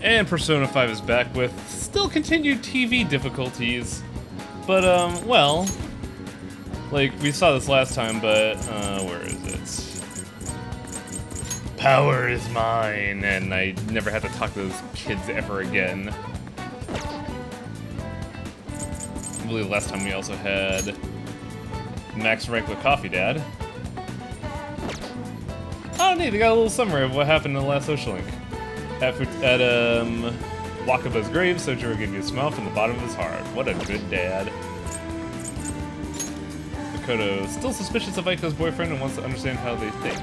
And Persona 5 is back with still continued TV difficulties. But, well, like, we saw this last time, but, where is it? Power is mine, and I never had to talk to those kids ever again. I believe last time we also had Max rank with Coffee Dad. Oh, neat, they got a little summary of what happened in the last Social Link. At Wakaba's grave, Sojiro gave you a smile from the bottom of his heart. What a good dad. Makoto still suspicious of Aiko's boyfriend and wants to understand how they think.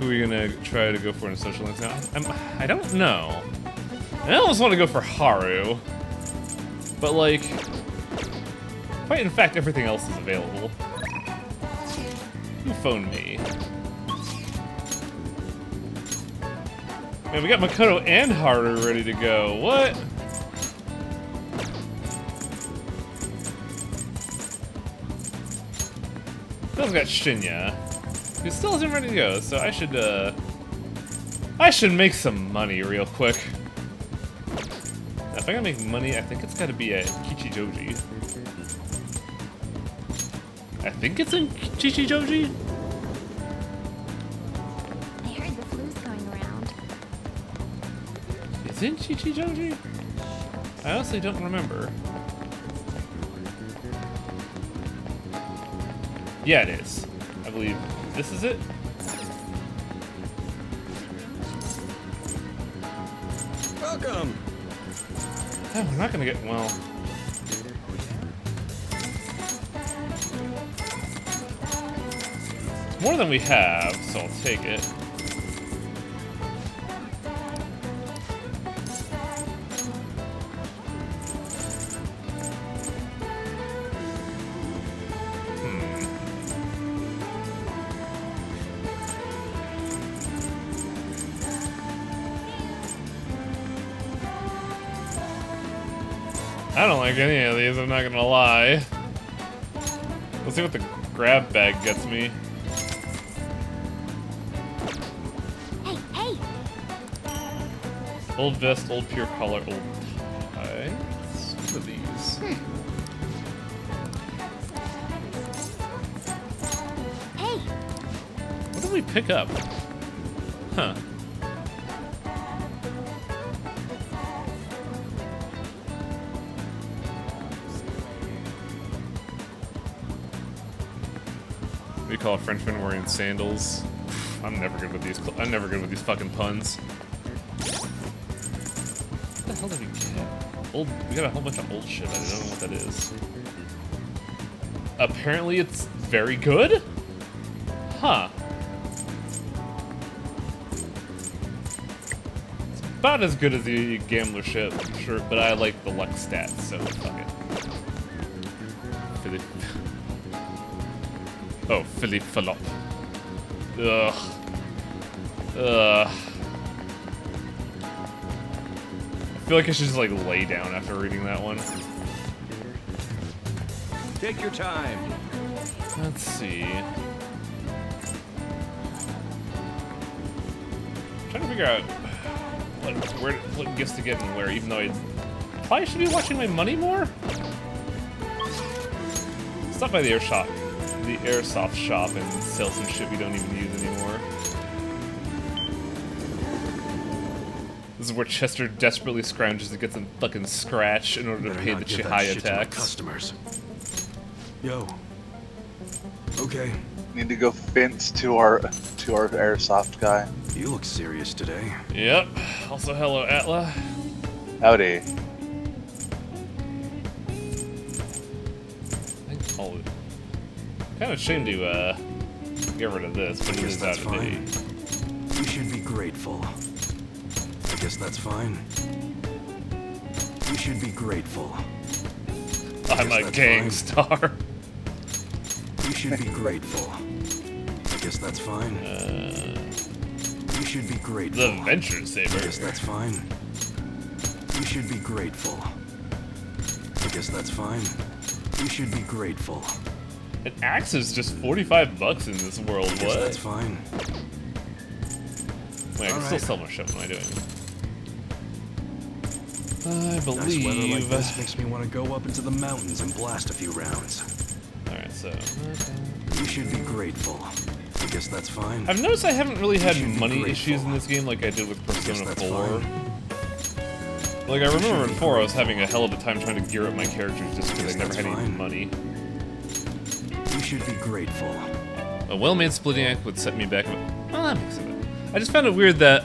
Who are you gonna try to go for in Social Links now? I don't know. I almost want to go for Haru, but like, quite in fact, everything else is available. Who phoned me? Man, we got Makoto and Haru ready to go. What? We also got Shinya, who still isn't ready to go, so I should make some money real quick. If I gotta make money, I think it's gotta be at Kichijoji. I think it's in Kichijoji? I heard the flu's going around. It's in Kichijoji? I honestly don't remember. Yeah, it is. I believe this is it. Welcome. Oh, we're not gonna get, well. It's more than we have, so I'll take it. I don't like any of these, I'm not gonna lie. Let's see what the grab bag gets me. Hey, hey! Old vest, old pure collar, old tights. What are these? Hey! What did we pick up? Huh. We call a Frenchman wearing sandals. I'm never good with these. I'm never good with these fucking puns. What the hell did we get? Old. We got a whole bunch of old shit. I don't know what that is. Apparently, it's very good. Huh. It's about as good as the gambler shit, sure. But I like the luck stats, so fuck it. Oh, Philippe Falop. Ugh. Ugh. I feel like I should just like lay down after reading that one. Take your time. Let's see. I'm trying to figure out what gifts to get and where, even though I probably should be watching my money more. Stop by the airsoft shop and sell some shit we don't even use anymore. This is where Chester desperately scrounges to get some fucking scratch in order to pay the Chihaya tax. Customers. Yo. Okay. Need to go fence to our airsoft guy. You look serious today. Yep. Also, hello, Atla. Howdy. Kind of shame to get rid of this, but it is out of date. You should be grateful. I guess that's fine. You should be grateful. I'm a gang star. You should be grateful. I guess that's fine. You should be grateful. The Venture Saber. I guess that's fine. You should be grateful. I guess that's fine. You should be grateful. An axe is just 45 bucks in this world. I guess What? that's fine. Wait, I can still Alright. sell my shit. What am I doing? I Nice weather like believe. this makes me want to go up into the mountains and blast a few rounds. Alright, so. You should be grateful. I guess that's fine. I've noticed I haven't really had should be money grateful. issues in this game like I did with Persona that's 4. fine. Like, I remember in be 4 I was having a hell of a time trying to gear up my characters just because I never that's had any fine. money. You should be grateful. A well-made splitting act would set me back. Well, that makes it. I just found it weird that,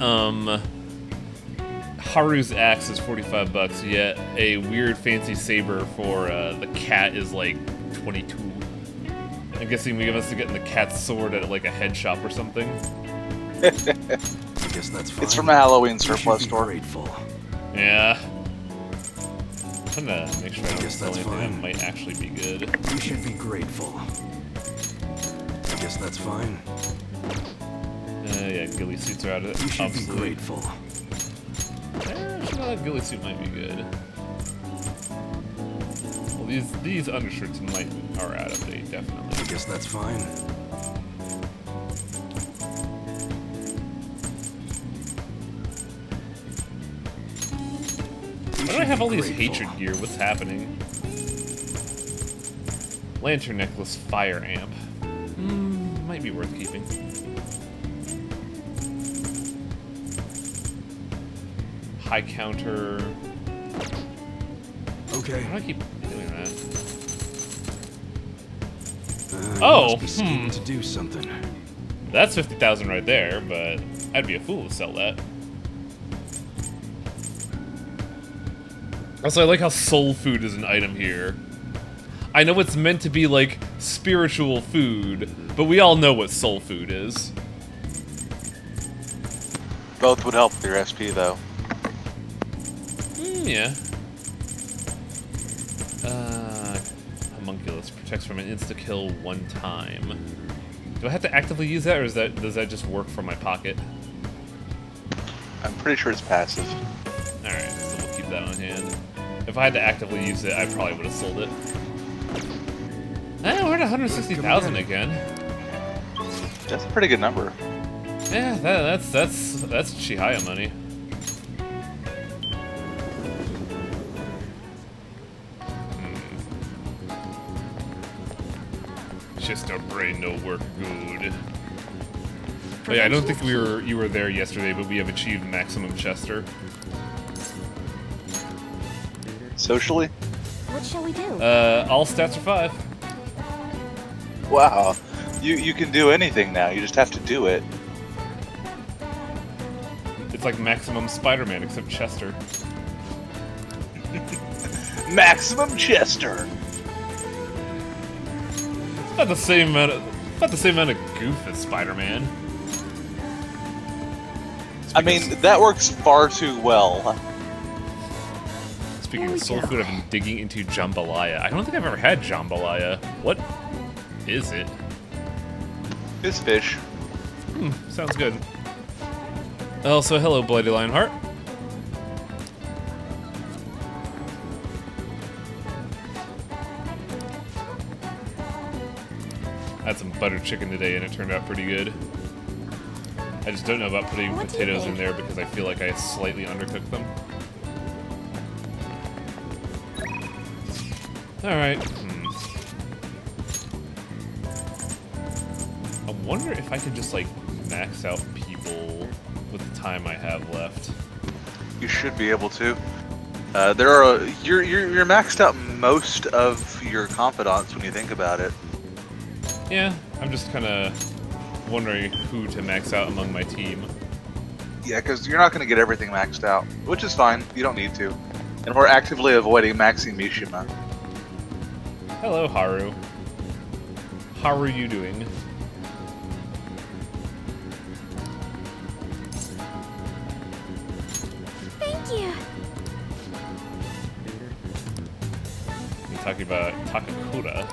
Haru's axe is 45 bucks, yet a weird fancy saber for the cat is like 22. I'm guessing we must have gotten the cat's sword at like a head shop or something. I guess that's fine. It's from a Halloween You should surplus be store. grateful. Yeah. I'm gonna make sure I don't guess sell that's anything that fine. might actually be good. You should be grateful. I guess that's fine. Yeah, ghillie suits are out of You should be obsolete. grateful. Actually, that ghillie suit might be good. Well, these undershirts are out of date, definitely. I guess that's fine. Why do I have all these hatred gear? What's happening? Lantern necklace, fire amp. Might be worth keeping. High counter. Okay. Why do I keep doing that? You Oh, must be scheming to do something. That's 50,000 right there, but I'd be a fool to sell that. Also, I like how soul food is an item here. I know it's meant to be like spiritual food, but we all know what soul food is. Both would help with your SP though. Yeah. Homunculus protects from an insta-kill one time. Do I have to actively use that, or does that just work from my pocket? I'm pretty sure it's passive. Alright, so we'll keep that on hand. If I had to actively use it, I probably would have sold it. We're at 160,000 again. That's a pretty good number. Yeah, that's Chihaya money. Just our brain no work good. Oh yeah, I don't think you were there yesterday, but we have achieved maximum Chester. Socially? What shall we do? All stats are 5. Wow. You can do anything now. You just have to do it. It's like maximum Spider-Man except Chester. Maximum Chester. Not the same amount of goof as Spider-Man. I mean, that works far too well. Speaking There of we soul go. food, I've been digging into jambalaya. I don't think I've ever had jambalaya. What is it? It's fish. Sounds good. Also, hello, Bloody Lionheart. I had some butter chicken today and it turned out pretty good. I just don't know about putting What do you potatoes in think? there because I feel like I slightly undercooked them. Alright. I wonder if I could just, like, max out people with the time I have left. You should be able to. You're maxed out most of your confidants when you think about it. Yeah, I'm just kind of wondering who to max out among my team. Yeah, because you're not going to get everything maxed out, which is fine. You don't need to. And we're actively avoiding maxing Mishima. Hello, Haru. How are you doing? Thank you. I'm talking about Takakura.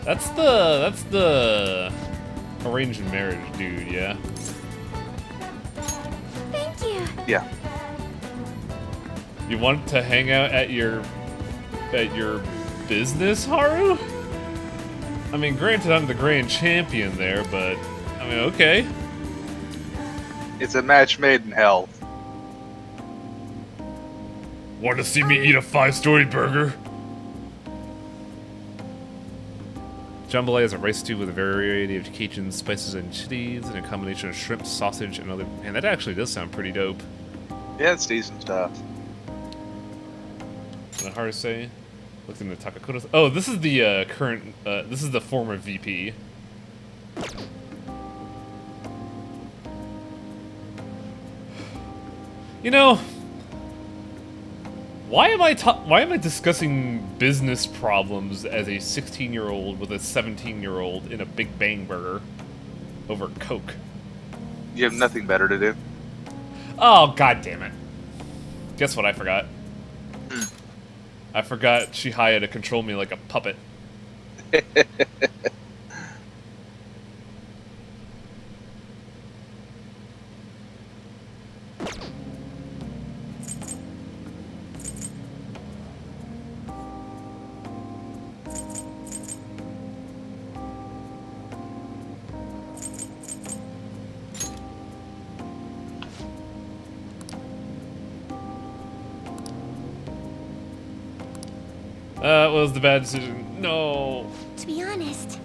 That's the arranged marriage dude, yeah? Thank you. Yeah. You want to hang out at your business, Haru? I mean, granted, I'm the grand champion there, but I mean, okay. It's a match made in hell. Want to see me eat a 5-story burger? Jambalaya is a rice stew with a variety of Cajun spices and chilies, and a combination of shrimp, sausage, and other. Man, that actually does sound pretty dope. Yeah, it's decent stuff. What Haru say? Looked into Takakoto. Oh, this is the current. This is the former VP. You know, why am I discussing business problems as a 16-year-old with a 17-year-old in a Big Bang Burger over Coke? You have nothing better to do. Oh, god damn it. Guess what I forgot? I forgot Chihaya to control me like a puppet. What was the bad decision? No. To be honest,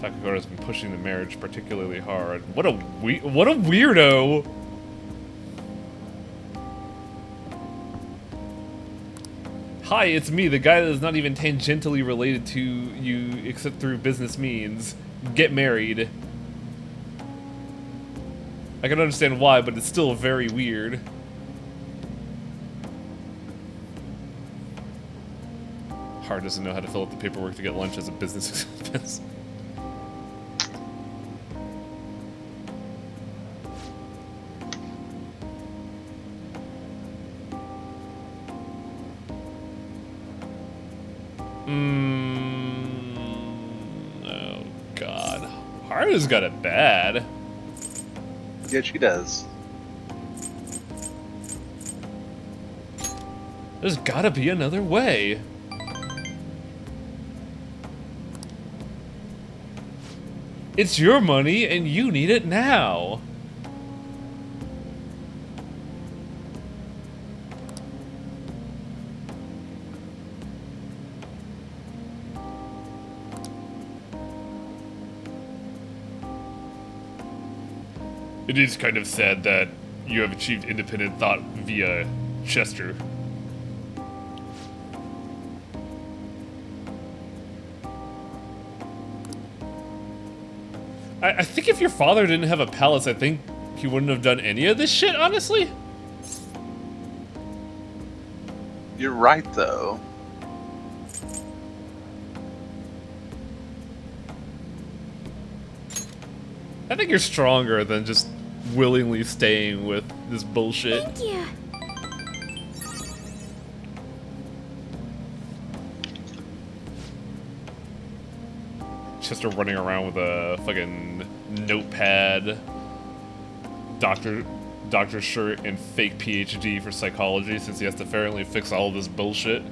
Takakura's been pushing the marriage particularly hard. What a weirdo. Hi, it's me, the guy that is not even tangentially related to you except through business means. Get married. I can understand why, but it's still very weird. Hard doesn't know how to fill out the paperwork to get lunch as a business expense. Oh god. Haru's got it bad. Yeah, she does. There's gotta be another way. It's your money and you need it now. It is kind of sad that you have achieved independent thought via Chester. I think if your father didn't have a palace, I think he wouldn't have done any of this shit, honestly. You're right, though. I think you're stronger than just willingly staying with this bullshit. thank you. Chester running around with a fucking notepad, doctor shirt, and fake PhD for psychology since he has to apparently fix all of this bullshit.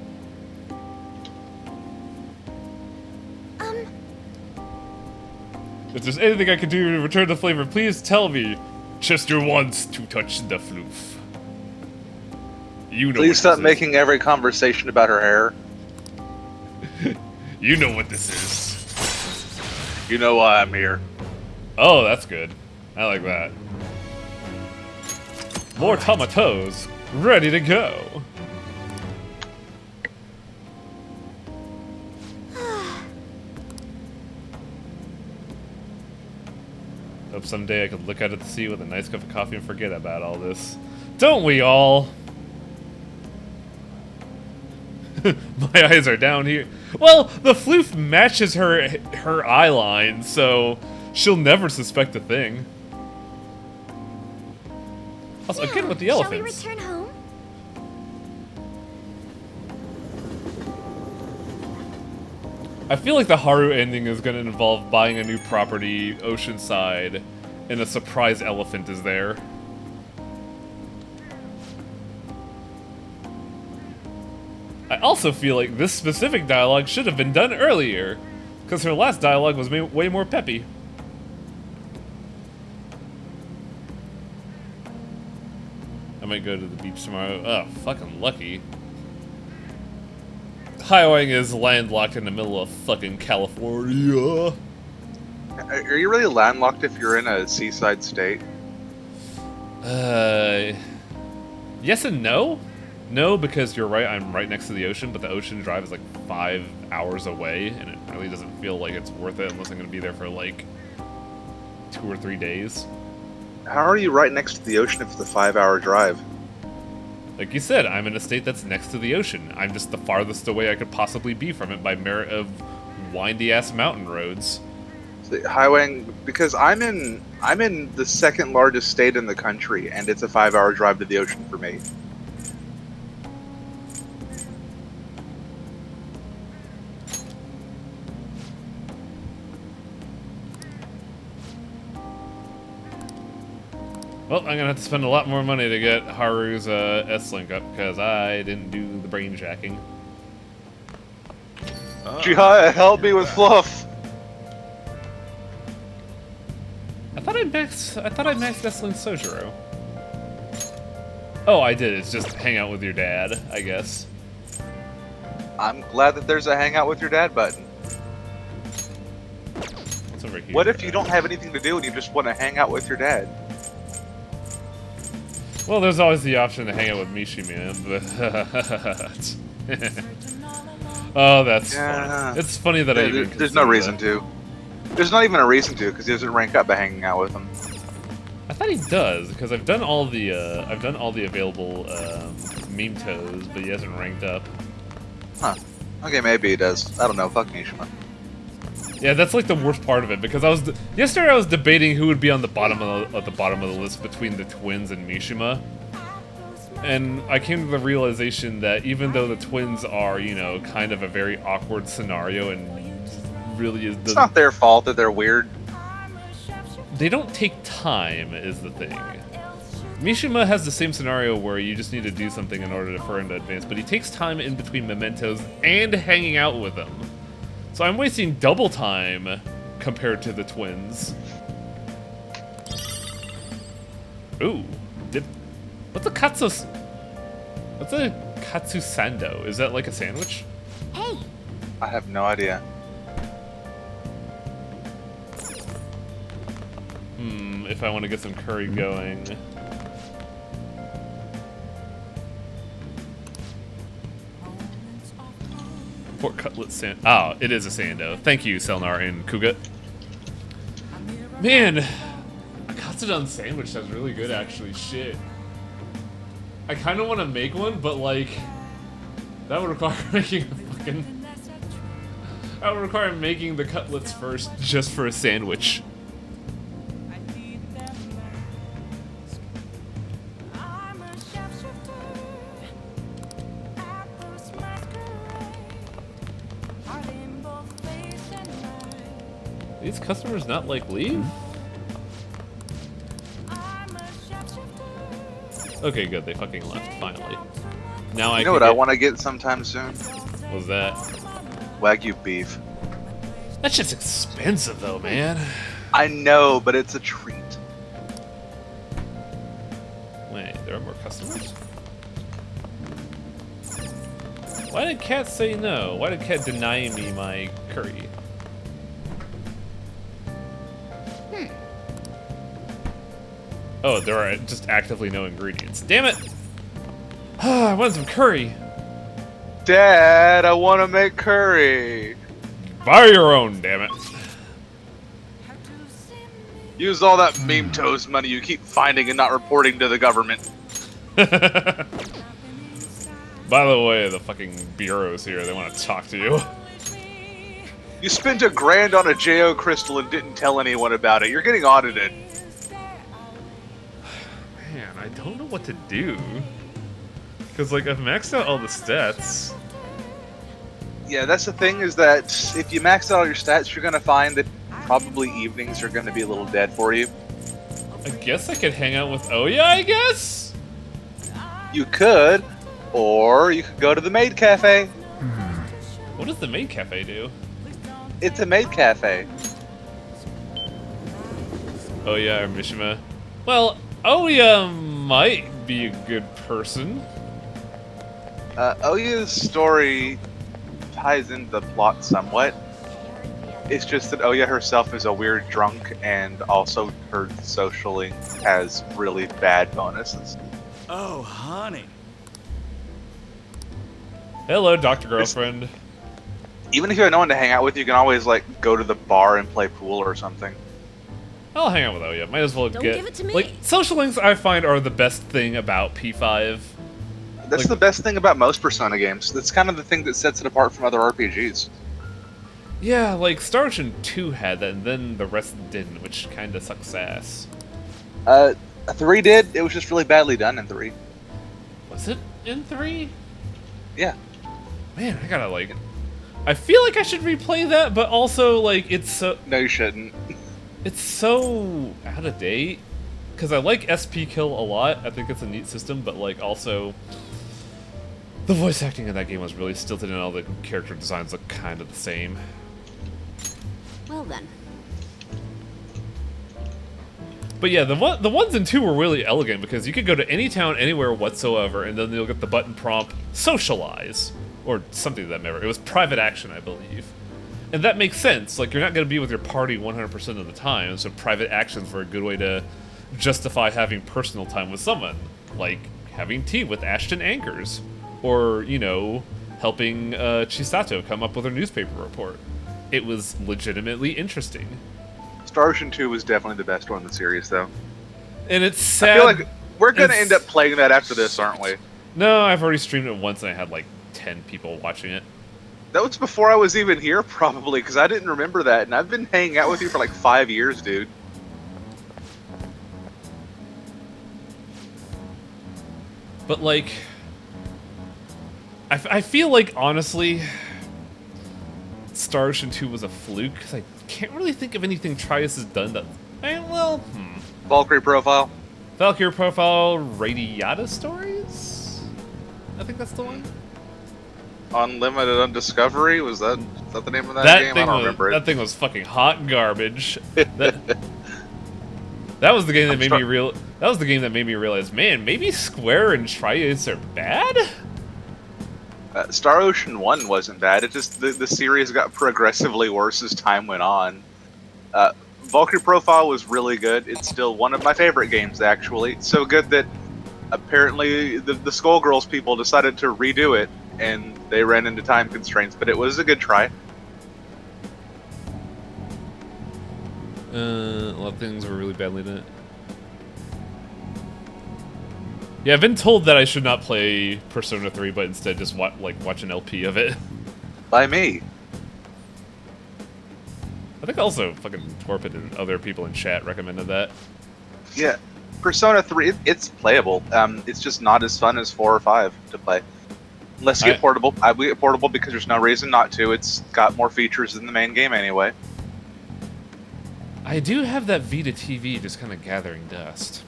If there's anything I can do to return the flavor, please tell me. Chester wants to touch the floof. You know. Please stop making every conversation about her hair. You know what this is. You know why I'm here. Oh, that's good. I like that. More tomatoes, ready to go. Hope someday I could look out at the sea with a nice cup of coffee and forget about all this. Don't we all? My eyes are down here. Well, the floof matches her eye line, so she'll never suspect a thing. Also, again with the elephants. Shall we return home? I feel like the Haru ending is going to involve buying a new property, Oceanside, and a surprise elephant is there. also feel like this specific dialogue should have been done earlier, because her last dialogue was way more peppy. I might go to the beach tomorrow. Oh, fucking lucky. Highwaying is landlocked in the middle of fucking California. Are you really landlocked if you're in a seaside state? Yes and no. No, because you're right, I'm right next to the ocean, but the ocean drive is like 5 hours away, and it really doesn't feel like it's worth it unless I'm gonna be there for like 2 or 3 days. How are you right next to the ocean if it's a 5-hour drive? Like you said, I'm in a state that's next to the ocean. I'm just the farthest away I could possibly be from it by merit of windy-ass mountain roads. Highwaying, because I'm in the second largest state in the country, and it's a 5-hour drive to the ocean for me. Well, I'm gonna have to spend a lot more money to get Haru's S-Link up, because I didn't do the brain jacking. Chihaya, help me with fluff! I thought I maxed S-Link Sojiro. Oh, I did. It's just hang out with your dad, I guess. I'm glad that there's a hang out with your dad button. What's over here? What if you don't have anything to do and you just want to hang out with your dad? Well, there's always the option to hang out with Mishima, but... Oh, that's fun. It's funny that I even there's no reason to. There's not even a reason to, because he doesn't rank up by hanging out with him. I thought he does, because I've done all the available meme toes, but he hasn't ranked up. Huh. Okay, maybe he does. I don't know. Fuck Mishima. Yeah, that's like the worst part of it, because yesterday I was debating who would be on the bottom of the list between the twins and Mishima. And I came to the realization that even though the twins are, you know, kind of a very awkward scenario and really is... It's not their fault that they're weird. They don't take time, is the thing. Mishima has the same scenario where you just need to do something in order for him to advance, but he takes time in between mementos and hanging out with them. So I'm wasting double time compared to the twins. Ooh. What's a katsu sando? Is that like a sandwich? Hey, I have no idea. If I want to get some curry going. Pork cutlet sand. Oh, it is a sando. Thank you, Selnar and Kugat. Man, a katsudon sandwich sounds really good, actually. Shit. I kind of want to make one, but like, that would require making a fucking. That would require making the cutlets first, just for a sandwich. These customers not like leave? Okay, good. They fucking left finally. Now You know what I want to get sometime soon? What was that? Wagyu beef. That's just expensive, though, man. I know, but it's a treat. Wait, there are more customers? Why did Cat say no? Why did Cat deny me my curry? Oh, there are just actively no ingredients. Damn it! I want some curry. Dad, I want to make curry. Buy your own, damn it. Use all that meme toast money you keep finding and not reporting to the government. By the way, the fucking bureau's here. They want to talk to you. You spent $1,000 on a JO crystal and didn't tell anyone about it. You're getting audited. Man, I don't know what to do. Because, like, I've maxed out all the stats. Yeah, that's the thing, is that if you max out all your stats, you're going to find that probably evenings are going to be a little dead for you. I guess I could hang out with Oya, I guess? You could, or you could go to the maid cafe. What does the maid cafe do? It's a maid cafe. Oh yeah, Mishima. Well, Oya might be a good person. Oya's story ties into the plot somewhat. It's just that Oya herself is a weird drunk and also her socially has really bad bonuses. Oh, honey. Hello, Dr. Girlfriend. Even if you have no one to hang out with, you can always like go to the bar and play pool or something. I'll hang out with Oya. Might as well Don't get give it to me. like social links. I find are the best thing about P5. That's Like- the best thing about most Persona games. That's kind of the thing that sets it apart from other RPGs. Yeah, like Star Ocean 2 had that, and then the rest didn't, which kind of sucks ass. 3 did. It was just really badly done in 3. Was it in 3? Yeah. Man, I gotta like. I feel like I should replay that, but also like it's so No, you shouldn't. it's so out of date. Because I like SP Kill a lot. I think it's a neat system, but like also. The voice acting in that game was really stilted, and all the character designs look kind of the same. Well then. But yeah, the ones in 2 were really elegant because you could go to any town anywhere whatsoever, and then you'll get the button prompt socialize or something to that matter. It was private action, I believe, and that makes sense. Like you're not going to be with your party 100% of the time, so private actions were a good way to justify having personal time with someone, like having tea with Ashton Anchors, or you know, helping Chisato come up with her newspaper report. It was legitimately interesting. Star Ocean 2 was definitely the best one in the series, though. And it's I sad. feel like we're gonna It's- end up playing that after this, aren't we? No, I've already streamed it once and I had like 10 people watching it. That was before I was even here, probably, because I didn't remember that, and I've been hanging out with you for like 5 years, dude. But like, I feel like honestly, Star Ocean 2 was a fluke because I can't really think of anything Trius has done that. Well, Valkyrie profile. Valkyrie Profile, Radiata Stories. I think that's the one. Unlimited Undiscovery, was that the name of that, That game? I thing don't was remember that it. thing was fucking hot garbage. That was the game that made me real. That was the game that made me realize, man, maybe Square and Trius are bad. Star Ocean 1 wasn't bad. It just the series got progressively worse as time went on. Valkyrie Profile was really good. It's still one of my favorite games, actually. So good that apparently the Skullgirls people decided to redo it, and they ran into time constraints, but it was a good try. A lot of things were really badly done. Yeah, I've been told that I should not play Persona 3, but instead just watch an LP of it. By me. I think also fucking Torpid and other people in chat recommended that. Yeah. Persona 3, it's playable. It's just not as fun as 4 or 5 to play. Unless you get portable. I would get portable because there's no reason not to. It's got more features than the main game anyway. I do have that Vita TV just kind of gathering dust.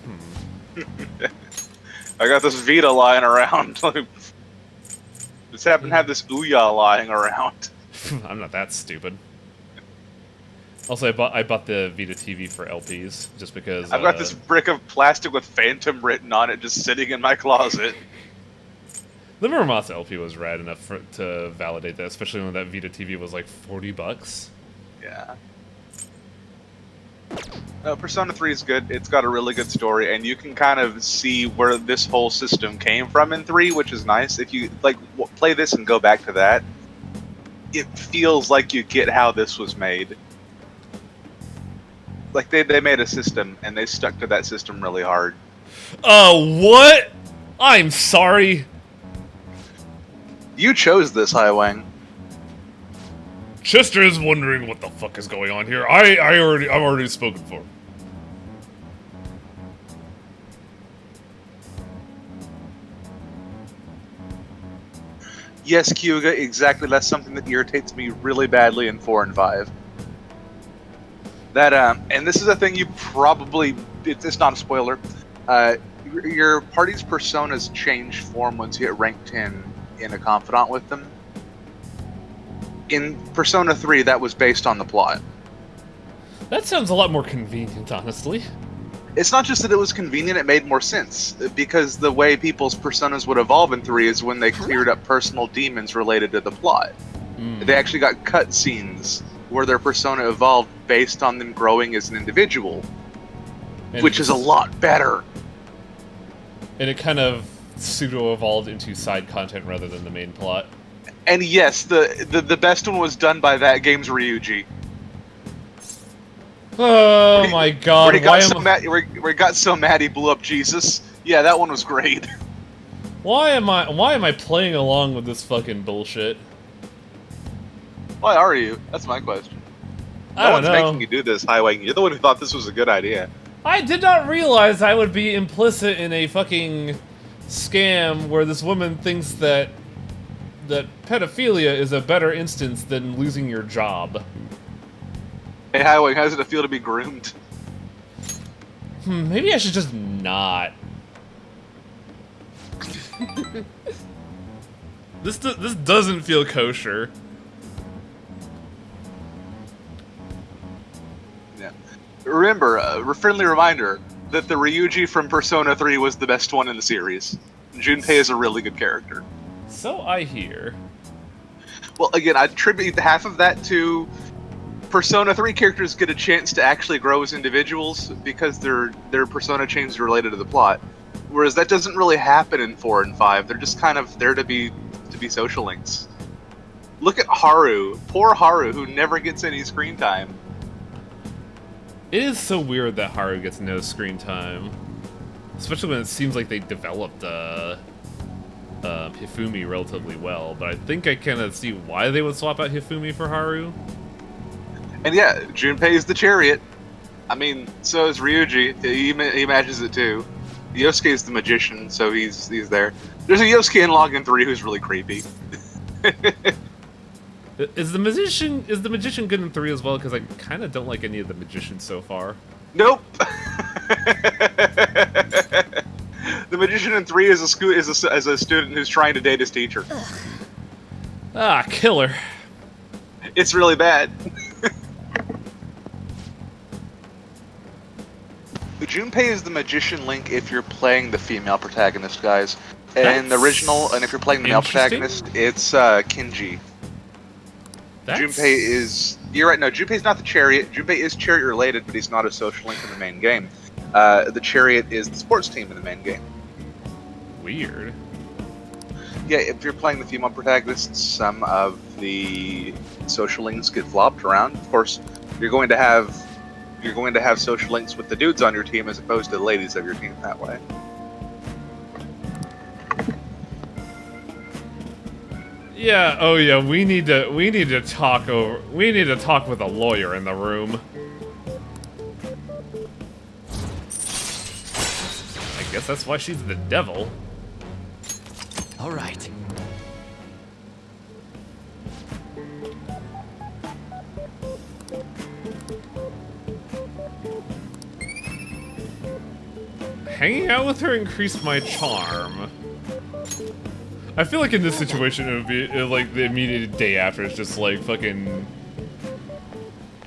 I got this Vita lying around. Just happen to have this Ouya lying around. I'm not that stupid. Also, I bought the Vita TV for LPs just because I've got this brick of plastic with Phantom written on it just sitting in my closet. the Muramatsu LP was rad enough to validate that, especially when that Vita TV was like $40. Yeah. No, Persona 3 is good. It's got a really good story, and you can kind of see where this whole system came from in 3, which is nice. If you like play this and go back to that, it feels like you get how this was made. Like they made a system and they stuck to that system really hard. What? I'm sorry. You chose this, Highwang. Chester is wondering what the fuck is going on here. I've already spoken for him. Yes, Kyuga, exactly. That's something that irritates me really badly in 4 and 5. That and this is a thing you probably it's not a spoiler. Your party's personas change form once you hit rank 10 in a confidant with them. In Persona 3, that was based on the plot. That sounds a lot more convenient, honestly. It's not just that it was convenient, it made more sense. Because the way people's personas would evolve in 3 is when they cleared up personal demons related to the plot. They actually got cutscenes where their persona evolved based on them growing as an individual, And which is a lot better. And it kind of pseudo-evolved into side content rather than the main plot. And yes, the best one was done by that game's Ryuji. Oh my god, Where he got so mad he blew up Jesus. Yeah, that one was great. Why am I playing along with this fucking bullshit? Why are you? That's my question. I No don't one's know. making you do this, Highway. You're the one who thought this was a good idea. I did not realize I would be implicit in a fucking scam where this woman thinks that pedophilia is a better instance than losing your job. Hey, Highway, how does it feel to be groomed? Maybe I should just not. This doesn't feel kosher. Yeah. Remember, a friendly reminder that the Ryuji from Persona 3 was the best one in the series. Junpei is a really good character. So I hear. Well, again, I attribute half of that to Persona 3 characters get a chance to actually grow as individuals because their persona changes related to the plot. Whereas that doesn't really happen in 4 and 5. They're just kind of there to be social links. Look at Haru. Poor Haru, who never gets any screen time. It is so weird that Haru gets no screen time. Especially when it seems like they developed Hifumi relatively well, but I think I kind of see why they would swap out Hifumi for Haru. And yeah, Junpei is the chariot. I mean, so is Ryuji. He matches it too. Yosuke is the magician, so he's there. There's a Yosuke analog in 3 who's really creepy. Is the magician good in 3 as well? Because I kind of don't like any of the magicians so far. Nope. The magician in 3 is a student who's trying to date his teacher. Ah, killer. It's really bad. Junpei is the magician Link if you're playing the female protagonist, guys. And the original, and if you're playing the male protagonist, it's Kinji. Junpei is... You're right, no, Junpei's not the chariot. Junpei is chariot related, but he's not a social link in the main game. The chariot is the sports team in the main game. Weird. Yeah, if you're playing the female protagonist, some of the social links get flopped around. Of course, you're going to have social links with the dudes on your team as opposed to the ladies of your team that way. Yeah, oh yeah, we need to talk with a lawyer in the room. I guess that's why she's the devil. All right. Hanging out with her increased my charm. I feel like in this situation it would be like the immediate day after it's just like fucking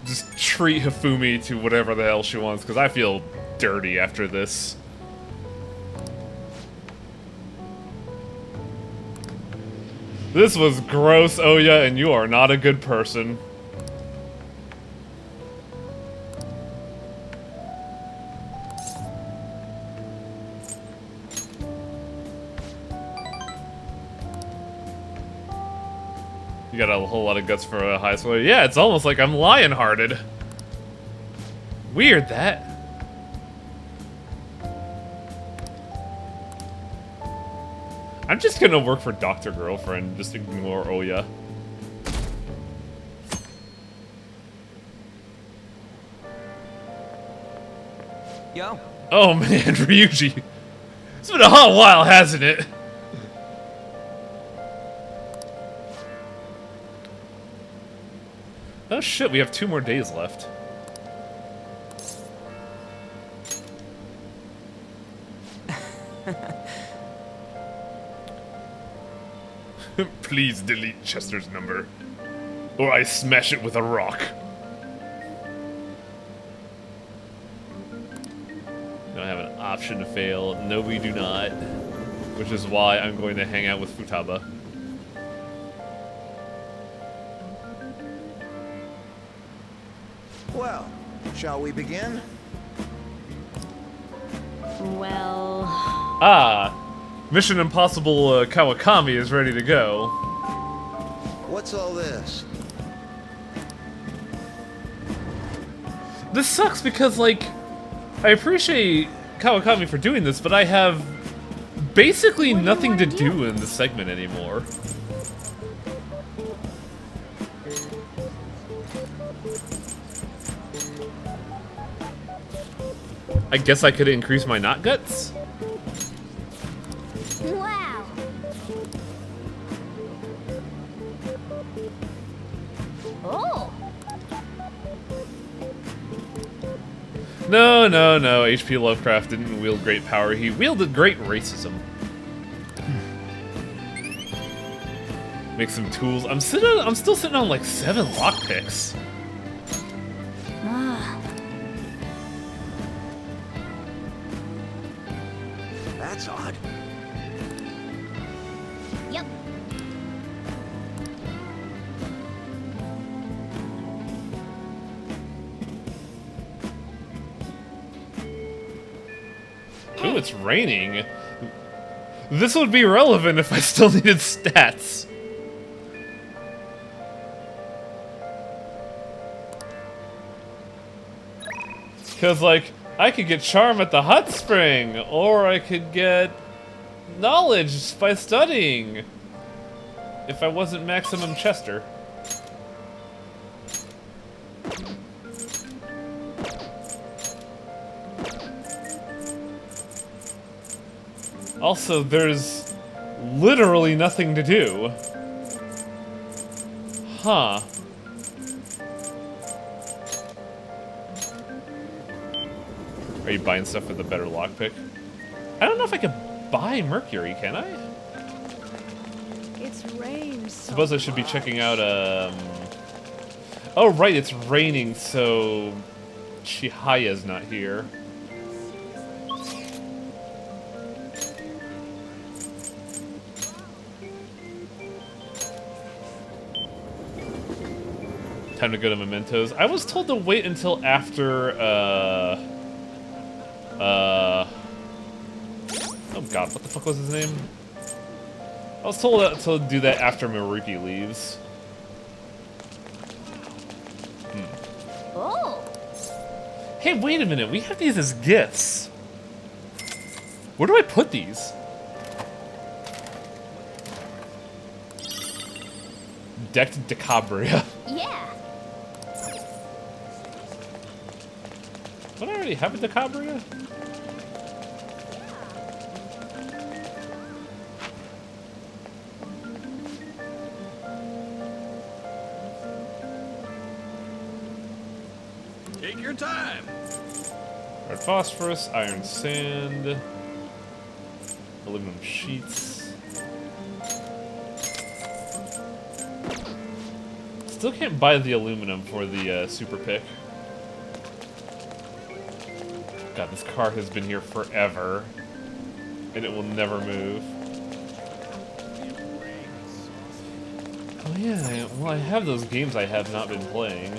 just treat Hifumi to whatever the hell she wants because I feel dirty after this. This was gross, Oya, and you are not a good person. You got a whole lot of guts for a high school. Yeah, it's almost like I'm lion-hearted. Weird, that. I'm just gonna work for Dr. Girlfriend, just ignore Oya. Yo. Oh man, Ryuji. It's been a hot while, hasn't it? Oh shit, we have 2 more days left. Please delete Chester's number. or I smash it with a rock. I don't have an option to fail. No, we do not. Which is why I'm going to hang out with Futaba. Well, shall we begin? Well, Ah! Mission Impossible Kawakami is ready to go. What's all this? This sucks because, like, I appreciate Kawakami for doing this, but I have basically What do you nothing to wanna do do? in this segment anymore. I guess I could increase my not guts? wow. Oh, No, no, no. H.P. Lovecraft didn't wield great power. He wielded great racism. Make some tools. I'm still sitting on like 7 lockpicks. ah, That's odd. yep. Ooh, it's raining. This would be relevant if I still needed stats. Because, like, I could get Charm at the hot spring, or I could get Knowledge by studying. If I wasn't Maximum Chester. Also, there's literally nothing to do. Huh. Are you buying stuff with a better lockpick? I don't know if I can buy Mercury, can I? It's rained so Suppose I should be checking out, Oh, right, it's raining, so... Chihaya's not here. Time to go to Mementos. I was told to wait until after, oh god, what the fuck was his name? I was told to do that after Maruki leaves. Oh, Hey, wait a minute, we have these as gifts. Where do I put these? Decked Decabria. yeah. Don't I already have a Decabria? Take your time. Red phosphorus, iron sand, aluminum sheets. Still can't buy the aluminum for the super pick. God, this car has been here forever, and it will never move. Oh yeah, well I have those games I have not been playing.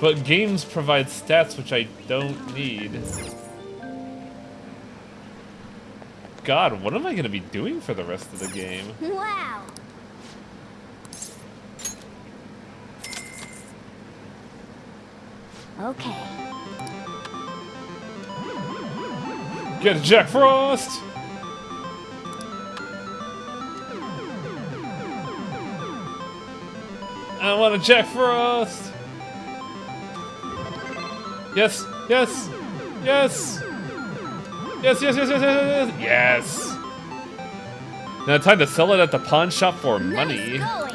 But games provide stats which I don't need. God, what am I gonna be doing for the rest of the game? Wow. Okay. Get Jack Frost! I want a Jack Frost! Yes, yes, yes! Yes, yes, yes, yes, yes, yes, yes! Now time to sell it at the pawn shop for money. Nice going.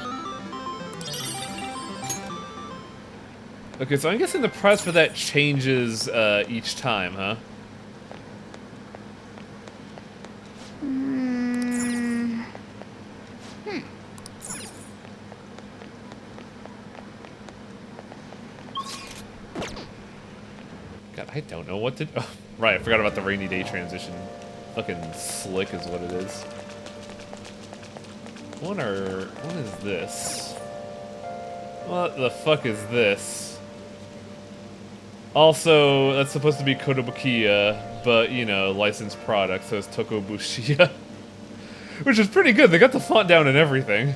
Okay, so I'm guessing the price for that changes each time, huh? I don't know what to... Oh, right, I forgot about the rainy day transition. Fucking slick is what it is. What is this? What the fuck is this? Also, that's supposed to be Kotobukiya, but, you know, licensed product, so it's Tokobushiya. Which is pretty good, they got the font down and everything.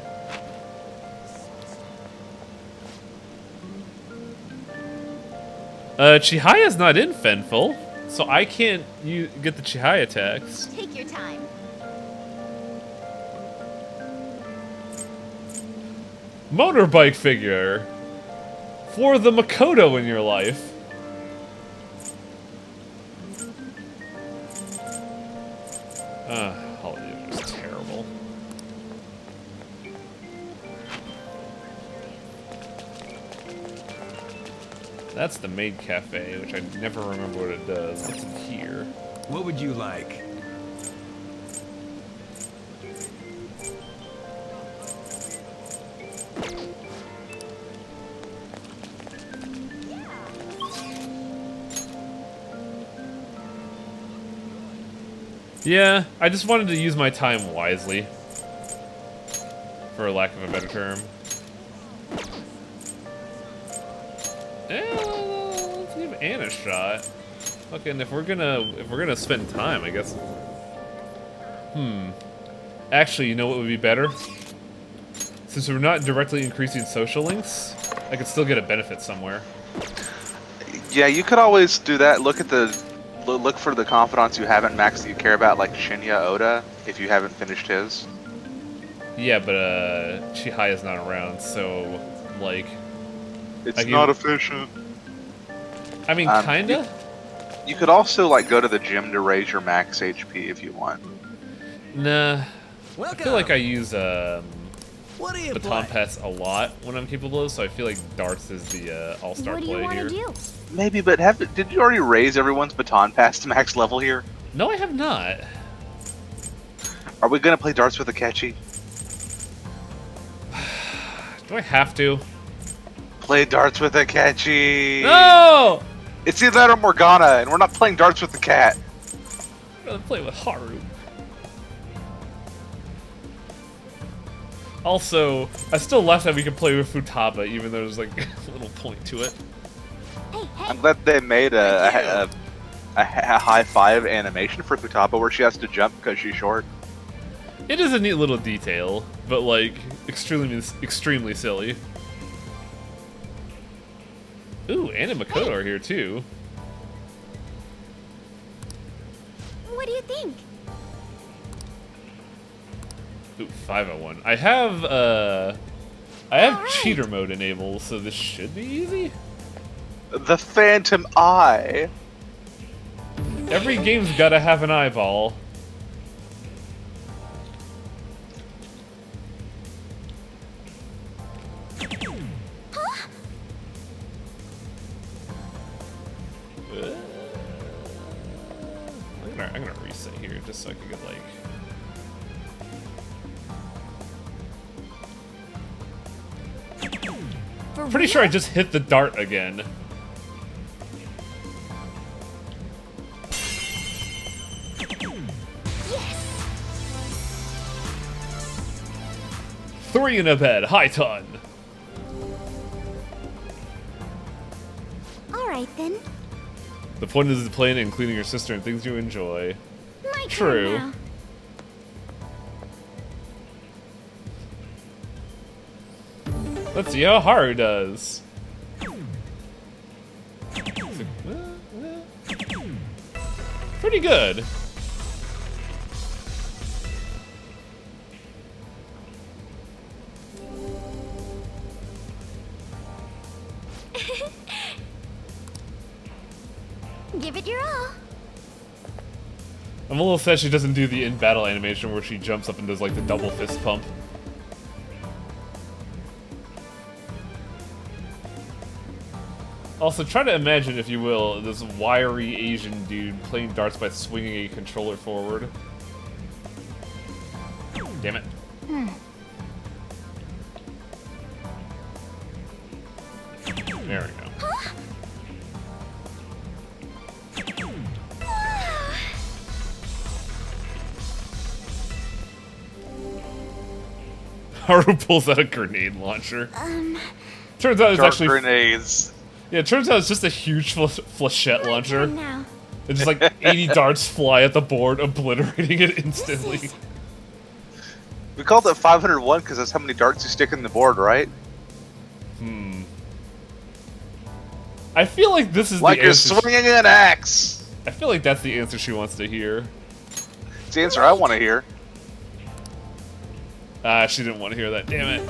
Chihiya's not in Fenful, so I can't get the Chihiya text. Take your time. Motorbike figure for the Makoto in your life. Holiday was terrible. That's the Maid Cafe, which I never remember what it does. What's in here? What would you like? Yeah, I just wanted to use my time wisely. For lack of a better term. Let's give Anne a shot. Fucking, if we're gonna spend time, I guess. Actually, you know what would be better? Since we're not directly increasing social links, I could still get a benefit somewhere. Yeah, you could always do that. Look for the confidants you haven't maxed that you care about, like Shinya Oda, if you haven't finished his. Yeah, but Chihiya's not around, so like. It's not efficient. I mean, kinda. You could also like go to the gym to raise your max HP if you want. Nah. Welcome. I feel like I use What do you Baton play? Pass a lot when I'm capable of, so I feel like darts is the all-star What do you play want here. to do? Maybe, but did you already raise everyone's baton pass to max level here? No, I have not. Are we gonna play darts with Akechi? Do I have to? Play darts with Akechi! No! It's either that or Morgana, and we're not playing darts with the cat. I'd rather play with Haru. Also, I still laugh that we can play with Futaba, even though there's like a little point to it. Hey, hey. I'm glad they made a high five animation for Futaba where she has to jump because she's short. It is a neat little detail, but like extremely silly. Ooh, Anne and Makoto are here too. What do you think? Ooh, 501. I have Alright. cheater mode enabled, so this should be easy. The Phantom Eye. Every game's gotta have an eyeball. I'm gonna reset here just so I can get like. For Pretty real? sure I just hit the dart again. Yes. 3 in a bed, high ton. All right then. The point is playing and cleaning your sister and things you enjoy. My True. turn now. Let's see how Haru does. Pretty good. Give it your all. I'm a little sad she doesn't do the in-battle animation where she jumps up and does like the double fist pump. Also, try to imagine, if you will, this wiry Asian dude playing darts by swinging a controller forward. Damn it. There we go. Haru pulls out a grenade launcher. Turns out it's Dark actually grenades. yeah. It turns out it's just a huge flechette My launcher. turn now. And just like 80 darts fly at the board, obliterating it instantly. We called it 501 because that's how many darts you stick in the board, right? I feel like this is Like the you're answer. swinging an axe. I feel like that's the answer she wants to hear. It's the answer I want to hear. She didn't want to hear that. Damn it.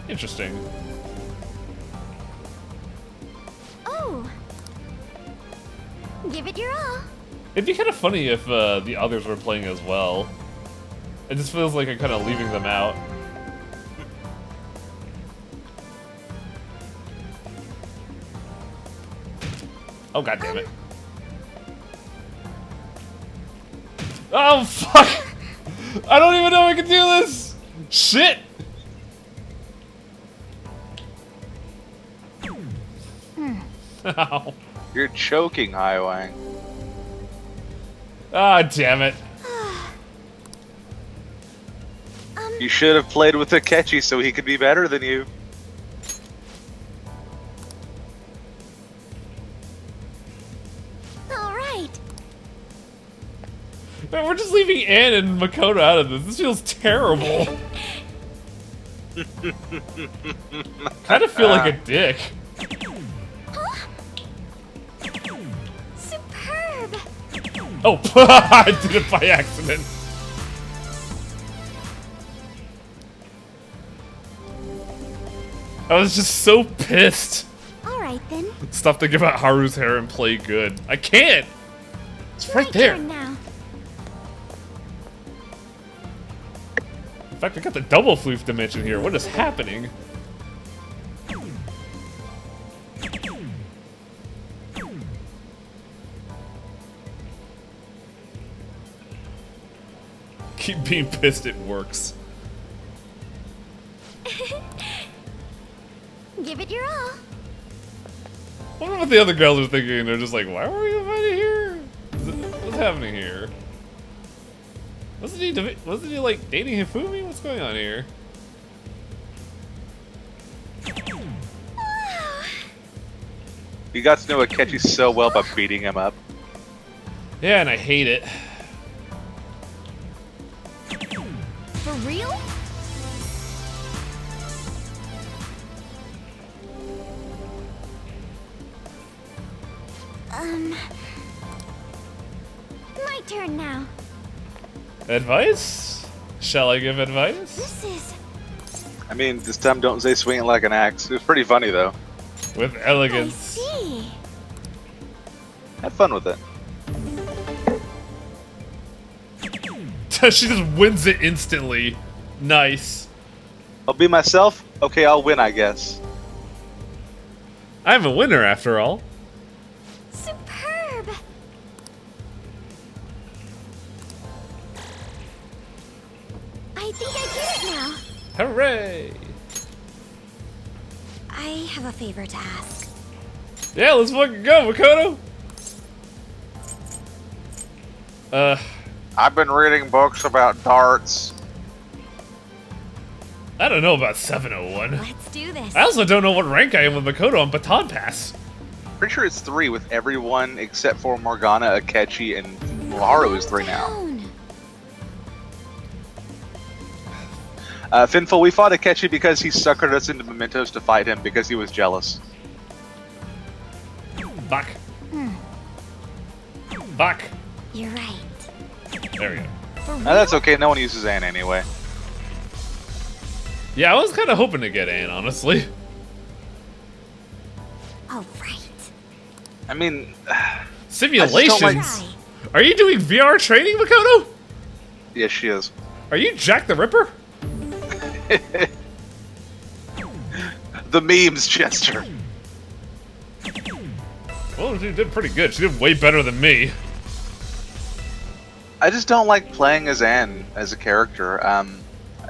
Interesting. Oh. Give it your all. It'd be kind of funny if the others were playing as well. It just feels like I'm kind of leaving them out. Oh, god damn it. Oh, fuck! I don't even know I can do this! Shit! Ow. You're choking, Highwang. Ah, damn it. You should have played with Akechi so he could be better than you. All right. Man, we're just leaving Ann and Makoto out of this. This feels terrible. Kind of feel like a dick. Superb. Oh, I did it by accident. I was just so pissed. All right then. Stop thinking about Haru's hair and play good. I can't. It's right My there. turn now. In fact, I got the double floof dimension here. What is happening? Keep being pissed, it works. Give it your all. I wonder what the other girls are thinking. They're just like, why were we invited here? What's happening here? Wasn't he like dating Hifumi? What's going on here? You got to know Akechi so well by beating him up. Yeah, and I hate it. For real? My turn now. Advice? Shall I give advice? This is... I mean, this time don't say swing it like an axe. It was pretty funny though. With I elegance. see. Have fun with it. She just wins it instantly. Nice. I'll be myself. Okay, I'll win, I guess. I'm a winner after all. Superb. I think I get it now. Hooray! I have a favor to ask. Yeah, let's fucking go, Makoto! I've been reading books about darts. I don't know about 701. Let's do this. I also don't know what rank I am with Makoto on Baton Pass. Pretty sure it's 3 with everyone except for Morgana, Akechi, and Haru is 3 now. Finful, we fought Akechi because he suckered us into mementos to fight him because he was jealous. Back. Back. You're right. There we go. For real? That's okay, no one uses Anne anyway. Yeah, I was kind of hoping to get Ann, honestly. All right. I mean, Simulations? Try. Are you doing VR training, Makoto? yes, she is. Are you Jack the Ripper? The memes, Chester. Well, she did pretty good. She did way better than me. I just don't like playing as Anne as a character.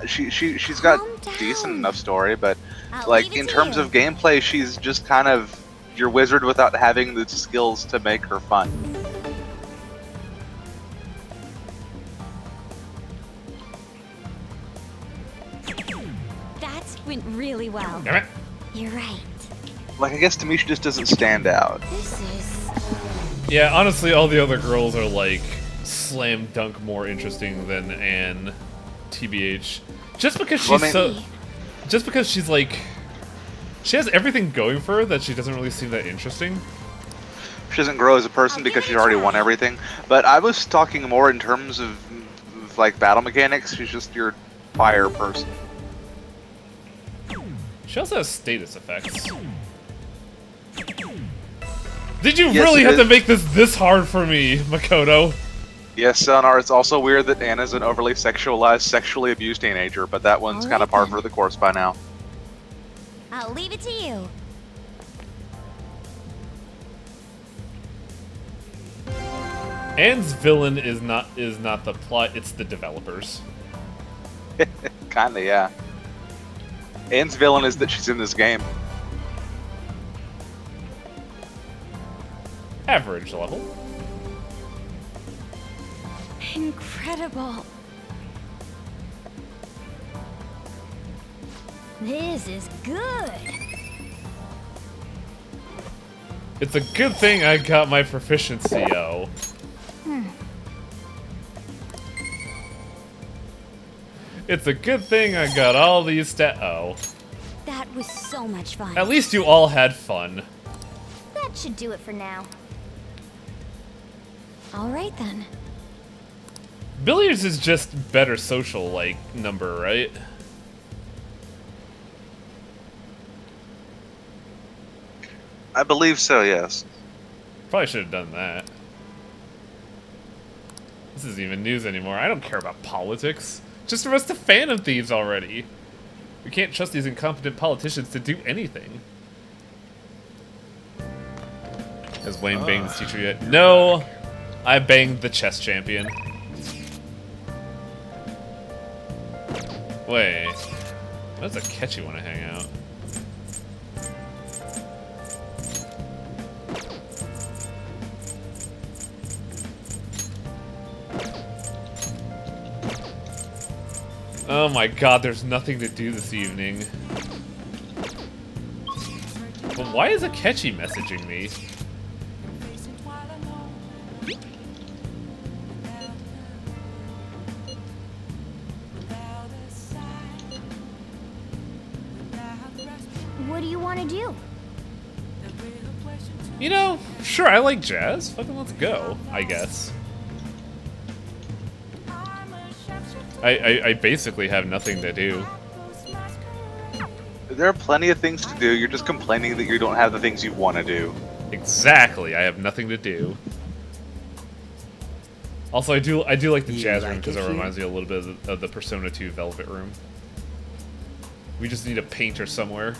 She's got Calm down. decent enough story, but I'll like leave it in to terms you. of gameplay, she's just kind of your wizard without having the skills to make her fun. went really well. Damn it. You're right. Like, I guess Tamisha just doesn't stand out. This is... Yeah, honestly, all the other girls are like slam dunk more interesting than Anne, TBH. Just because she's Well, just because she's like, she has everything going for her that she doesn't really seem that interesting. She doesn't grow as a person because she's already won everything. But I was talking more in terms of like battle mechanics. She's just your fire person. She also has status effects. Did you Yes, really it have to is. make this hard for me, Makoto? Yes, Sonar, it's also weird that Anna's an overly sexualized, sexually abused teenager, but that one's kind of par for the course by now. I'll leave it to you. Anne's villain is not the plot, it's the developers. Kinda, yeah. Anne's villain is that she's in this game. Average level. Incredible. This is good. It's a good thing I got my proficiency, yo. It's a good thing I got all these oh. That was so much fun. At least you all had fun. That should do it for now. All right then. Billiards is just better social, like, number, right? I believe so, yes. Probably should have done that. This isn't even news anymore. I don't care about politics. Just arrest the Phantom Thieves already. We can't trust these incompetent politicians to do anything. Has Wayne banged his teacher yet? No! I banged the chess champion. Wait. Why does Akechi want to hang out? Oh my god, there's nothing to do this evening. But why is Akechi messaging me? What do you want to do? You know, sure, I like jazz. Fucking let's go, I guess. I basically have nothing to do. There are plenty of things to do, you're just complaining that you don't have the things you want to do. Exactly, I have nothing to do. Also, I do like the jazz room because it reminds me a little bit of the Persona 2 Velvet room. We just need a painter somewhere.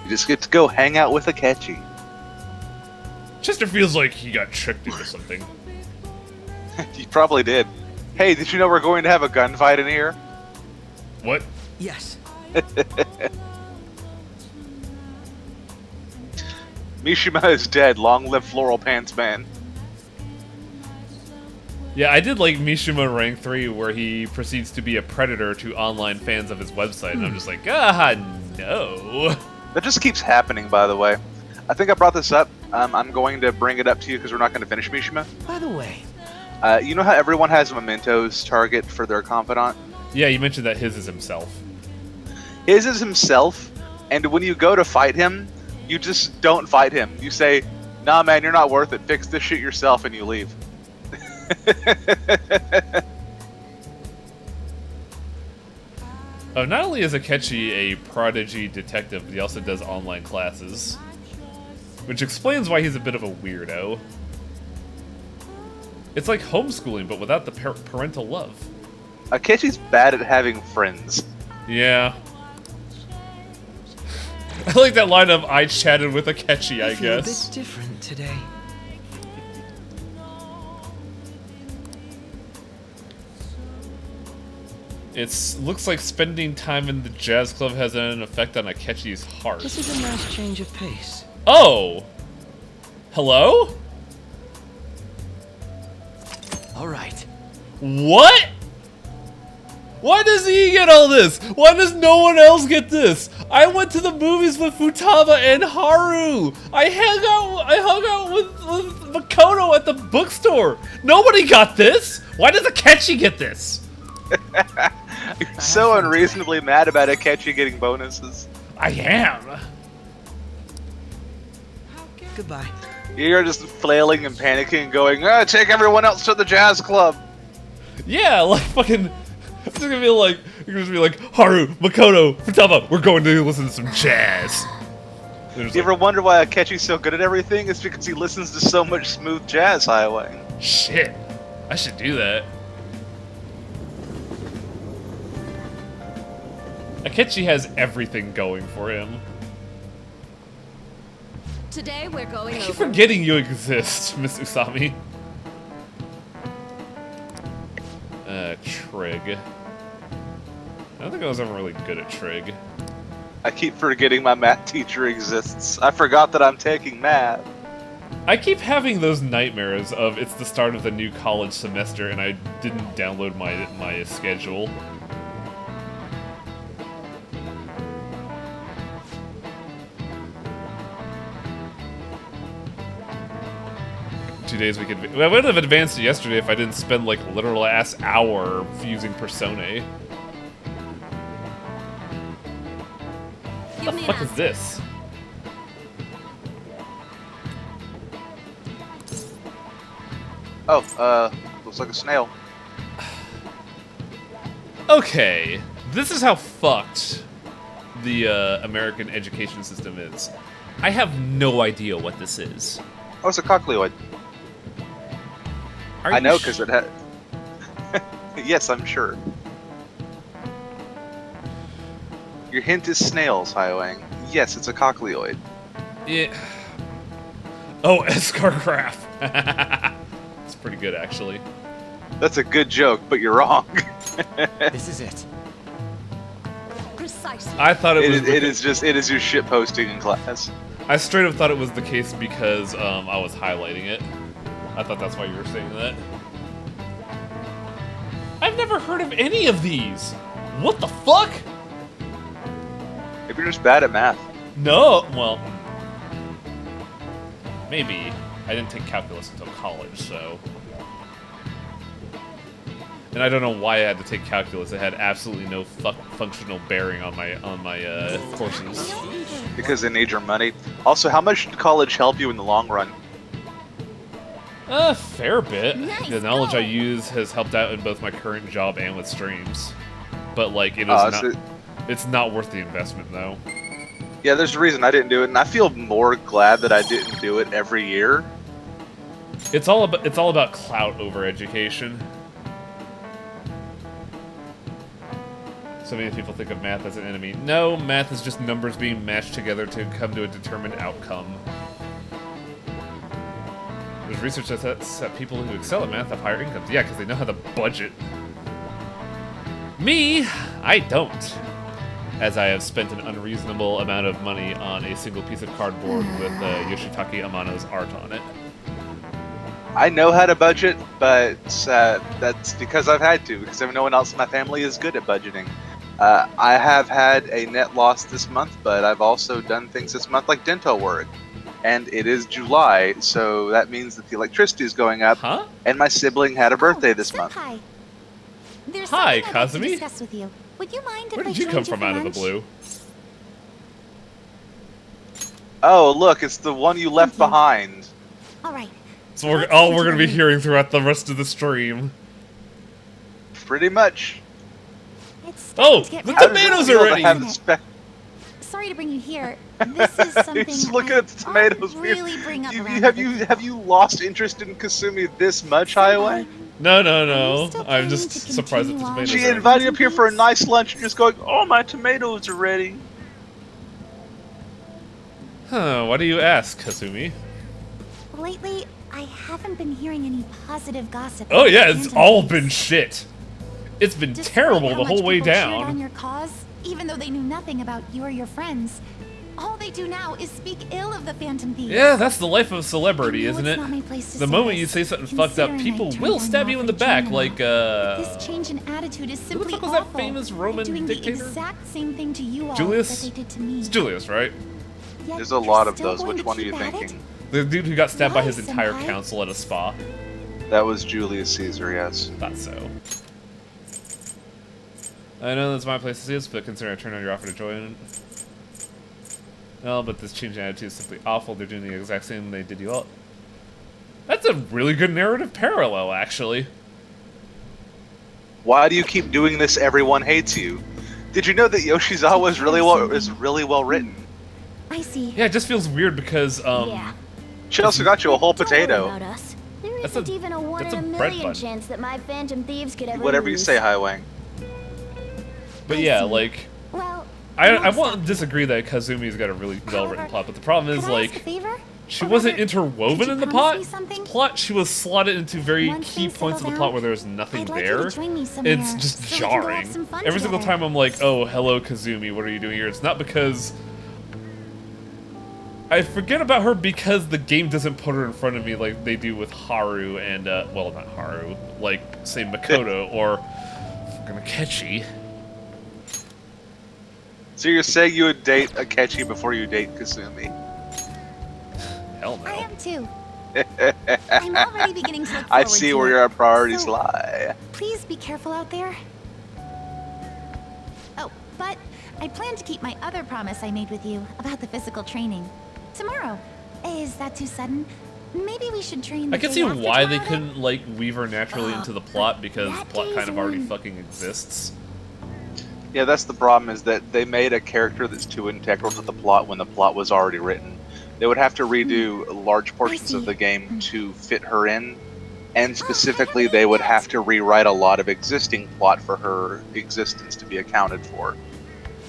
You just get to go hang out with Akechi. Chester feels like he got tricked into something. You probably did. Hey, did you know we're going to have a gunfight in here? What? Yes. Mishima is dead. Long live Floral Pants Man. Yeah, I did like Mishima Rank 3 where he proceeds to be a predator to online fans of his website, and I'm just like, no. That just keeps happening, by the way. I think I brought this up. I'm going to bring it up to you because we're not going to finish Mishima. By the way, You know how everyone has a Mementos target for their confidant? Yeah, you mentioned that his is himself. His is himself, and when you go to fight him, you just don't fight him. You say, nah man, you're not worth it, fix this shit yourself, and you leave. Oh, not only is Akechi a prodigy detective, but he also does online classes. Which explains why he's a bit of a weirdo. It's like homeschooling, but without the parental love. Akechi's bad at having friends. Yeah. I like that line of, I chatted with Akechi, I feel guess. a bit different today. It looks like spending time in the jazz club has an effect on Akechi's heart. This is a nice change of pace. Oh! Hello? All right. What? Why does he get all this? Why does no one else get this? I went to the movies with Futaba and Haru. I hung out with Makoto at the bookstore. Nobody got this. Why does Akechi get this? You're so unreasonably mad about Akechi getting bonuses. I am. Goodbye. You're just flailing and panicking, going, take everyone else to the jazz club. Yeah, like fucking. It's gonna be like you're gonna be like Haru, Makoto, Futaba. We're going to listen to some jazz. You ever wonder why Akechi's so good at everything? It's because he listens to so much smooth jazz, Highway. Shit, I should do that. Akechi has everything going for him. Today we're going I keep over. forgetting you exist, Miss Usami. Trig. I don't think I was ever really good at Trig. I keep forgetting my math teacher exists. I forgot that I'm taking math. I keep having those nightmares of it's the start of the new college semester and I didn't download my schedule. I would have advanced it yesterday if I didn't spend like literal ass hour using Persona. What the fuck is this? Oh, looks like a snail. Okay, this is how fucked the American education system is. I have no idea what this is. Oh, it's a cochleoid. Are I you know, because it had... Yes, I'm sure. Your hint is snails, Highwang. Yes, it's a cochleoid. Yeah. Oh, Escargraph. It's pretty good, actually. That's a good joke, but you're wrong. This is it. Precisely. I thought it was. It is your shit posting in class. I straight up thought it was the case because I was highlighting it. I thought that's why you were saying that. I've never heard of any of these. What the fuck? Maybe you're just bad at math. No, well, maybe. I didn't take calculus until college, so. And I don't know why I had to take calculus. It had absolutely no functional bearing on my courses. Because they need your money. Also, how much did college help you in the long run? A fair bit. Nice The knowledge I going. use has helped out in both my current job and with streams. But like, it is not. It's not worth the investment, though. Yeah, there's a reason I didn't do it, and I feel more glad that I didn't do it every year. It's all about clout over education. So many people think of math as an enemy. No, math is just numbers being matched together to come to a determined outcome. There's research that says that people who excel at math have higher incomes. Yeah, because they know how to budget. Me, I don't. As I have spent an unreasonable amount of money on a single piece of cardboard with Yoshitake Amano's art on it. I know how to budget, but that's because I've had to, because no one else in my family is good at budgeting. I have had a net loss this month, but I've also done things this month like dental work. And it is July, so that means that the electricity is going up, Huh? and my sibling had a birthday this month. Senpai. There's Hi, something I'd like to Kazumi. discuss with you. Would you mind if Where I did you joined come from for out of the lunch? blue? Oh, look, it's the one you left behind. All right. So we're gonna be hearing throughout the rest of the stream. Pretty much. It's Oh, starting to get the rather tomatoes late, are ready. isn't it? Sorry to bring you here. This is something He's looking I at the tomatoes. won't really bring up around have other you lost interest in Kasumi this much, people. Highway? No. Are you still I'm planning just to surprised that the continue on? tomatoes She are ready. invited you up here for a nice lunch, and just going, "Oh, my tomatoes are ready." Huh, why do you ask, Kasumi? Lately, I haven't been hearing any positive gossip. Oh about yeah, the it's Phantom all Thieves. been shit. It's been Despite terrible how the much whole way people cheered on down. your cause, even though they knew nothing about you or your friends, All they do now is speak ill of the Phantom Thieves. Yeah, that's the life of a celebrity, I know isn't it's it? not my place to The say moment this, you say something fucked up, considering I people turned will down stab the you in the offer to back, join like, them. This change in attitude is who the simply fuck was that awful. famous They're Roman doing dictator? the exact same thing to you all Julius? that they did to me. It's Julius, right? Yet There's a you're lot of still those. going Which to one are you keep at it? thinking? The dude who got stabbed by Why, his entire senpai? council at a spa. That was Julius Caesar, yes. Thought so. I know that's my place to see this, but considering I turned down your offer to join. No, but this change in attitude is simply awful. They're doing the exact same they did you all. That's a really good narrative parallel, actually. Why do you keep doing this? Everyone hates you. Did you know that Yoshizawa is really well written? I see. Yeah, it just feels weird because, Yeah. She also got you a whole Don't worry potato. about us. There That's isn't a- even a 1 that's in a a bread million bun. chance that my Phantom Thieves could ever Whatever you lose. say, Hai Wang. but I yeah, see. like, Well, I won't disagree that Kazumi's got a really well-written However, plot, but the problem is, could I ask a like, favor? she Or wasn't rather, interwoven could you in the promise plot. me something? She was slotted into very Once key things points of settle the plot down, where there's nothing I'd like you there. to join me somewhere It's just so we can go have jarring. some fun Every single together. time I'm like, oh, hello, Kazumi, what are you doing here? It's not because... I forget about her because the game doesn't put her in front of me like they do with Haru and, well, not Haru, like, say, Makoto or fucking Akechi. So you're saying you would date Akechi before you date Kasumi? Hell I no. am too. I'm already beginning to look I forward see to where it. your priorities So, lie. Please be careful out there. Oh, but I plan to keep my other promise I made with you about the physical training. Tomorrow. Is that too sudden? Maybe we should train the I can day see after why they tomorrow then? couldn't, like, weave her naturally into the plot because the that plot kind day's of already one. fucking exists. Yeah, that's the problem, is that they made a character that's too integral to the plot when the plot was already written. They would have to redo large portions of see. the game to fit her in, and specifically they would have to rewrite a lot of existing plot for her existence to be accounted for.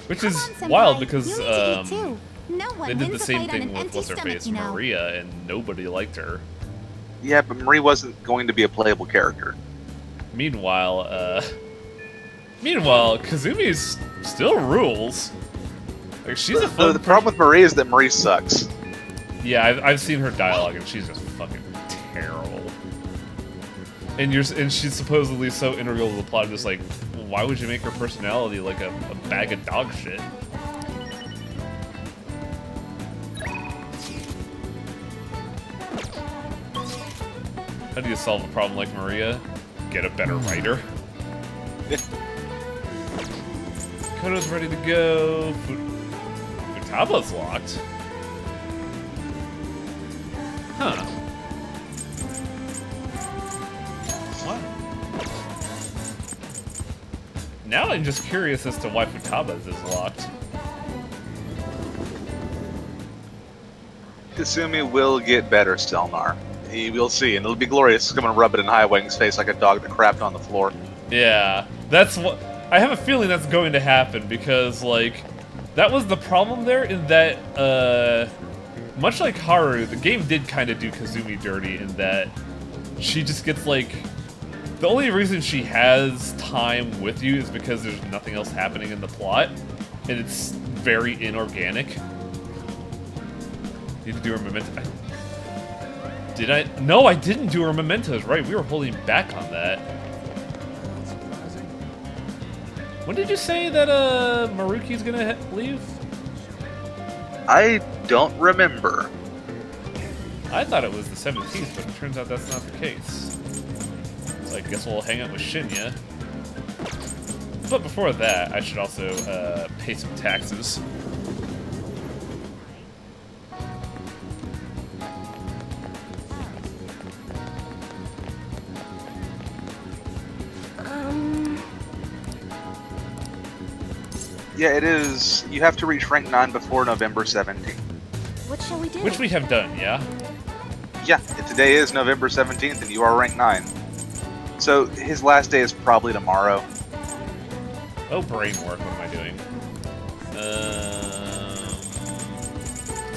Which Come is on, senpai. wild because, you need to eat too. No one they did the wins a same fight on thing an with empty what's-her-face, stomach, you know. Maria, and nobody liked her. Yeah, but Marie wasn't going to be a playable character. Meanwhile, Kazumi's still rules. Like, she's a fun The problem with Marie is that Marie sucks. Yeah, I've seen her dialogue, and she's just fucking terrible. And she's supposedly so integral to the plot. Just like, why would you make her personality like a bag of dog shit? How do you solve a problem like Maria? Get a better writer. Koto's ready to go. Futaba's locked. Huh. What? Now I'm just curious as to why Futaba's is locked. Kasumi will get better, Stelnar. We'll see, and it'll be glorious. I'm gonna rub it in Hai Wang's face like a dog that crapped on the floor. Yeah, that's what... I have a feeling that's going to happen, because, like, that was the problem there, in that, much like Haru, the game did kind of do Kazumi dirty, in that she just gets, like... The only reason she has time with you is because there's nothing else happening in the plot, and it's very inorganic. Need to do her memento... Did I? No, I didn't do her mementos, right? We were holding back on that. When did you say that, Maruki's gonna leave? I don't remember. I thought it was the 17th, but it turns out that's not the case. So I guess we'll hang out with Shinya. But before that, I should also, pay some taxes. Yeah, it is. You have to reach rank 9 before November 17th. What shall we do? Which we have done, yeah? Yeah, today is November 17th, and you are rank 9. So his last day is probably tomorrow. Oh, brain work, what am I doing?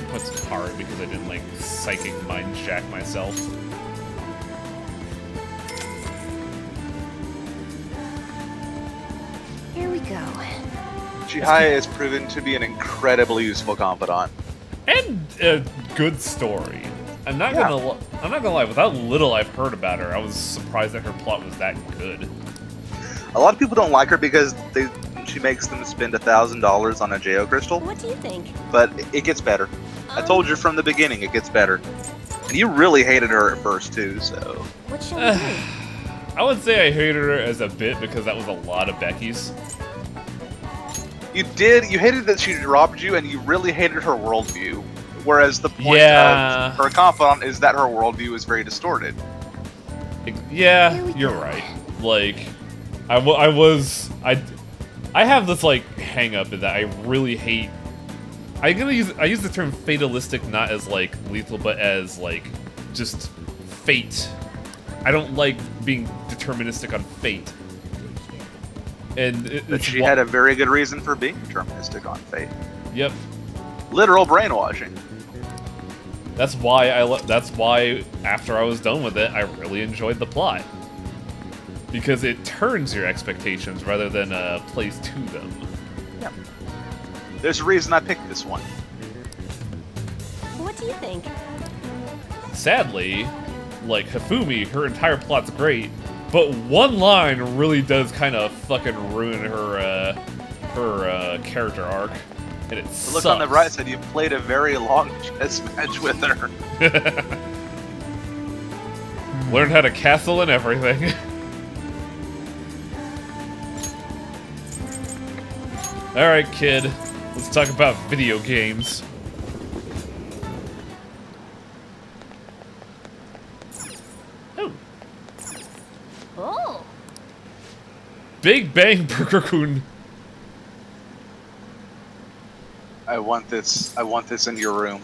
Put some hard because I didn't, like, psychic mind jack myself. Here we go. Chihaya has proven to be an incredibly useful confidant. And a good story. I'm not gonna lie. With how little I've heard about her, I was surprised that her plot was that good. A lot of people don't like her because she makes them spend $1,000 on a Geo Crystal, What do you think? but it gets better. I told you from the beginning it gets better. And you really hated her at first too, so... What shall we do? I would say I hated her as a bit because that was a lot of Becky's. You hated that she robbed you, and you really hated her worldview. Whereas the point Yeah. of her confidant is that her worldview is very distorted. Yeah, Here we you're go. right. Like, I have this like hang up in that I really hate. I use the term fatalistic not as like lethal, but as like just fate. I don't like being deterministic on fate. And But she had a very good reason for being deterministic on fate. Yep. Literal brainwashing. That's why that's why after I was done with it, I really enjoyed the plot. Because it turns your expectations rather than plays to them. Yep. There's a reason I picked this one. What do you think? Sadly, like Hifumi, her entire plot's great, but one line really does kind of fucking ruin her character arc, and it But sucks. look on the right side, you played a very long chess match with her. Learned how to castle and everything. Alright, kid. Let's talk about video games. Oh. Oh, Big Bang Burger Kun. I want this in your room.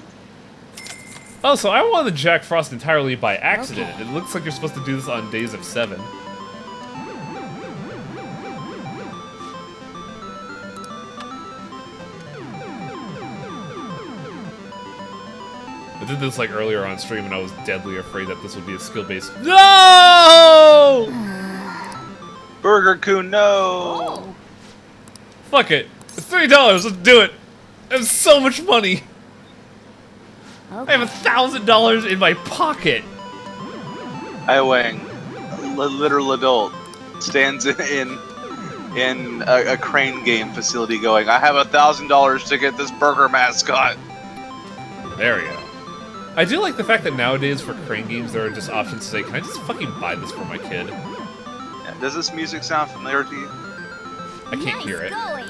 Oh, so I wanted Jack Frost entirely by accident. It looks like you're supposed to do this on days of 7. I did this like earlier on stream and I was deadly afraid that this would be a skill-based. No! Burger Kun, no! Fuck it. It's $3. Let's do it. I have so much money. I have $1,000 in my pocket. Wang, a literal adult, stands in a crane game facility going, I have $1,000 to get this burger mascot. There we go. I do like the fact that nowadays for crane games there are just options to say, can I just fucking buy this for my kid? Yeah, does this music sound familiar to you? I can't hear it. Going.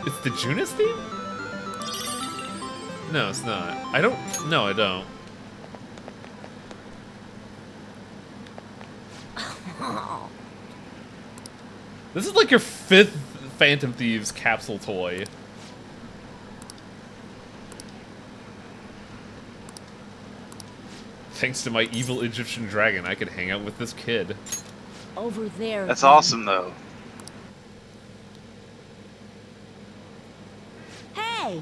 It's the Junis theme? No, it's not. I don't. No, I don't. This is like your 5th Phantom Thieves capsule toy. Thanks to my evil Egyptian dragon, I could hang out with this kid. Over there. That's awesome, though. Hey,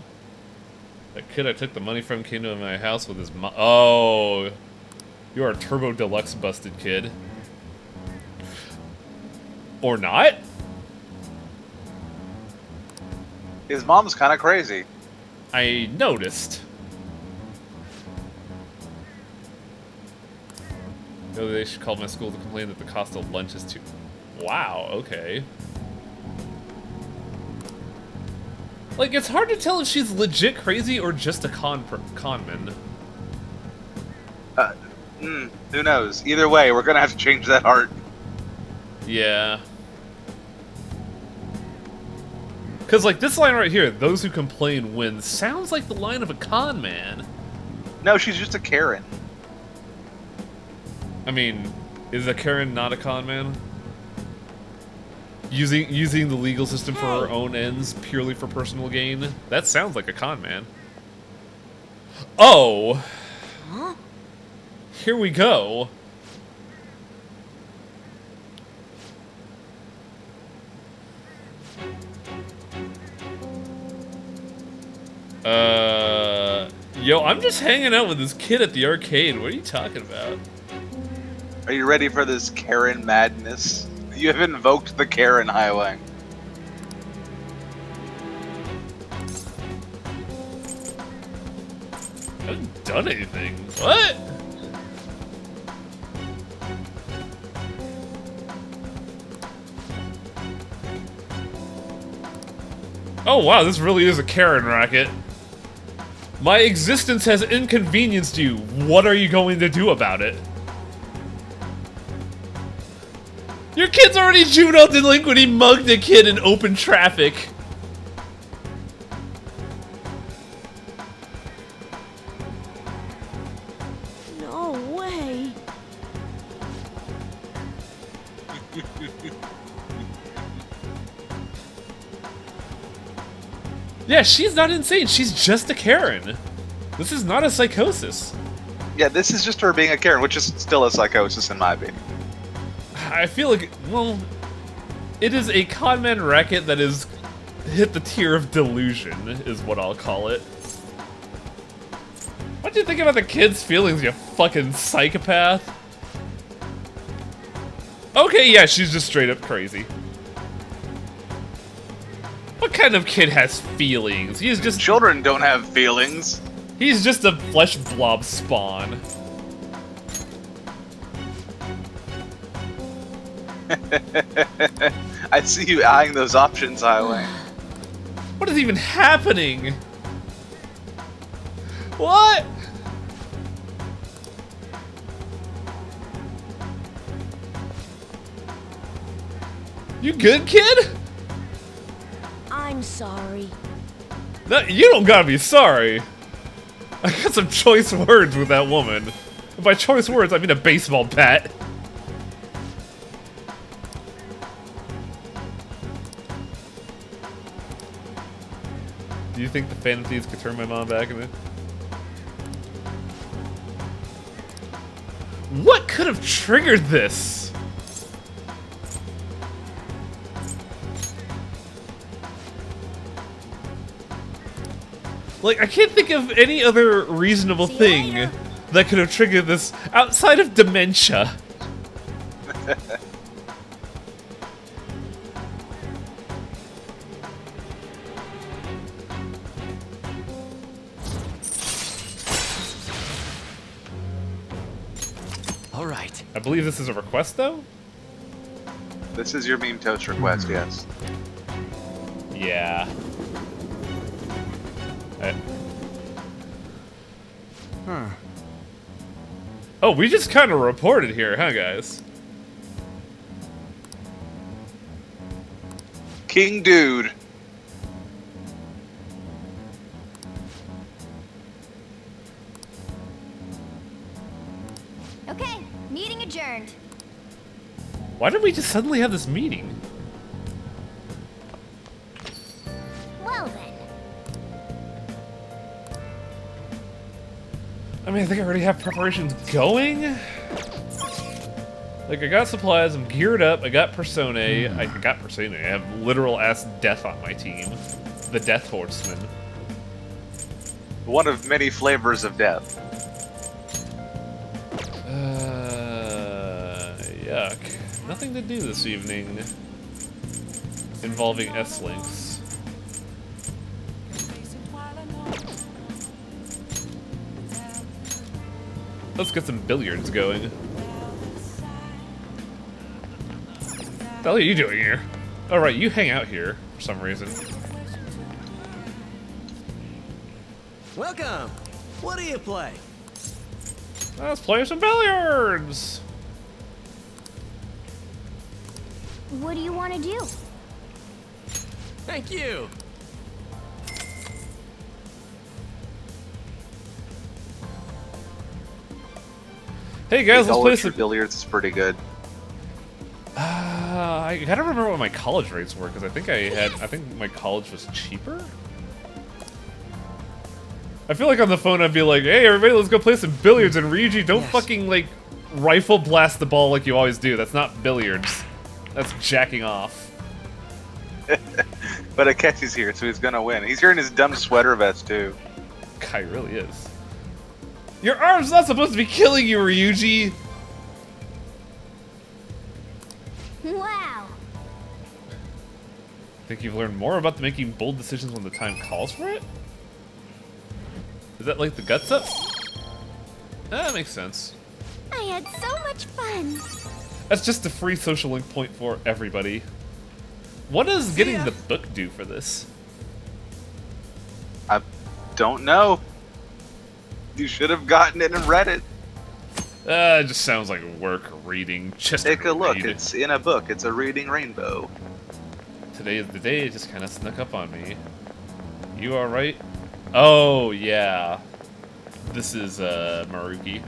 That kid I took the money from came to my house with his Oh, you are a Turbo Deluxe busted kid. Or not? His mom's kind of crazy. I noticed. No, they should call my school to complain that the cost of lunch is too... Wow, okay. Like, it's hard to tell if she's legit crazy or just a conman. Who knows? Either way, we're gonna have to change that art. Yeah. Because, like, this line right here, those who complain win, sounds like the line of a con man. No, she's just a Karen. I mean, is a Karen not a con man? Using the legal system for her own ends, purely for personal gain? That sounds like a con man. Oh! Huh? Here we go. Yo, I'm just hanging out with this kid at the arcade. What are you talking about? Are you ready for this Karen madness? You have invoked the Karen, Highway. I haven't done anything. What? Oh wow, this really is a Karen racket. My existence has inconvenienced you. What are you going to do about it? Your kid's already juvenile delinquent. He mugged a kid in open traffic. No way. Yeah, she's not insane. She's just a Karen. This is not a psychosis. Yeah, this is just her being a Karen, which is still a psychosis in my opinion. I feel like, well, it is a conman racket that is hit the tier of delusion, is what I'll call it. What do you think about the kid's feelings, you fucking psychopath? Okay, yeah, she's just straight up crazy. What kind of kid has feelings? He's just Children don't have feelings. He's just a flesh blob spawn. I see you eyeing those options, Highway. What is even happening? What? You good, kid? I'm sorry. No, you don't gotta be sorry. I got some choice words with that woman. And by choice words, I mean a baseball bat. Do you think the fantasies could turn my mom back in it? What could have triggered this? Like, I can't think of any other reasonable See you thing later. that could have triggered this outside of dementia. All right. I believe this is a request, though? This is your meme toast request, yes. Yeah. Huh. Oh, we just kind of reported here, huh, guys? King Dude. Okay, meeting adjourned. Why did we just suddenly have this meeting? Well then. I mean, I think I already have preparations going. Like, I got supplies, I'm geared up, I got Persona, I have literal ass death on my team. The Death Horseman. One of many flavors of death. Yuck. Nothing to do this evening involving S-Links. Let's get some billiards going. What the hell are you doing here? Oh right, you hang out here for some reason. Welcome. What do you play? Let's play some billiards! What do you want to do? Thank you. Hey guys, let's play Dollar Tree some... billiards is pretty good. I gotta remember what my college rates were, because I think my college was cheaper? I feel like on the phone I'd be like, hey everybody, let's go play some billiards, and Ryuji, don't Yes. fucking, like, rifle blast the ball like you always do. That's not billiards. That's jacking off. But Akechi's here, so he's gonna win. He's here in his dumb sweater vest, too. Guy really is. Your arm's not supposed to be killing you, Ryuji! Think you've learned more about making bold decisions when the time calls for it? Is that like the guts up? That makes sense. I had so much fun. That's just a free social link point for everybody. What does getting the book do for this? I don't know. You should have gotten it and read it. It just sounds like work reading. Just Take a look. read. It's in a book. It's a reading rainbow. Today is the day. It just kind of snuck up on me. You alright? Oh, yeah. This is, Maruki.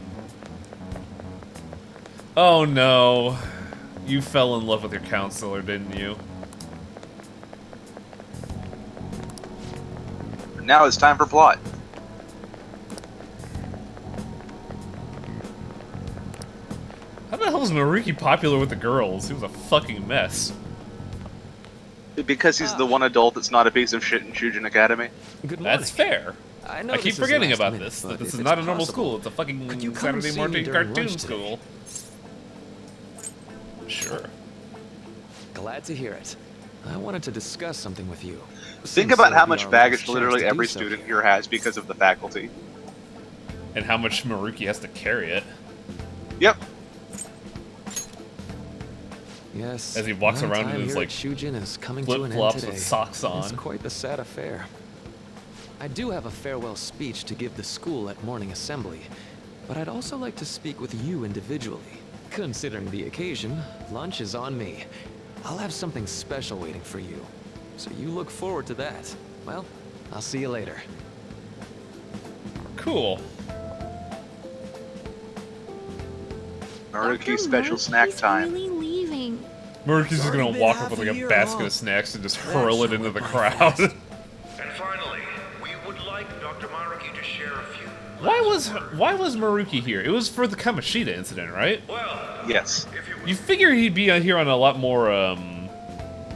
Oh, no. You fell in love with your counselor, didn't you? Now it's time for plot. How the hell is Maruki popular with the girls? He was a fucking mess. Because he's the one adult that's not a piece of shit in Shujin Academy. Good morning. That's fair. I know I keep this is forgetting last about minute, this. but That this if is it's not a normal possible, school. It's a fucking could you come Saturday see me morning during cartoon lunch today? school. Sure. Glad to hear it. I wanted to discuss something with you. Think Since about how it'll be much our baggage last chance literally to do every so. student here has because of the faculty. And how much Maruki has to carry it. Yep. Yes. As he walks my around in time his, here like, at Shujin is coming to an end flip-flops today. with socks on. It's quite the sad affair. I do have a farewell speech to give the school at morning assembly, but I'd also like to speak with you individually. Considering the occasion, lunch is on me. I'll have something special waiting for you, so you look forward to that. Well, I'll see you later. Cool. Maruki special snack time. Really leaving. Maruki's just already gonna been walk half up with a like a year basket off. of snacks and just That hurl it sure into the went by crowd. fast. And finally, we would like Dr. Maruki to share a few. Why was Maruki here? It was for the Kamoshida incident, right? Well, Yes. if you would You figure he'd be on here on a lot more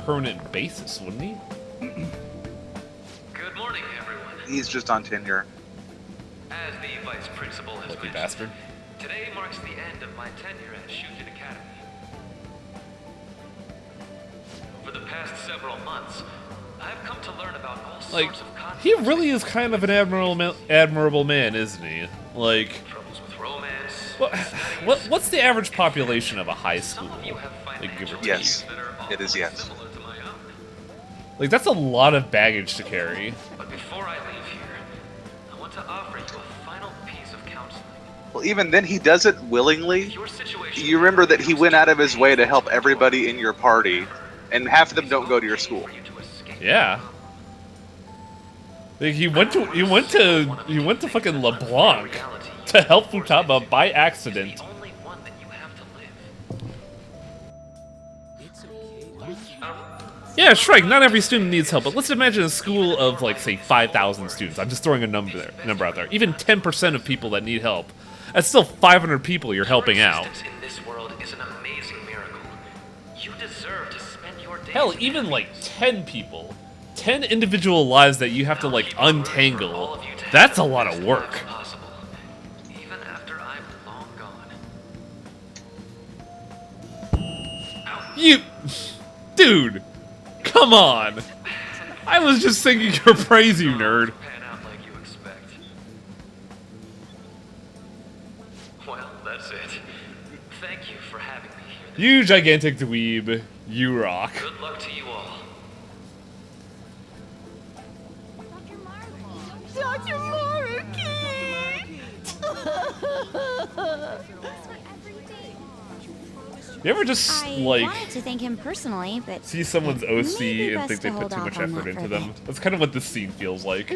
permanent basis, wouldn't he? Good morning, everyone. He's just on tenure. As the vice principal has Lucky mentioned, bastard. today marks the end of my tenure at Shujin Academy. Over the past several months, I've come to learn about all Like, sorts of conflicts. he really is kind of an admirable man, isn't he? Like, Troubles with romance. what's the average population of a high Some school? of you have Like, give or financial take. Yes, needs that are it is almost yes. similar to my own. Like, that's a lot of baggage to carry. But before I leave here, I want to offer you a final piece of counseling. Well, even then, he does it willingly. Your situation. You remember that he went out of his way to help everybody in your party, and half of them don't go to your school. For you to escape. Yeah. Like, he went to fucking LeBlanc to help Futaba by accident. The only one that you have to live. Yeah, Shrike, not every student needs help, but let's imagine a school of, like, say, 5,000 students. I'm just throwing a number out there. Even 10% of people that need help. That's still 500 people you're helping Your out. existence in this world is an amazing miracle. You deserve to spend your days. Hell, even, like, 10 people. 10 individual lives that you have to, like, untangle. That's a lot of work. Possible, even after I'm long gone. You... Dude! Come on! I was just singing your praise, you nerd. Pan out like you expect. Well, that's it. Thank you for having me here. You gigantic dweeb. You rock. Good luck to you all. Dr. You ever just, I like... wanted to thank him personally, but see someone's OC maybe and best think they to put hold too off much on effort that into for a them. bit. That's kind of what this scene feels like.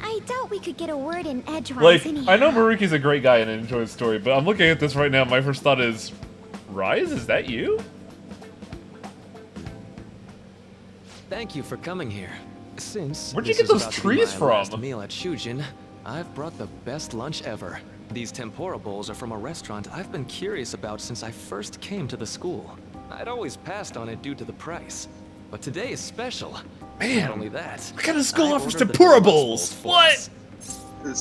I doubt we could get a word in edgewise Like, anyhow. I know Maruki's a great guy and enjoys the story, but I'm looking at this right now, my first thought is, Rise, is that you? Thank you for coming here. Since Where'd you this get is those about to be trees my last from? meal at Shujin, I've brought the best lunch ever. These tempura bowls are from a restaurant I've been curious about since I first came to the school. I'd always passed on it due to the price, but today is special. Man, Not only that, what kind of school I offers ordered the tempura deluxe bowls? for What? us.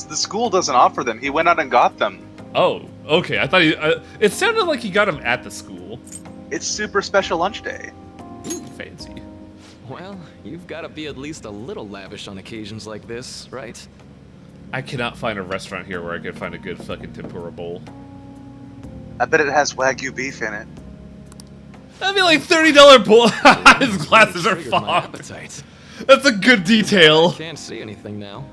The school doesn't offer them. He went out and got them. Oh, okay, I thought it sounded like he got him at the school. It's super special lunch day. Ooh, fancy. Well, you've got to be at least a little lavish on occasions like this, right? I cannot find a restaurant here where I could find a good fucking tempura bowl. I bet it has Wagyu beef in it. That'd be like $30 bowl. His glasses are Triggered my fogged. appetite. That's a good detail. Can't see anything now.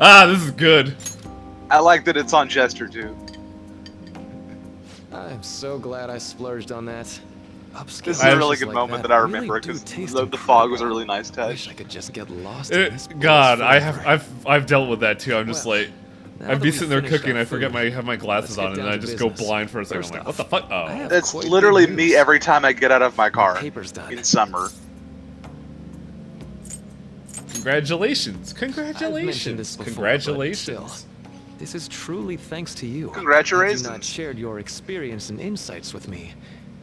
This is good. I like that it's on Jester too. I'm so glad I splurged on that. This Upscale is a really dishes good like moment that that I really remember do because taste the fog was a incredible. really nice Wish touch. I could just get lost in this place God, forever. I've dealt with that too. I'm just Well, like, now I'd that be we've sitting there finished cooking, our I forget food, have my glasses let's on, get and down I to just go business. blind for a second. First I'm like, off, what the fuck? I Oh. have That's quite literally good me news. every time I get out of my car Paper's done. in summer. Congratulations! I've mentioned Congratulations! this before, but Congratulations! still, this is truly thanks to you. Congratulations. Had you not shared your experience and insights with me,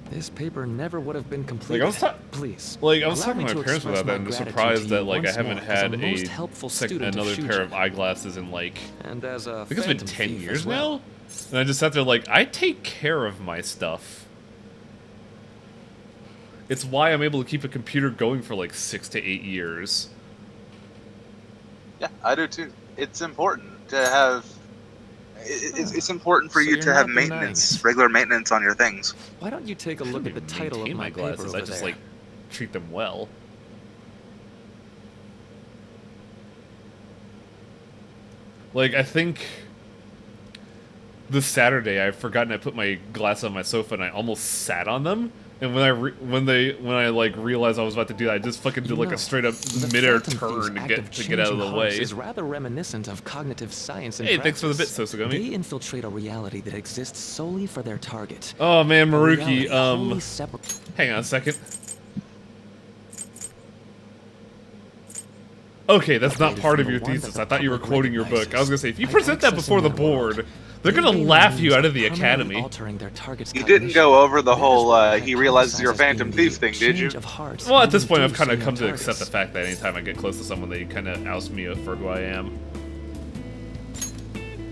this paper never would have been completed. was ta- Please. Like, I was allow talking me to my parents express about that, my and I'm gratitude surprised to that you like I once haven't more as had a most helpful student of another pair of Shujin. eyeglasses in like And as a I think it's been phantom 10 thief years as well. now. And I just sat there like, I take care of my stuff. It's why I'm able to keep a computer going for like 6 to 8 years. Yeah, I do too. It's important to have. It's important for So you you're to have not denying maintenance, it. regular maintenance on your things. Why don't you take a look at the title of Maintain my paper glasses. over I just there? like treat them well. Like, I think this Saturday I've forgotten I put my glasses on my sofa and I almost sat on them. And when I like realized I was about to do that, I just fucking did You like know, a straight up the midair Phantom Thief's turn to act get of out of the changing way. hearts is rather reminiscent of cognitive science and Hey, thanks for the bit, practice. Sosagami. They infiltrate a reality that exists solely for their target. Oh man, A Maruki, reality wholly separate. hang on a second. Okay, that's not Separated part from of your the one that thesis. the I thought you were public quoting your book. I was gonna say, if you recognizes present that by before the accessing their world, board, they're they gonna gain laugh you means out of the permanently academy. altering their target's You didn't cognition. go over the That is whole why I he realizes you're a hypothesize Phantom as being Thief the thing, did you? change of heart Well, at this point, I've induced kind of in come to their accept the targets. fact that anytime I get close to someone, they kind of oust me for who I am.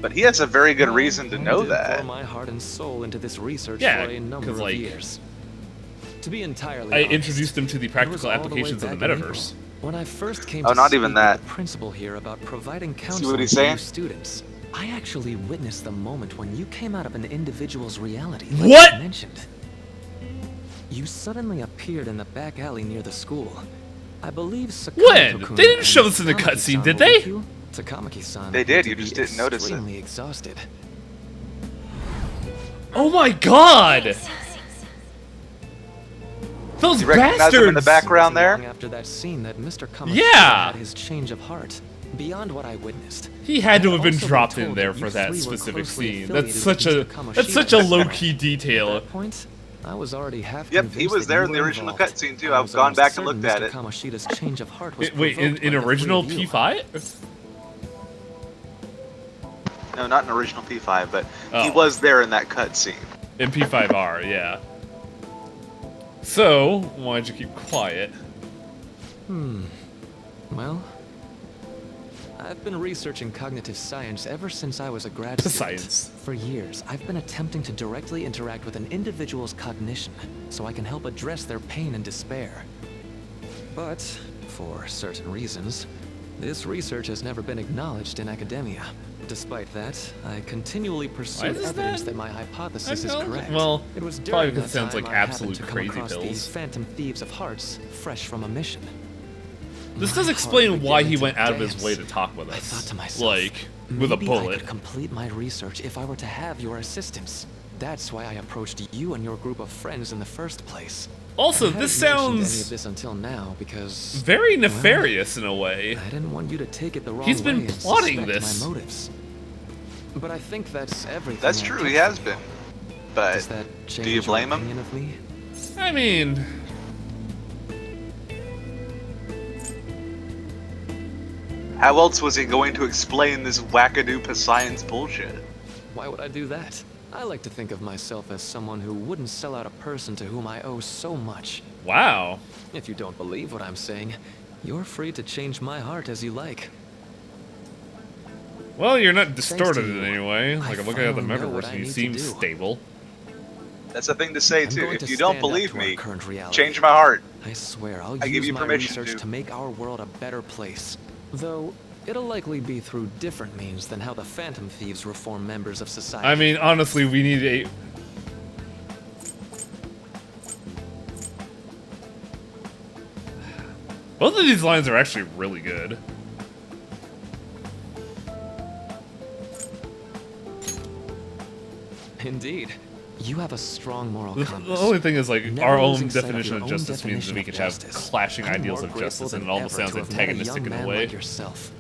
But he has a very good Well, reason to I know did that. pour my heart and soul into this research Yeah, for a number 'cause, of like, years. To be entirely I honest, introduced them to the it was practical all the way applications of the back in metaverse. April, when I first came Oh, to not speak even with that. the principal here about providing what counseling he's to saying? new students, I actually witnessed the moment when you came out of an individual's reality. What? You mentioned. You suddenly appeared in the back alley near the school. I believe When? Sakamoto-kun They didn't and show this in the Takamaki-san cutscene, did were they? with you. Takamaki-san They appeared did, you to just be didn't notice it. extremely exhausted. Oh my god! Those You recognize bastards! him in the background there? Long after that scene that Mr. Kamoshida Yeah! had his change of heart. Beyond what I witnessed. He had to have been I've also dropped told in there that for you that three were specific closely scene. affiliated That's such with a Mr. that's such a Kamoshida. low-key At detail. that point, I was already half Yep, he convinced was that there you in the were original involved. cutscene too. I I've was gone almost back and certain looked at Mr. it. Kamoshida's change of heart was Wait, provoked in by the three original of you. P5? No, not in original P5, but he Oh. was there in that cutscene. In P5R, yeah. So, why'd you keep quiet? Well, I've been researching cognitive science ever since I was a grad student. Science. For years, I've been attempting to directly interact with an individual's cognition so I can help address their pain and despair. But, for certain reasons, this research has never been acknowledged in academia. Despite that, I continually pursued is evidence that that my hypothesis is acknowledged? correct. Well, it was probably during because that it sounds time like I happened absolute to come crazy across pills. these phantom thieves of hearts, fresh from a mission. This My does heart explain began why he to went out of his dance. way to talk with I us. thought to myself, Like, with a maybe I bullet. could complete my research if I were to have your assistance. That's why I approached you and your group of friends in the first place. Also, I this hadn't mentioned any of sounds this until now because very nefarious in a way. I didn't want you to take it the wrong He's been way and plotting suspect this. my motives. But I think that's everything. That's I true, get he has from you. been. But Does that change do you your blame him? opinion of me? I mean, How else was he going to explain this wackadoo science bullshit? Why would I do that? I like to think of myself as someone who wouldn't sell out a person to whom I owe so much. wow. If you don't believe what I'm saying, you're free to change my heart as you like. Well, you're not distorted to in you, any way. I Like, I'm looking at the finally know what metaverse I and you need to seem do. stable. That's a thing to say I'm too. going If to you don't stand up believe to our me, current reality. change my heart. I swear, I'll I give use you my permission research to. to make our world a better place. Though, it'll likely be through different means than how the Phantom Thieves reform members of society. I mean, honestly, we need a. Both of these lines are actually really good. Indeed. You have a strong moral The compass. only thing is, like, Never our own losing sight of definition your of own justice means that definition we of can have justice. clashing I'm ideals more of grateful justice, and than it almost ever sounds to have met a antagonistic young in a man way. like yourself.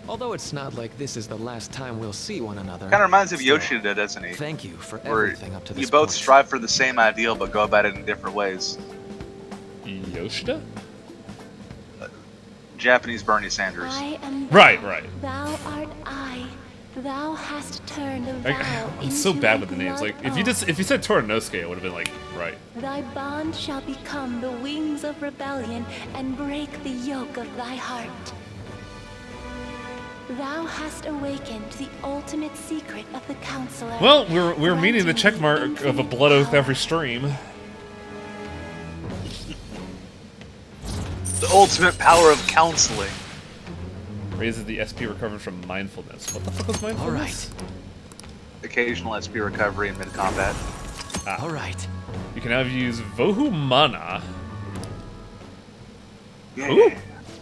Although it's not like this is the last time we'll see one another. Kind of reminds me of still, Yoshida, doesn't he? Thank you for Where everything up to this you both point. strive for the same ideal, but go about it in different ways. Yoshida? Japanese Bernie Sanders. I am Right, thou, right. Thou art I. Thou hast turned a Like, vow I'm so into bad a with the names. blood Like, if you oath. said Torinosuke, it would have been like, right. Thy bond shall become the wings of rebellion and break the yoke of thy heart. Thou hast awakened the ultimate secret of the counselor. Well, we're meeting the granting check the mark of a infinite blood oath power. every stream. The ultimate power of counseling. Raises the SP recovered from mindfulness. What the fuck was mindfulness? Occasional SP recovery in mid-combat. All right. You can now use Vohu Mana. Yeah. Ooh.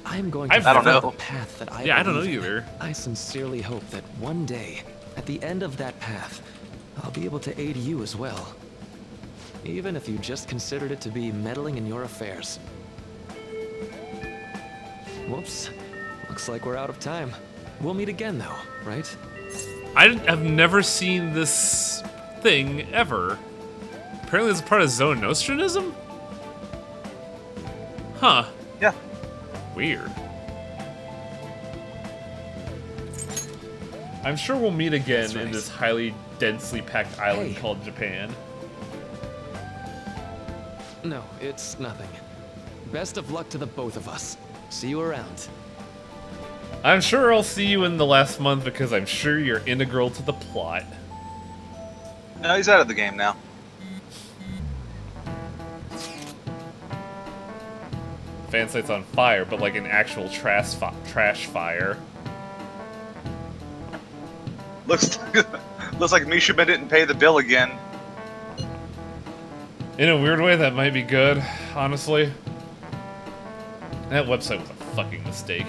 I am going to I don't follow know. the path that I Yeah, I don't know believe in. either. I sincerely hope that one day, at the end of that path, I'll be able to aid you as well. Even if you just considered it to be meddling in your affairs. Whoops. Looks like we're out of time. We'll meet again though, right? Have never seen this thing ever. Apparently it's a part of Zoroastrianism? Huh. Yeah. Weird. I'm sure we'll meet again That's in right. this highly densely packed island Hey. called Japan. No, it's nothing. Best of luck to the both of us. See you around. I'm sure I'll see you in the last month because I'm sure you're integral to the plot. No, he's out of the game now. Fan site's on fire, but like an actual trash fire. Looks looks like Mishima didn't pay the bill again. In a weird way, that might be good, honestly. That website was a fucking mistake.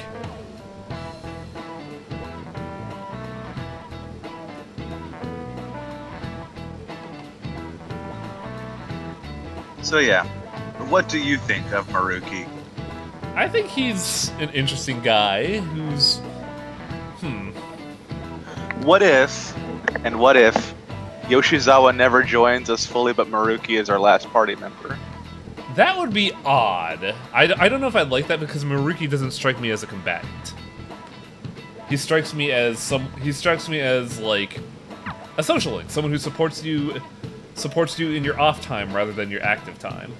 So yeah, what do you think of Maruki? I think he's an interesting guy who's... What if Yoshizawa never joins us fully, but Maruki is our last party member? That would be odd. I don't know if I'd like that because Maruki doesn't strike me as a combatant. He strikes me as like a social link, someone who supports you in your off time rather than your active time.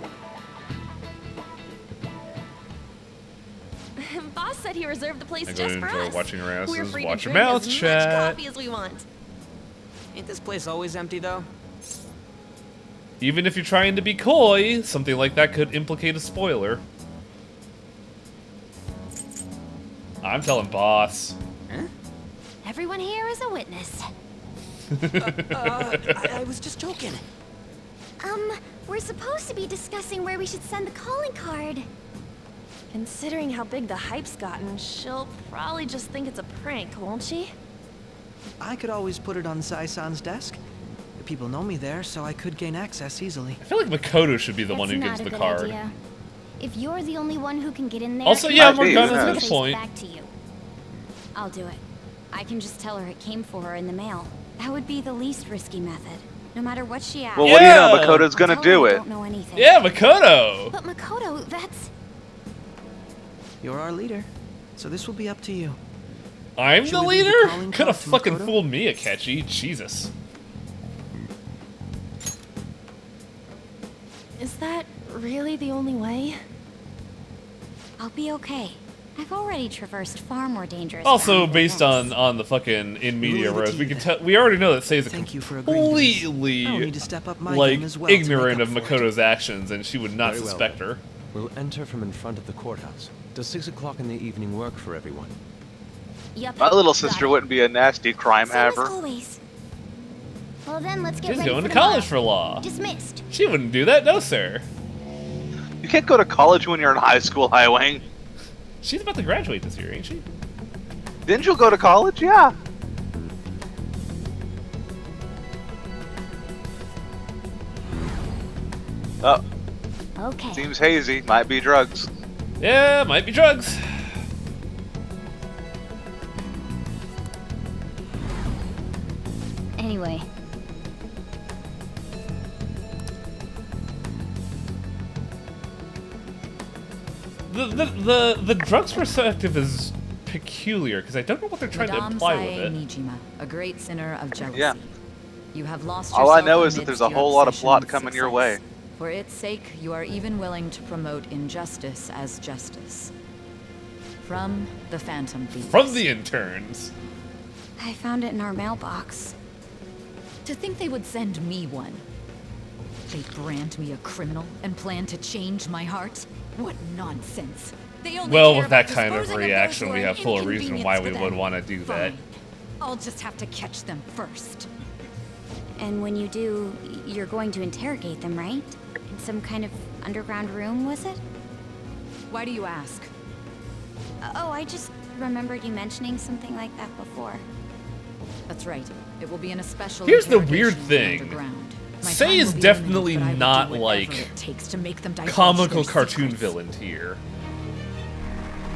Boss said he reserved the place I'm just going to for enjoy us. watching your asses, We're free watch to your drink mouth as much chat. coffee as we want. Ain't this place always empty, though? Even if you're trying to be coy, something like that could implicate a spoiler. I'm telling boss. Everyone here is a witness. I was just joking. We're supposed to be discussing where we should send the calling card. Considering how big the hype's gotten, she'll probably just think it's a prank, won't she? I could always put it on Sai-san's desk. People know me there, so I could gain access easily. I feel like Makoto should be the That's one who not gives a the good card. idea. If you're the only one who can get in there, Also, can yeah, you Morgana's transfer got a the place point. Back to you. I'll do it. I can just tell her it came for her in the mail. That would be the least risky method. No matter what she asks. Well, what do you know? Yeah. Makoto's gonna Tell her do I it. don't know anything. Yeah, Makoto! But Makoto, that's... You're our leader, so this will be up to you. I'm Should the we leave the leader? calling Could have card to fucking Makoto? fooled me, Akechi. Jesus. Is that really the only way? I'll be okay. I've already traversed far more dangerous Also, ground than based this. on the fucking in media Louis res, we can Vuitton. tell. We already know that Sei is Thank you for agreeing to this. completely I'll need to step up my like game as well to make ignorant up of for it. Makoto's actions, and she would not Very well, suspect then. her. We'll enter from in front of the courthouse. Does 6 o'clock in the evening work for everyone? Yup. My little got sister it. wouldn't be a nasty crime Same as haver. always. Well then, let's get She's ready going for to college for tomorrow. law. Dismissed. She wouldn't do that, no sir. You can't go to college when you're in high school, Highwing. She's about to graduate this year, ain't she? Didn't you go to college? Yeah. Oh, Okay. seems hazy. Might be drugs. Yeah, might be drugs. Anyway, The drugs perspective is peculiar because I don't know what they're trying to Madame imply Sae with it. Nijima, a great sinner of jealousy. Yeah. You have lost All I yourself know is that amidst there's a your whole lot of obsession plot with coming your success. way. For its sake, you are even willing to promote injustice as justice. From the Phantom Beast. From the interns. I found it in our mailbox. To think they would send me one. They brand me a criminal and plan to change my heart? What nonsense. They only Well, care with that about kind of disposing those reaction, who we are have full reason why we inconvenience to would them. want to do that. Fine. I'll just have to catch them first. And when you do, you're going to interrogate them, right? In some kind of underground room, was it? Why do you ask? Oh, I just remembered you mentioning something like that before. That's right. It will be in a special Here's the weird interrogation thing. underground. My Sei time is will be definitely limited, but I will not do whatever like it takes to make them divulge comical their cartoon secrets. villain tier.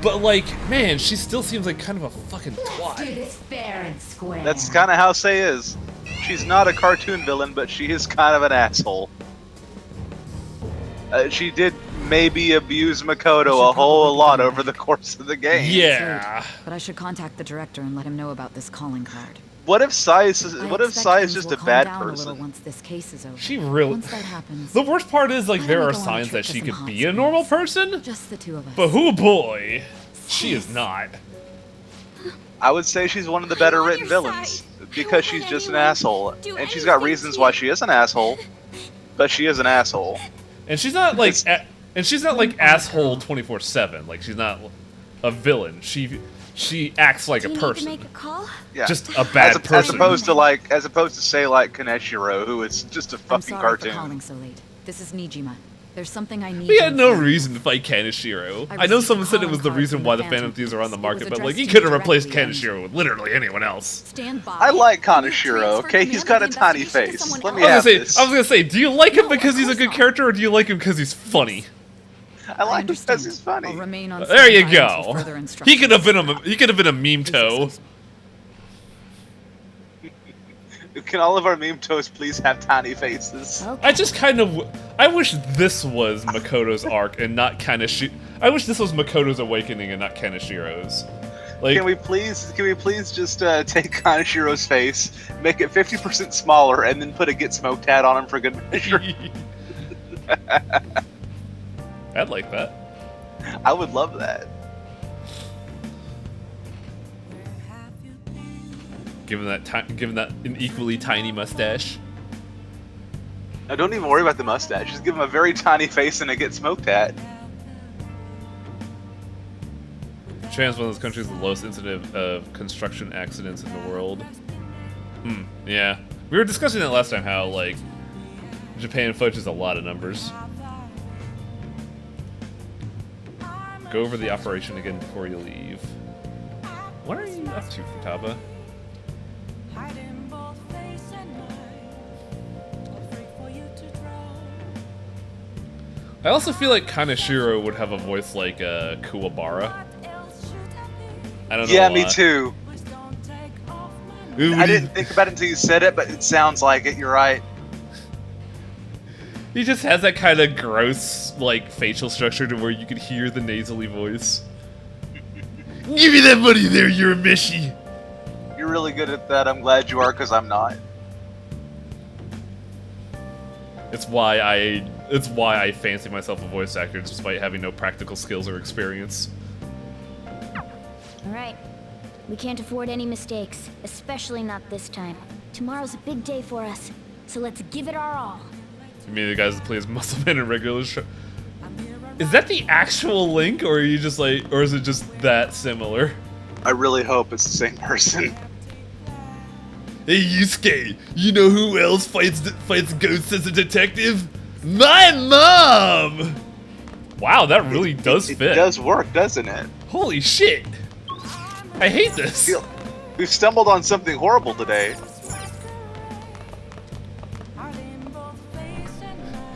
But like, man, she still seems like kind of a fucking twat. this fair and square. That's kind of how Sei is. She's not a cartoon villain, but she is kind of an asshole. She did maybe abuse Makoto a whole lot over the course of the game. Yeah. But I should contact the director and let him know about this calling card. What if Sai is I what if expect Sai is things just will a calm bad down a little person? once this case is over. She really. Once that happens, The worst part is like why there don't are we go on a signs trip that to she some could hot be a normal springs? person, just the two of us. but who boy, she is not. I would say she's one of the better I'm on written your villains side. I because won't she's let just an anyone asshole, do and she's got anything reasons to why you. she is an asshole, but she is an asshole. And she's not like, Because- and she's not like asshole 24/7. Like she's not a villain. She acts like Do a you need to person, make a call? Yeah. just a bad as person. opposed to say like Kaneshiro, who is just a I'm fucking sorry for cartoon. calling so late. This is Nijima. There's something I need. We to had no inform you. reason to fight Kaneshiro. I I know received someone a said it calling was the card reason from why the the Phantom Phantom Thieves are on the Thieves. It market, was but like he addressed could to have me replaced directly Kaneshiro with literally anyone else. Stand by. I like Can you Kaneshiro, transfer okay? command He's of got the a tiny investigation to face. someone Let me else? have I this. was gonna say, do you like him No, because of he's a course good not. character, or do you like him because he's funny? I like him because understand. he's funny. I'll remain on There you standby until go. further He instructions. could have been a meme Please toe. excuse me. Can all of our meme toes please have tiny faces? I just kind of, I wish this was Makoto's arc and not Kaneshiro. I wish this was Makoto's awakening and not Kaneshiro's. Like, Can we please just take Kaneshiro's face, make it 50% smaller, and then put a Get Smoked hat on him for good measure? I'd like that. I would love that. Give him that an equally tiny mustache. Now, don't even worry about the mustache. Just give him a very tiny face and a Get Smoked hat. Japan's one of those countries with the lowest incident of construction accidents in the world. Yeah. We were discussing that last time, how, like, Japan fudges a lot of numbers. Go over the operation again before you leave. What are you up to, Futaba? I also feel like Kaneshiro would have a voice like Kuwabara. I don't know Yeah, why. me too. Ooh, I didn't think about it until you said it, but it sounds like it. You're right. He just has that kind of gross, like, facial structure to where you could hear the nasally voice. Give me that money there, you're a Mishi! You're really good at that. I'm glad you are, because I'm not. It's why I fancy myself a voice actor despite having no practical skills or experience. All right. We can't afford any mistakes, especially not this time. Tomorrow's a big day for us, so let's give it our all. You mean the guys that play as Muscle Man in regular show? Is that the actual Link, or are you just like, or is it just that similar? I really hope it's the same person. Hey Yusuke, you know who else fights ghosts as a detective? My mom! Wow, that really does fit. It does work, doesn't it? Holy shit! I hate this. We've stumbled on something horrible today.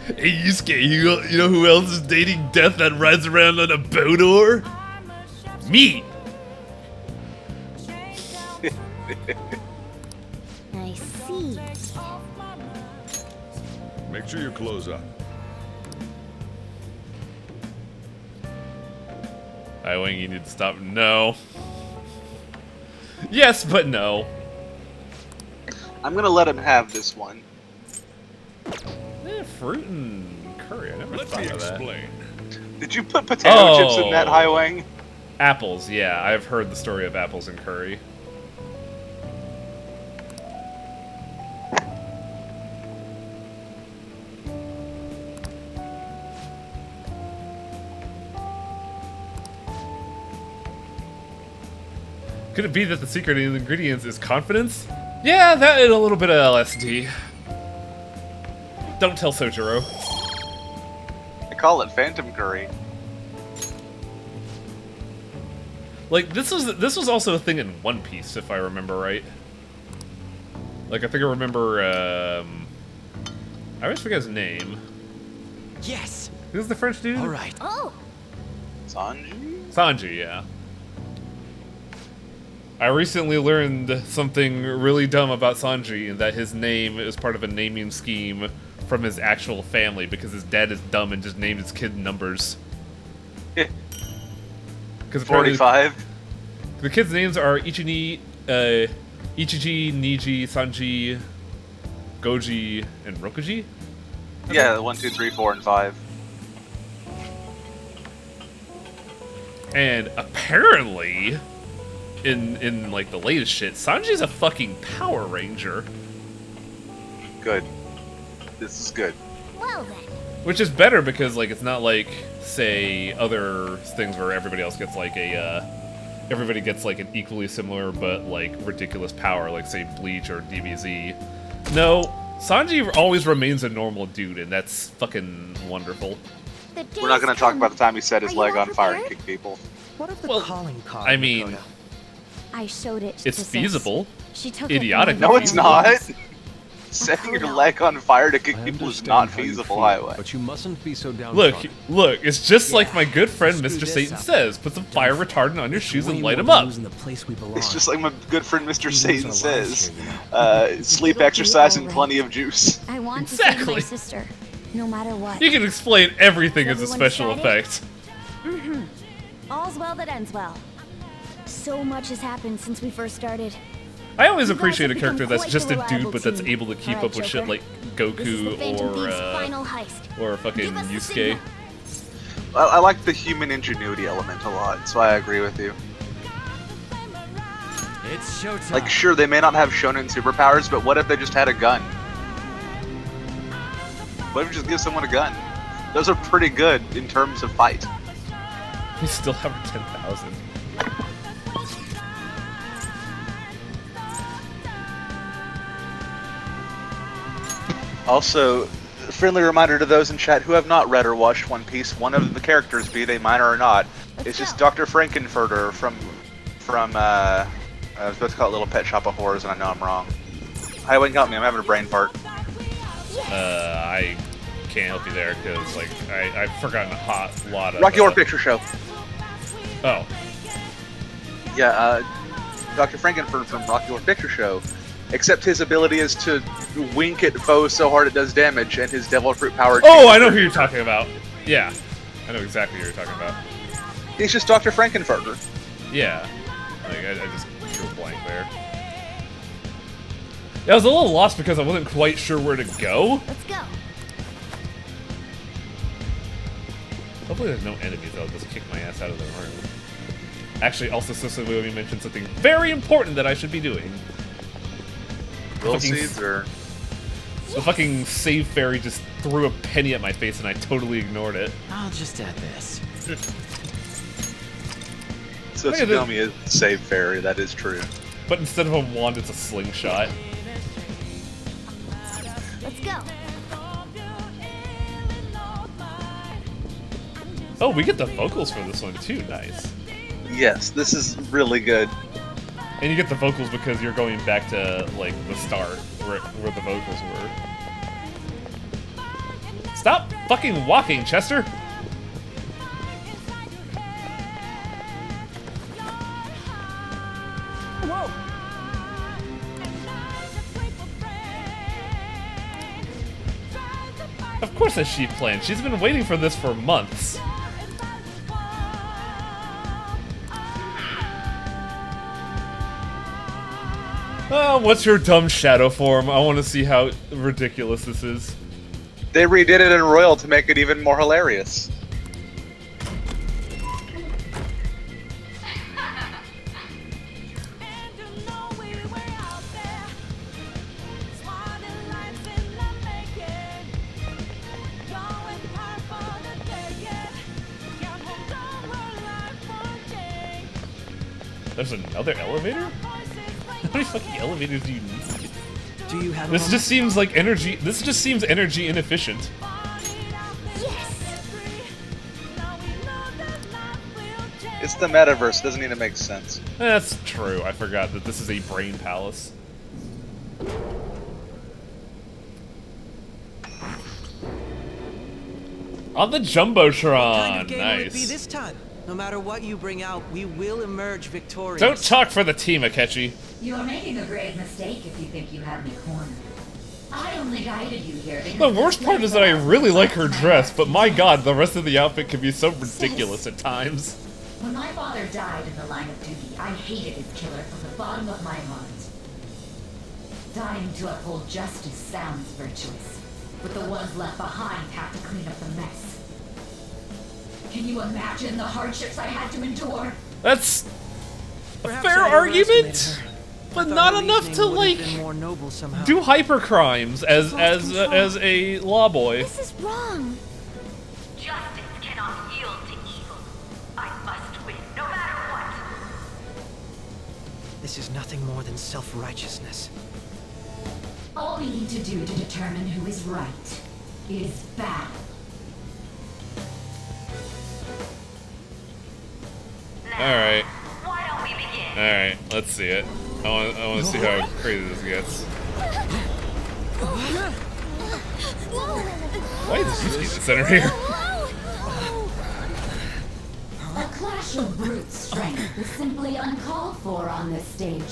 Hey Yusuke, you know who else is dating death that rides around on a Bodor? Me! I see. Make sure your clothes up. Wing, you need to stop. No. Yes, but no. I'm gonna let him have this one. Fruit and curry. I never thought of that. Did you put potato chips in that, Oh. Wing? Apples, yeah. I've heard the story of apples and curry. Could it be that the secret in the ingredients is confidence? Yeah, that and a little bit of LSD. Don't tell Sojiro. I call it Phantom Curry. Like this was also a thing in One Piece, if I remember right. Like I think I remember. I always forget his name. Yes. Who's the French dude? All right. Oh. Sanji? Sanji, yeah. I recently learned something really dumb about Sanji, and that his name is part of a naming scheme from his actual family because his dad is dumb and just named his kid numbers. Because 45. The kids' names are Ichiji, Niji, Sanji, Goji, and Rokuji. Yeah, 1, 2, 3, 4, and 5. And apparently, in like the latest shit, Sanji's a fucking Power Ranger. Good. This is good. Well then. Which is better because like it's not like say other things where everybody else gets like everybody gets like an equally similar but like ridiculous power, like say Bleach or DBZ. No, Sanji always remains a normal dude, and that's fucking wonderful. We're not gonna talk about the time he set his leg on fire and kicked people. What of the calling card? I mean, I showed it. it's to Sis. feasible. She took Idiotic. It No, it's not. Setting your leg on fire to kick people is not feasible, Highway. But you mustn't be so downtrodden. Look, it's just like my good friend Mr. Satan says. Put some fire retardant on your shoes and light them up. It's just like my good friend Mr. Satan says. Sleep, exercise, and plenty of juice. I want to save my sister, no matter what. You can explain everything as a Everyone special said it? effect. Mm-hmm. All's well that ends well. So much has happened since we first started. I always You guys appreciate a have character become that's quite just the a dude, reliable but that's team. able to keep All up with right, shit Joker. like This is the Phantom Thief's final Goku heist. or fucking Give us the Yusuke. signal. I like the human ingenuity element a lot, so I agree with you. It's showtime. Like, sure, they may not have shonen superpowers, but what if they just had a gun? What if you just give someone a gun? Those are pretty good in terms of fight. We still have our 10,000. Also, friendly reminder to those in chat who have not read or watched One Piece, one of the characters, be they minor or not, is just Dr. Frankenfurter from I was about to call it Little Pet Shop of Horrors, and I know I'm wrong. Hi, Wayne, help me, I'm having a brain fart. I can't help you there because like I've forgotten a lot of Rocky Horror Picture Show. Oh. Yeah, Dr. Frankenfurter from Rocky Horror Picture Show. Except his ability is to wink at foes so hard it does damage, and his Devil Fruit power... Oh, I know who you're talking about. Yeah. I know exactly who you're talking about. He's just Dr. Frankenfurter. Yeah. Like, I just drew a blank there. Yeah, I was a little lost because I wasn't quite sure where to go. Let's go. Hopefully there's no enemies that'll just kick my ass out of the room. Actually, also Sister Louie mentioned something very important that I should be doing. Will Fucking seeds or The fucking save fairy just threw a penny at my face and I totally ignored it. I'll just add this. so Look at this. Tsunomi is save fairy. That is true. But instead of a wand, it's a slingshot. Let's go. Oh, we get the vocals for this one too. Nice. Yes, this is really good. And you get the vocals because you're going back to like the start where the vocals were. Stop fucking walking, Chester. Of course, as she planned. She's been waiting for this for months. Oh, what's your dumb shadow form? I want to see how ridiculous this is. They redid it in Royal to make it even more hilarious. There's another elevator? How many fucking elevators do you need? Do you have This just seems like energy. This just seems energy inefficient. It's the metaverse. It doesn't need to make sense. That's true. I forgot that this is a brain palace. On the Jumbotron. What kind of game will it be Nice. this time? No matter what you bring out, we will emerge victorious. Don't talk for the team, Akechi. You're making a grave mistake if you think you have me cornered. I only guided you here because The worst part is that I really like her dress, but my god, the rest of the outfit can be so ridiculous at times. when my father died in the line of duty, I hated his killer from the bottom of my heart. Dying to uphold justice sounds virtuous, but the ones left behind have to clean up the mess. Can you imagine the hardships I had to endure? That's a Perhaps fair I overestimated argument, her. but I thought not her enough reasoning to would like have been more noble somehow. do hyper crimes as a law boy. This is wrong. Justice cannot yield to evil. I must win, no matter what. This is nothing more than self-righteousness. All we need to do to determine who is right is battle. Alright, Why don't we begin? alright, let's see it. I want to see how crazy this gets. Why is Suzuki in the center here? A clash of brute strength is simply uncalled for on this stage.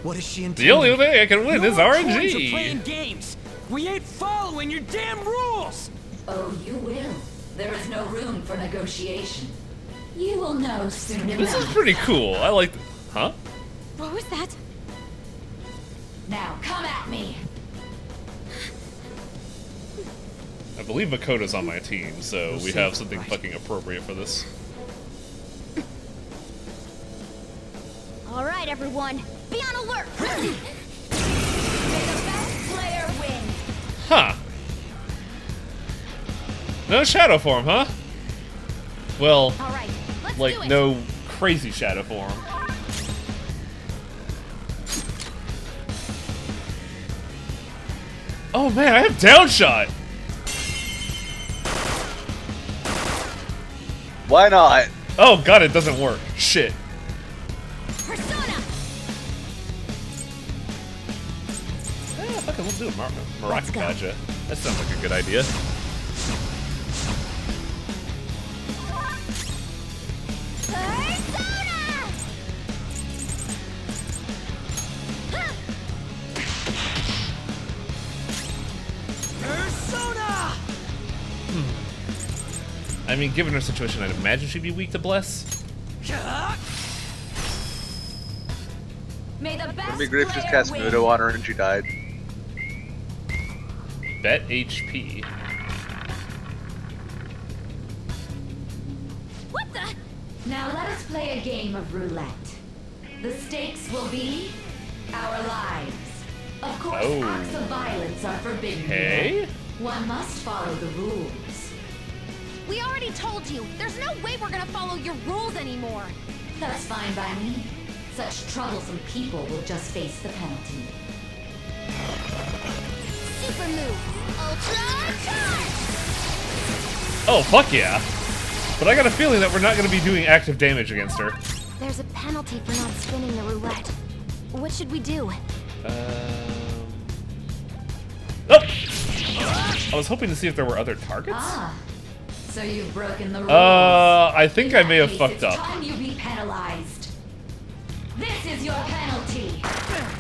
What is she The only way I can win is playing RNG. games. We ain't following your damn rules. Oh, you will. There is no room for negotiation. You will know soon This is enough. pretty cool. I like. Huh? What was that? Now come at me. I believe Makoto's on my team, so we see. have something Right. fucking appropriate for this. All right, everyone, be on alert. May the best player win. Huh. No shadow form, huh? Well, All right, let's do like it. no crazy shadow form. Oh man, I have downshot. Why not? Oh god, it doesn't work. Shit. Persona. Fucking let's do a Let's Maraka go. Gotcha. That sounds like a good idea. Persona. Persona! I mean, given her situation, I'd imagine she'd be weak to bless. May the best It'd be great if player just cast win. Mudo on her and she died. Bet HP. What the? Now let us play a game of roulette. The stakes will be our lives. Of course, acts of violence are forbidden here. One must follow the rules. We already told you, there's no way we're gonna follow your rules anymore. That's fine by me. Such troublesome people will just face the penalty. Super move, Ultra Charge! Oh, fuck yeah. But I got a feeling that we're not going to be doing active damage against her. There's a penalty for not spinning the roulette. What should we do? Oh! I was hoping to see if there were other targets. Ah, so you've broken the rules. I think I may have fucked It's up. time you be penalized. This is your penalty.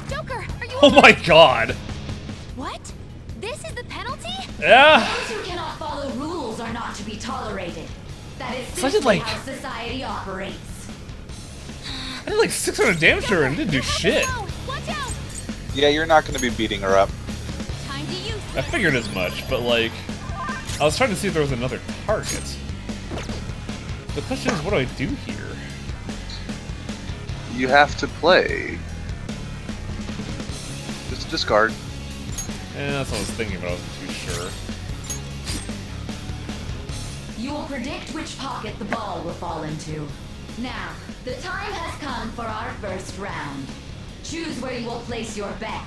Joker, are you Oh my god. What? This is the penalty? Yeah. Those who cannot follow rules are not to be tolerated. That is So I did, simply like- how society operates. I did like 600 damage to her and didn't do shit. Watch out! Yeah, you're not going to be beating her up. Time to use I figured as much, but like, I was trying to see if there was another target. The question is, what do I do here? You have to play. Just discard. That's what I was thinking, but I wasn't too sure. You will predict which pocket the ball will fall into. Now, the time has come for our first round. Choose where you will place your bet.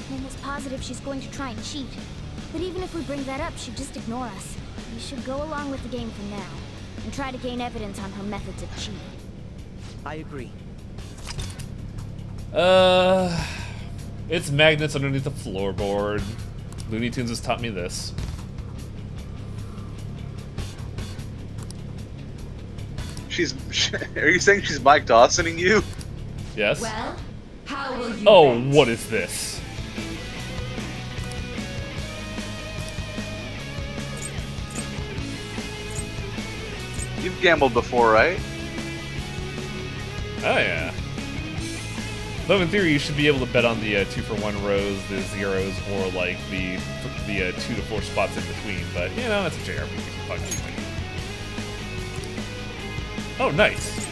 I'm almost positive she's going to try and cheat. But even if we bring that up, she'd just ignore us. We should go along with the game for now, and try to gain evidence on her methods of cheating. I agree. It's magnets underneath the floorboard. Looney Tunes has taught me this. Are you saying she's Mike Dawsoning you? Yes? Well, how will you Oh, bet? what is this? You've gambled before, right? Oh, yeah. Though in theory, you should be able to bet on the 2-for-1 rows, the zeros, or like the 2 to 4 spots in between. But you know, it's a JRPG. Fuck you. Oh, nice.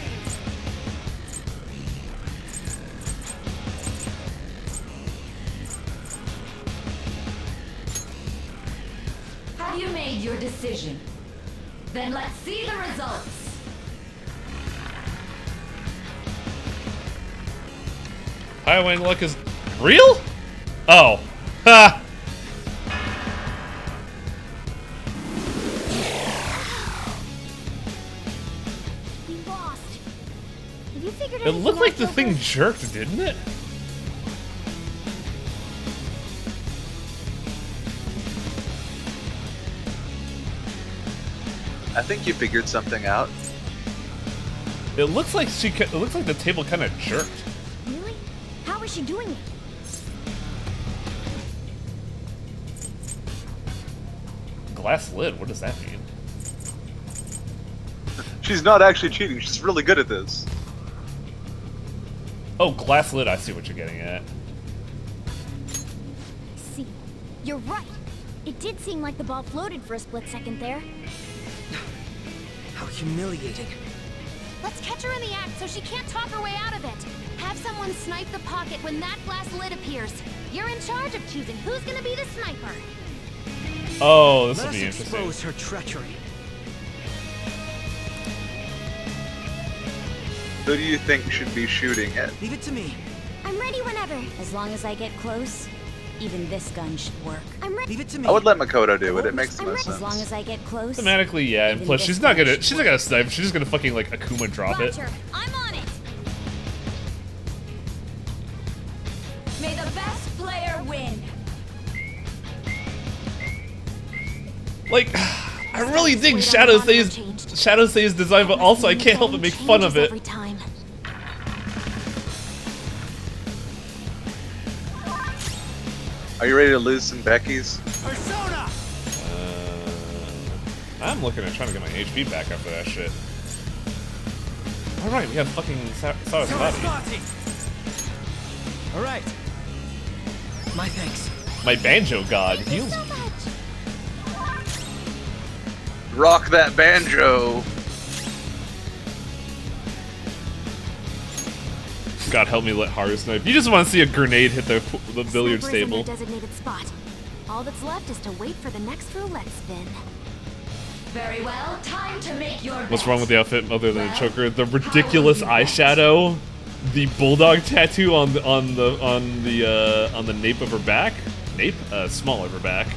Have you made your decision? Then let's see the results. Highwaying luck is real? Oh. Ha! We lost. Have you figured It anything looked like out, the Joker? thing jerked, didn't it? I think you figured something out. It looks like it looks like the table kind of jerked. Really? How is she doing it? Glass lid. What does that mean? She's not actually cheating. She's really good at this. Oh, glass lid. I see what you're getting at. See, you're right. It did seem like the ball floated for a split second there. How humiliating. Let's catch her in the act so she can't talk her way out of it. Have someone snipe the pocket when that glass lid appears. You're in charge of choosing who's gonna be the sniper. Oh, this Let will us be interesting. expose her treachery. Who do you think should be shooting it? Leave it to me. I'm ready whenever. As long as I get close, even this gun should work. I'm ready. Leave it to me. I would let Makoto do it. It makes the I'm most ready. As long sense. as I get close. Thematically, yeah, and Even plus this she's not gun gonna should snipe. She's just gonna fucking like Akuma drop it. Roger, I'm on it. May the best player win. Like, I really dig Shadow Say's design, but also I can't help but make fun of it. Every time. Are you ready to lose some Becky's? Persona! I'm looking at trying to get my HP back after that shit. Alright, we have fucking Sarasvati. All right. My thanks. My banjo god heals me. Rock that banjo. God help me, let Haru snipe. You just want to see a grenade hit the billiards Sniper's in table. their designated spot. All that's left is to wait for the next roulette spin. Very well, time to make your What's wrong with the outfit other than a choker? The ridiculous eyeshadow, the bulldog tattoo on the nape of her back, small of her back.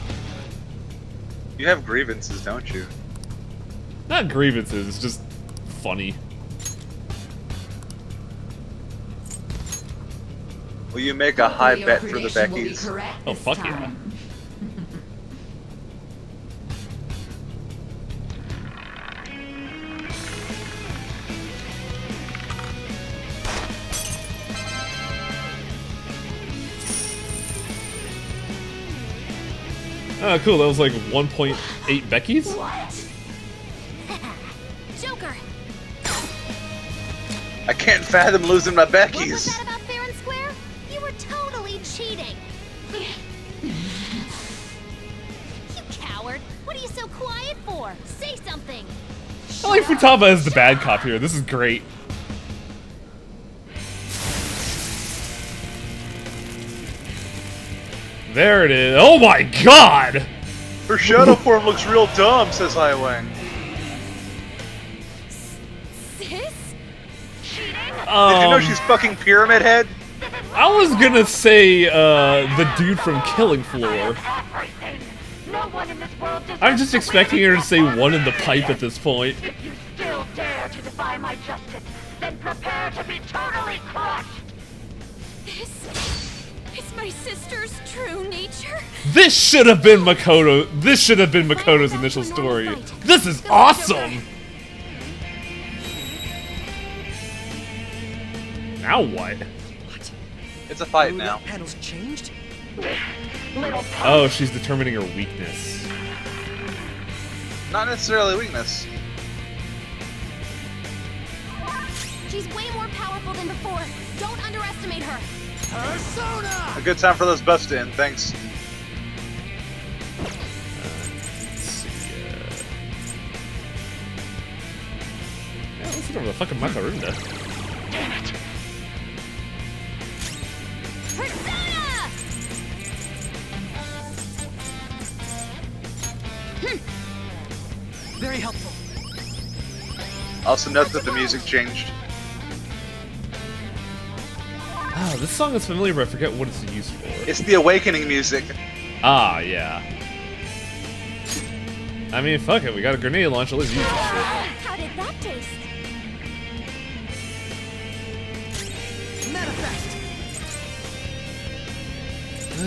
You have grievances, don't you? Not grievances. It's just funny. Will you make a high Your bet for the prediction will be Beckys? correct Oh, this fuck yeah. time. Oh, cool. That was like 1.8 Becky's? Joker! I can't fathom losing my What was Beckys. that about fair and square? You were totally cheating! You coward! What are you so quiet for? Say something! I like Futaba as the bad cop here. This is great. There it is. Oh my god! Her shadow form looks real dumb, says Highwing. Sis? Cheating? Did you know she's fucking Pyramid Head? I was gonna say the dude from Killing Floor. No one in this world deserves I'm just expecting her to say one in the pipe at this point. If you still dare to defy my justice, then prepare to be totally crushed! This is my sister's true nature? This should have been Makoto. This should have been Makoto's initial story. This is awesome. Now what? It's a fight now. Panel's changed? Oh, she's determining her weakness. Not necessarily weakness. She's way more powerful than before. Don't underestimate her. Persona! A good time for those buffs to end, thanks. Let's see. Yeah, let's see over the fucking Makarunda. Damn it! Persona! Very helpful. Also note that the music changed. Ah, this song is familiar, but I forget what it's used for. It's the Awakening music. Ah, yeah. I mean, fuck it. We got a grenade launcher. Let's use this shit. How did that taste? Manifest!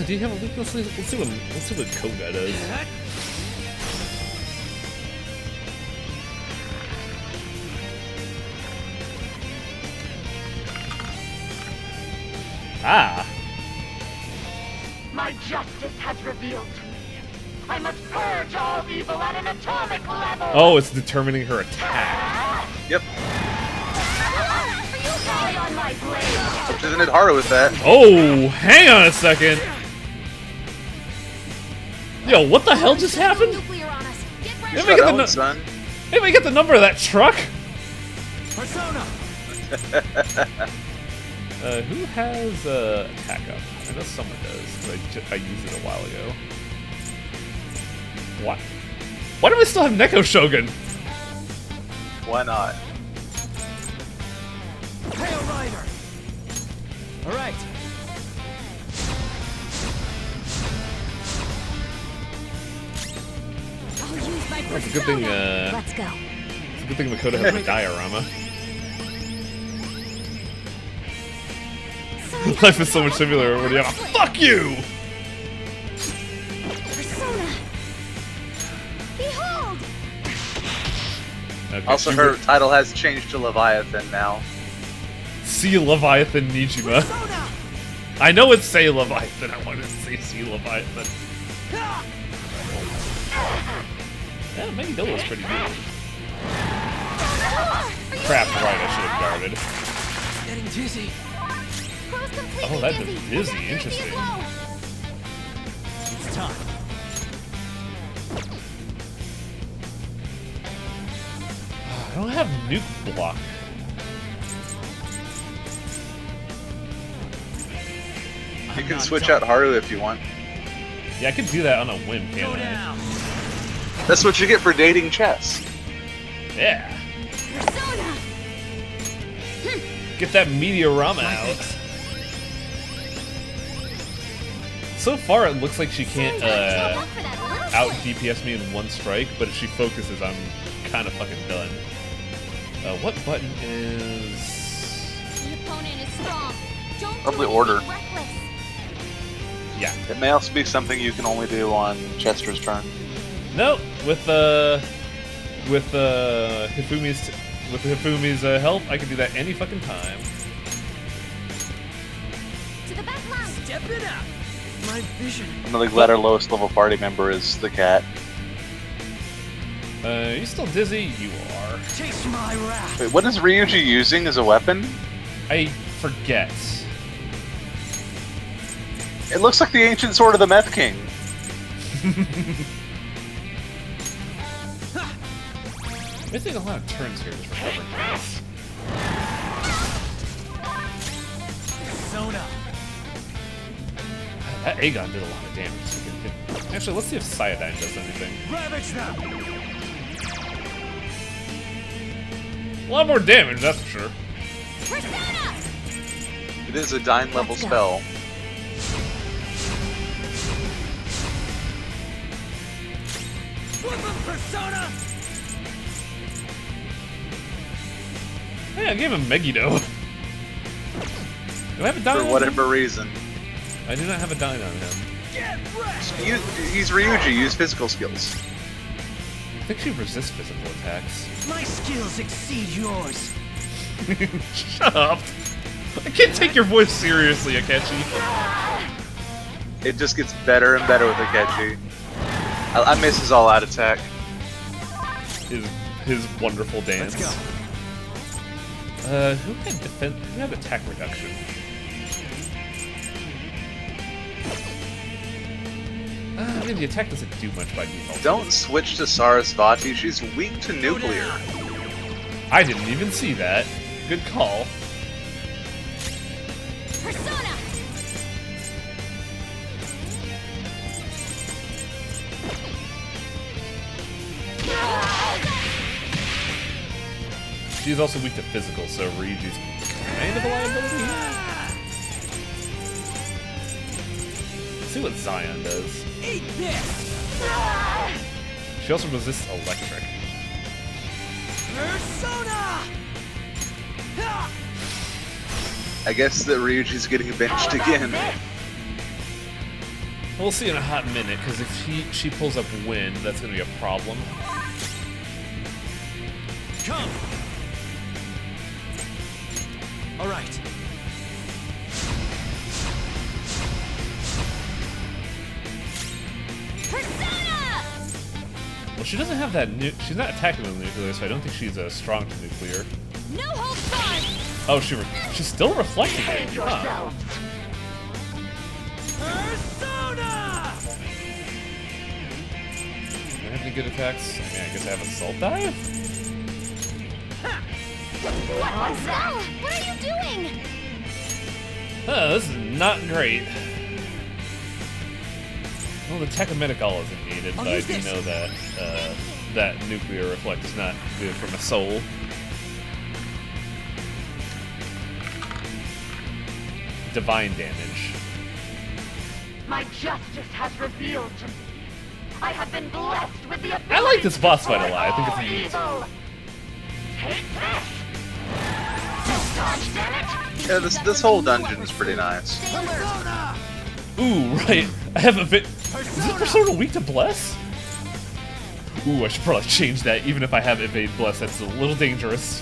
Do you have a weakness? Let's see what Koga does. Ah. My justice has revealed to me. I must purge all evil at an atomic level! Oh, it's determining her attack. Yep. Die on my blade! Which isn't it Haru with that? Oh, hang on a second. Yo, what the hell just happened? Nuclear on us. Get ready. Let me get the Own, son. Let me get the number of that truck. Persona! Who has attack up? I know someone does, because I used it a while ago. What? Why do we still have Neko Shogun? Why not? Hail Rider! Alright. I'll use my That's a good thing, persona. Let's go. It's a good thing Makoto has a diorama. Life is so much simpler when you have a fuck you! Persona. Behold. Okay, Also, she her would- title has changed to Leviathan now. See Leviathan Nijima. Persona! I know it's Say Leviathan, I wanted to say See Leviathan. Yeah, maybe that was pretty good. Crap, right, I should have guarded. Getting dizzy. Crow's completely Oh, that does dizzy. dizzy, His accuracy is interesting. low. It's time. I don't have nuke block. You can switch out Haru if you want. Yeah, I could do that on a whim, can't I? That's what you get for dating chess. Yeah. Persona! Get that Meteorama out. So far, it looks like she can't out DPS me in one strike, but if she focuses, I'm kind of fucking done. What button is... The opponent is strong. Don't Probably do order. anything reckless. Yeah. It may also be something you can only do on Chester's turn. No, with Hifumi's help, I can do that any fucking time. To the back line. Step it up. My vision. I'm really glad our lowest level party member is the cat. You still dizzy? You are. Taste my wrath. Wait, what is Ryuji using as a weapon? I forget. It looks like the ancient sword of the Meth King. Missing a lot of turns here just recovering from this. Persona. That Aegon did a lot of damage. Actually, let's see if Cyanide does anything. Ravage them. A lot more damage, that's for sure. Persona! It is a Dyne level spell. Persona. Hey, I gave him Megiddo. Do I have a Dyne For on whatever him? reason. I do not have a Dyne on him. He's Ryuji, use physical skills. I think she resists physical attacks. My skills exceed yours. Shut up. I can't take your voice seriously, Akechi. It just gets better and better with Akechi. I miss his all-out attack. His wonderful dance. Let's go. Who had defense? Who had attack reduction? I mean, the attack doesn't do much by default. Don't switch to Sarasvati, she's weak to nuclear. I didn't even see that. Good call. Persona! She's also weak to physical, so Ryuji's kind of a liability. Let's see what Zion does. Eat this. She also resists electric. Persona. I guess that Ryuji's getting benched again. We'll see in a hot minute, because if she pulls up wind, that's going to be a problem. Come. All right. Persona! Well, she doesn't have that. She's not attacking with nuclear, so I don't think she's strong to nuclear. No hold barred! Oh, she's still reflecting it. Huh. Persona! Do I have any good attacks? I mean, I guess I have Assault Dive? Marcel, what are you doing? This is not great. Well, the Techomedical isn't needed, but I do know that that nuclear reflect is not good for my soul. Divine damage. My justice has revealed to me. I have been blessed with the ability I like this boss fight a to lot. I think it's destroy neat. all evil. Take this! Dodge, damn it! Yeah, this whole dungeon is pretty nice. Ooh, right. I have a bit. Is this Persona weak to Bless? Ooh, I should probably change that. Even if I have Evade Bless, that's a little dangerous.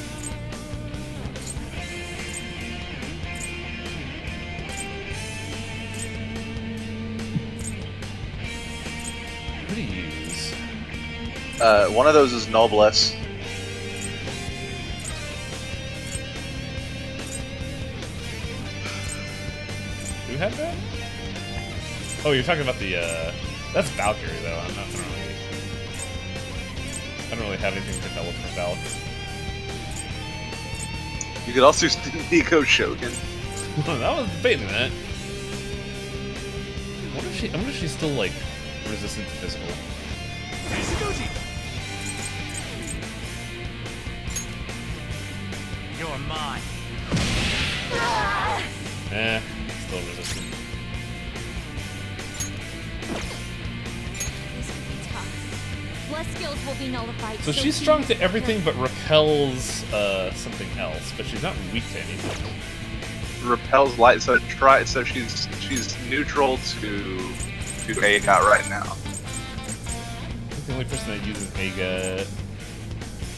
What do you use? One of those is Noblesse. Do you have that? Oh, you're talking about the, that's Valkyrie, though. I don't really have anything developed for Valk. You could also use Nico Shogun. I was debating that. I wonder if she's still like resistant to physical. You're mine. Still resistant. This will be tough. Less skills will be nullified. So she's strong to everything but repels something else, but she's not weak to anything. Repels light, so she's neutral to AGA right now. I think the only person that uses AGA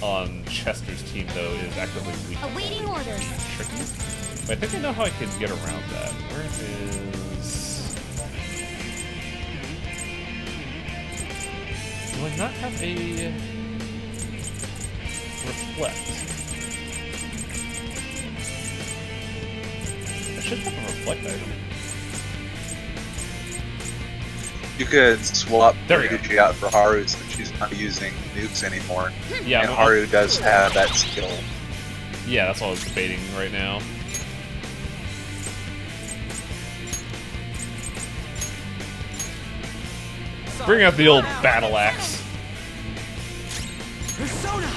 on Chester's team though is actively weak. Awaiting orders. Tricky. But I think I know how I can get around that. Where is... Do I not have a reflect? I should have a reflect item. You could swap There we go. Ryuji out for Haru since she's not using nukes anymore. Yeah, and but- Haru does have that skill. Yeah, that's what I was debating right now. Bring out the old battle axe. Persona!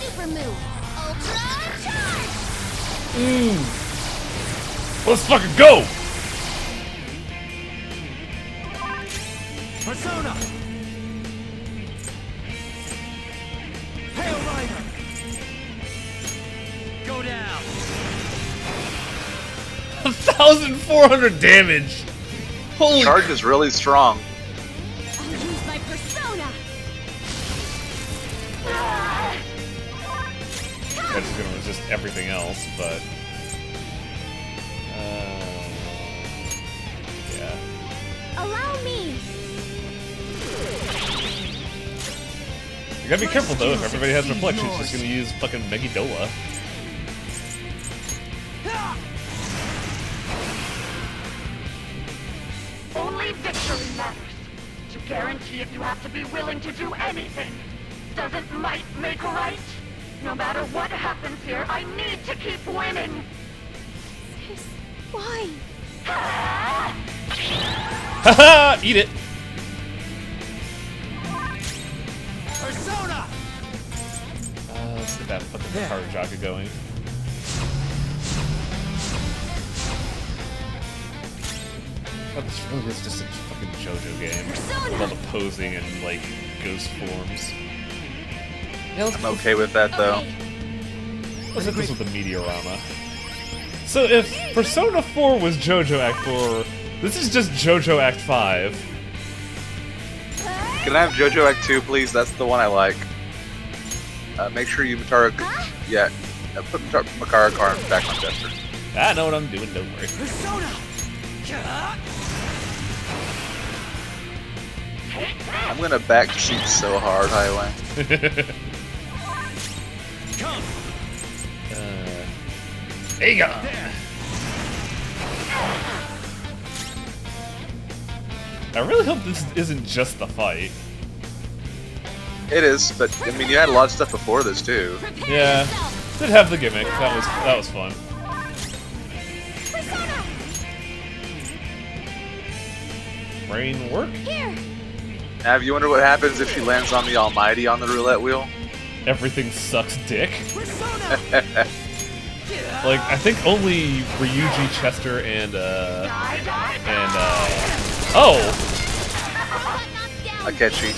Super move. Ultra charge. Let's fucking go! Persona! Hail Rider! Go down! 1,400 damage! Holy Charge is really strong. I'll use my persona. That's just gonna resist everything else, but... yeah. Allow me. You gotta be careful though, if everybody has reflect, she's just gonna use fucking Megidola. Only victory matters. To guarantee it, you have to be willing to do anything. Doesn't might make right? No matter what happens here, I need to keep winning. Sis, why? Haha! Eat it! Persona! Let's get that fucking Karajaka going. Oh, this really is just a fucking JoJo game. With all the posing and, like, ghost forms. Yeah, I'm okay with that though. Let's hit this with the Meteorama. So if Persona 4 was JoJo Act 4, this is just JoJo Act 5. Can I have JoJo Act 2, please? That's the one I like. Make sure you Matara. Yeah, put Makara Karn back on Chester. I know what I'm doing, don't worry. Persona! I'm gonna backseat so hard, Highway. Come! Aegon! I really hope this isn't just the fight. It is, but I mean, you had a lot of stuff before this too. Yeah, did have the gimmick. That was fun. Brain work? Here. Nav, you wonder what happens if she lands on the Almighty on the roulette wheel? Everything sucks dick. Like, I think only Ryuji, Chester, and oh! Akechi.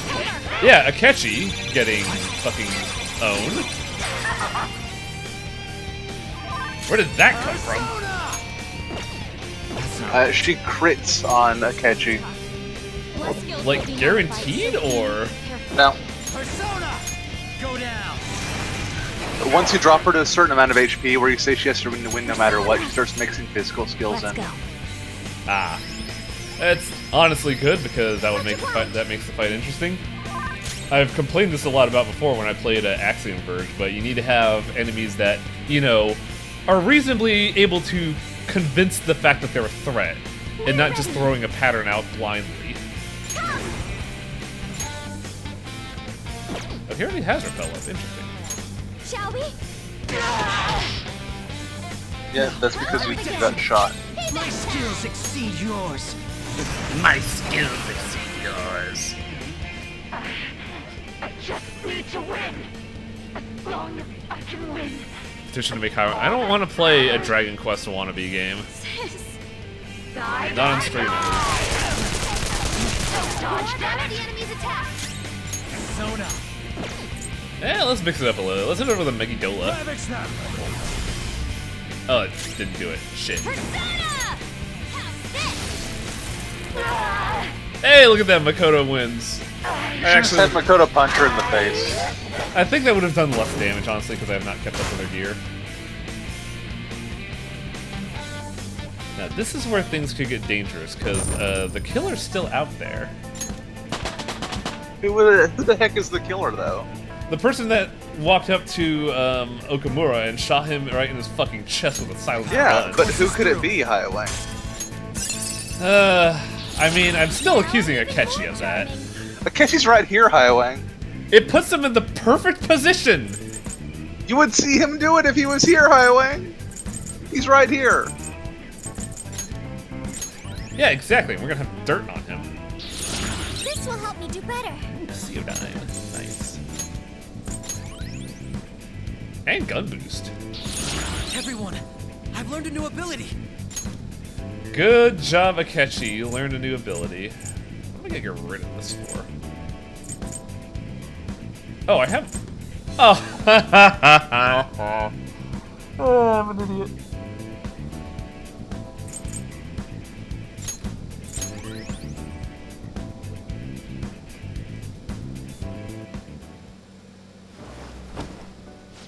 Yeah, Akechi getting fucking owned. Where did that come from? She crits on Akechi. Like, guaranteed, or? No. Persona! Go down! Once you drop her to a certain amount of HP, where you say she has to win no matter what, she starts mixing physical skills in. Ah. That's honestly good, because that would make the fight, that makes the fight interesting. I've complained this a lot about before when I played Axiom Verge, but you need to have enemies that, you know, are reasonably able to convince the fact that they're a threat, and not just throwing a pattern out blindly. Oh, he already has repel up. Interesting. Shall we? Yeah, that's because you got shot. My skills exceed yours. My skills exceed yours. I just need to win. As long as I can win. Petition to make higher. I don't want to play a Dragon Quest wannabe game. Not on stream. Dodge that. The enemy's attack. Sona. Yeah, let's mix it up a little. Let's hit over the Megidola. Oh, it didn't do it. Shit. Persona! Hey, look at that. Makoto wins. I actually had Makoto punch her in the face. I think that would have done less damage, honestly, because I have not kept up with her gear. Now, this is where things could get dangerous, because the killer's still out there. Who the heck is the killer, though? The person that walked up to Okamura and shot him right in his fucking chest with a silenced gun. But who could it be, Highway? I mean, I'm still accusing Akechi of that. Akechi's right here, Highway. It puts him in the perfect position! You would see him do it if he was here, Highway. He's right here. Yeah, exactly. We're gonna have dirt on him. This will help me do better. Seodine. Nice. And gun boost. Everyone, I've learned a new ability. Good job, Akechi. You learned a new ability. What am I gonna get rid of this for? Oh, I have. Oh! Oh, I'm an idiot.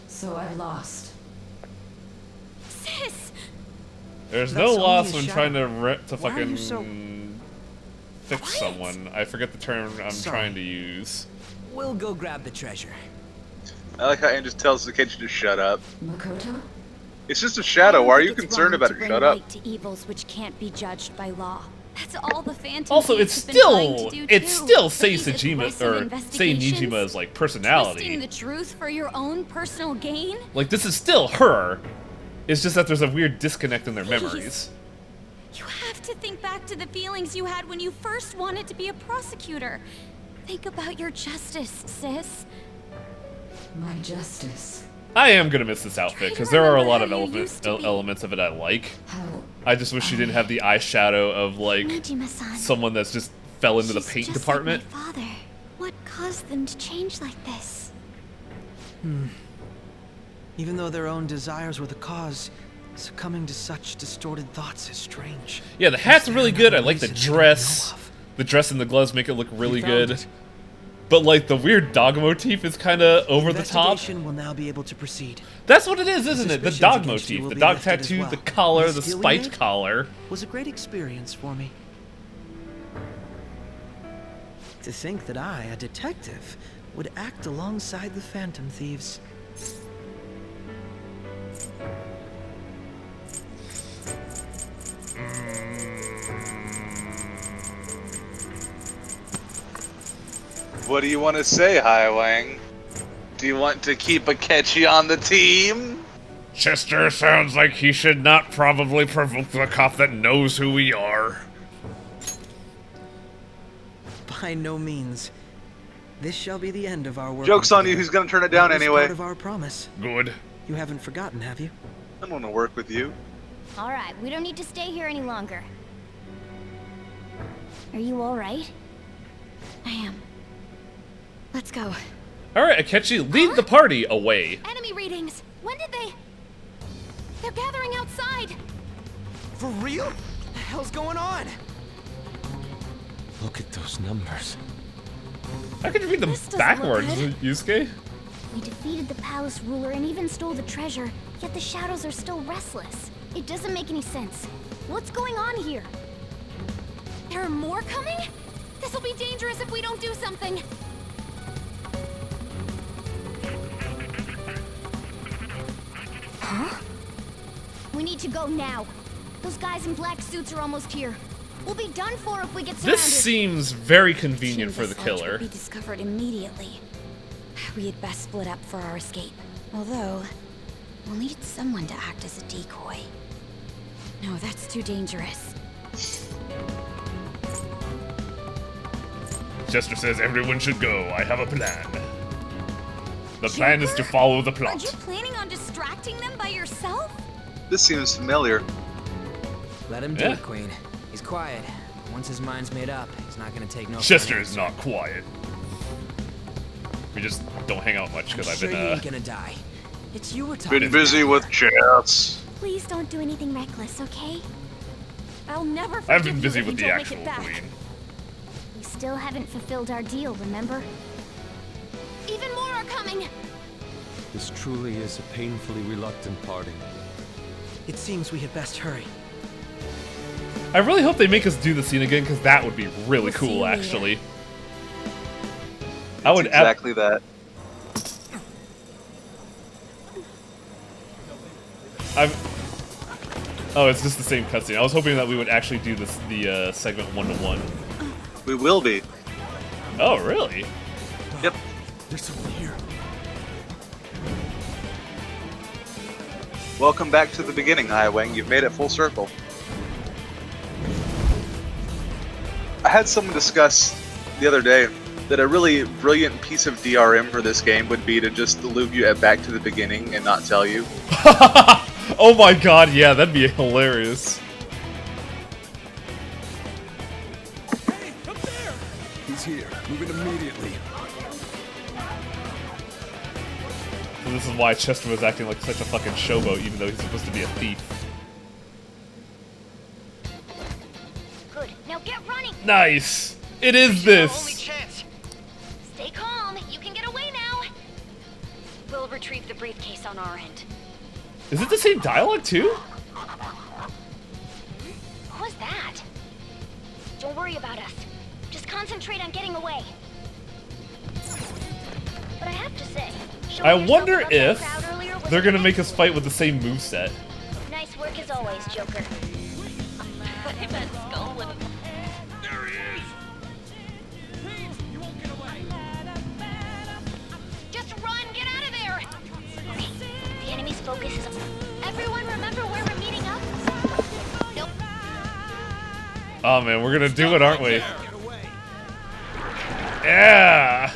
So I lost. Sis! There's That's no only loss a when shadow. trying to Why are you fucking so fix quiet? someone. I forget the term I'm Sorry. trying to use. We'll go grab the treasure. I like how Anne just tells Akechi to shut up. Makoto? It's just a shadow. Why are you concerned about it? Shut up. Light to evils which can't be judged by law. That's all the Phantom Also, Thieves it's have been trying still to do it's too. still But Sei these Sejima aggressive or Sei investigations, Nijima's like twisting personality. the truth for your own personal gain. Like this is still her. It's just that there's a weird disconnect in their Please. memories. You have to think back to the feelings you had when you first wanted to be a prosecutor. Think about your justice, sis. My justice. I am gonna miss this outfit because there are a lot of elements of it I like. How I just wish she didn't have the eyeshadow of like Nijima-san. someone that's just fell into the She's paint just department. Like my father. What caused them to change like this? Even though their own desires were the cause, succumbing to such distorted thoughts is strange. Yeah, the hat's Is really there good. I another like the reason they don't dress. know of? The dress and the gloves make it look really We found good. it. But like the weird dog motif is kind of over the top. Investigation will now be able to proceed. That's what it is, isn't it? The Suspicions dog against you motif, will the be dog lifted as tattoo, well. the collar, the Stealing spiked it collar. was a great experience for me. To think that I, a detective, would act alongside the Phantom Thieves. What do you want to say, Highwang? Do you want to keep Akechi on the team? Chester sounds like he should not probably provoke the cop that knows who we are. By no means. This shall be the end of our work. Joke's on you, he's gonna turn it down anyway. Part of our promise. Good. You haven't forgotten, have you? I don't want to work with you. All right, we don't need to stay here any longer. Are you all right? I am. Let's go. Alright, Akechi, lead the party away. Enemy readings. When did they? They're gathering outside. For real? What the hell's going on? Look at those numbers. I could read them This doesn't backwards, look good. Yusuke. We defeated the palace ruler and even stole the treasure, yet the shadows are still restless. It doesn't make any sense. What's going on here? There are more coming? This will be dangerous if we don't do something. Huh? We need to go now. Those guys in black suits are almost here. We'll be done for if we get surrounded. This seems very convenient for the This ledge will killer. be discovered immediately. we had best split up for our escape. Although, we'll need someone to act as a decoy. No, that's too dangerous. Chester says everyone should go. I have a plan. The plan is to follow the Are plot. you planning on distracting them by yourself? This seems familiar. Let him do Yeah. it, Queen. He's quiet. Once his mind's made up, he's not gonna take no for an Chester is answer. not quiet. We just don't hang out much because I'm I've sure been you ain't gonna die. It's you we're talking Been busy about. with chess. Please don't do anything reckless, okay? I'll never I've forgive been you busy if with you the don't make actual it back. queen. We still haven't fulfilled our deal, remember? Even more are coming! This truly is a painfully reluctant parting. It seems we had best hurry. I really hope they make us do the scene again because that would be really We'll see cool, you later. actually. I would Exactly that. Oh, it's just the same cutscene. I was hoping that we would actually do this the segment 1-to-1. We will be. Oh, really? Yep. There's someone here. Welcome back to the beginning, Highwing. You've made it full circle. I had someone discuss the other day that a really brilliant piece of DRM for this game would be to just loop you back to the beginning and not tell you. Oh my god, yeah, that'd be hilarious. Hey, up there! He's here. Move it immediately. So this is why Chester was acting like such a fucking showboat, even though he's supposed to be a thief. Good. Now get running! Nice! It is this! Chance. Stay calm. You can get away now. We'll retrieve the briefcase on our end. Is it the same dialogue too? What was that? Don't worry about us. Just concentrate on getting away. But I have to say, I showing wonder yourself above that if crowd earlier was they're gonna amazing. make us fight with the same moveset. Nice work as always, Joker. I meant Skull would. There he is! Please, you won't get away. Just run! Get out of there! Okay, the enemy's focus is. Everyone, remember where we're meeting up? Nope. Oh man, we're gonna do it, aren't we? Get away. Yeah!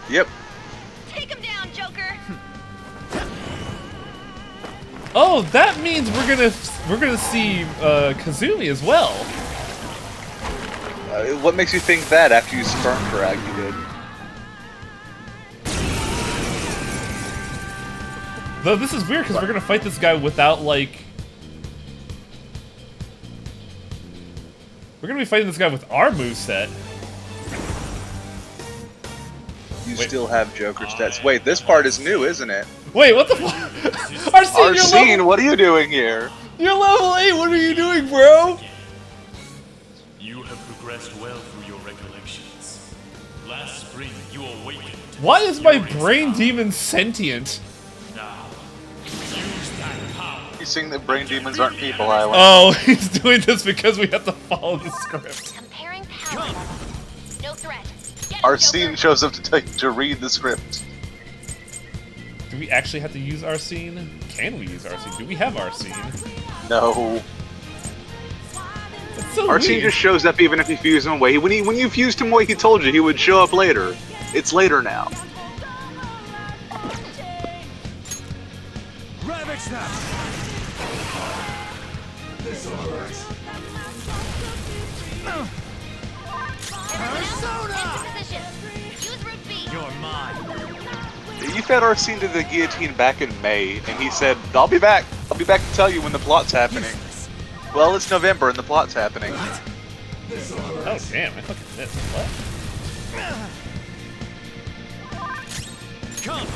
Yep. Take him down, Joker. Oh, that means we're gonna see Kazumi as well. What makes you think that after you spurned her out you did? Though this is weird because we're gonna fight this guy without like. We're gonna be fighting this guy with our moveset. You still have Joker stats. Wait, this part is new, isn't it? Wait, what the fuck? Arsene, you're Arsene, level, what are you doing here? you're level 8. What are you doing, bro? You have progressed well through your recollections. Last spring, you awakened. Why is my brain demon sentient? Now, use that power. You saying that brain demons aren't people, Highwing? Oh, he's doing this because we have to follow the script. Comparing power level. No threat. Get him, Arsene Joker. shows up to tell you to read the script. Do we actually have to use Arsene? Can we use Arsene? Do we have Arsene? No. That's so Arsene weird. just shows up even if you fuse him away. When you fused him away, he told you he would show up later. It's later now. Ravage now! Everyone else, into position. Use root B. You're mine. You fed Arsene to the guillotine back in May, and he said, I'll be back. I'll be back to tell you when the plot's happening. Well, it's November and the plot's happening. Oh damn! I fucking missed. What? Come.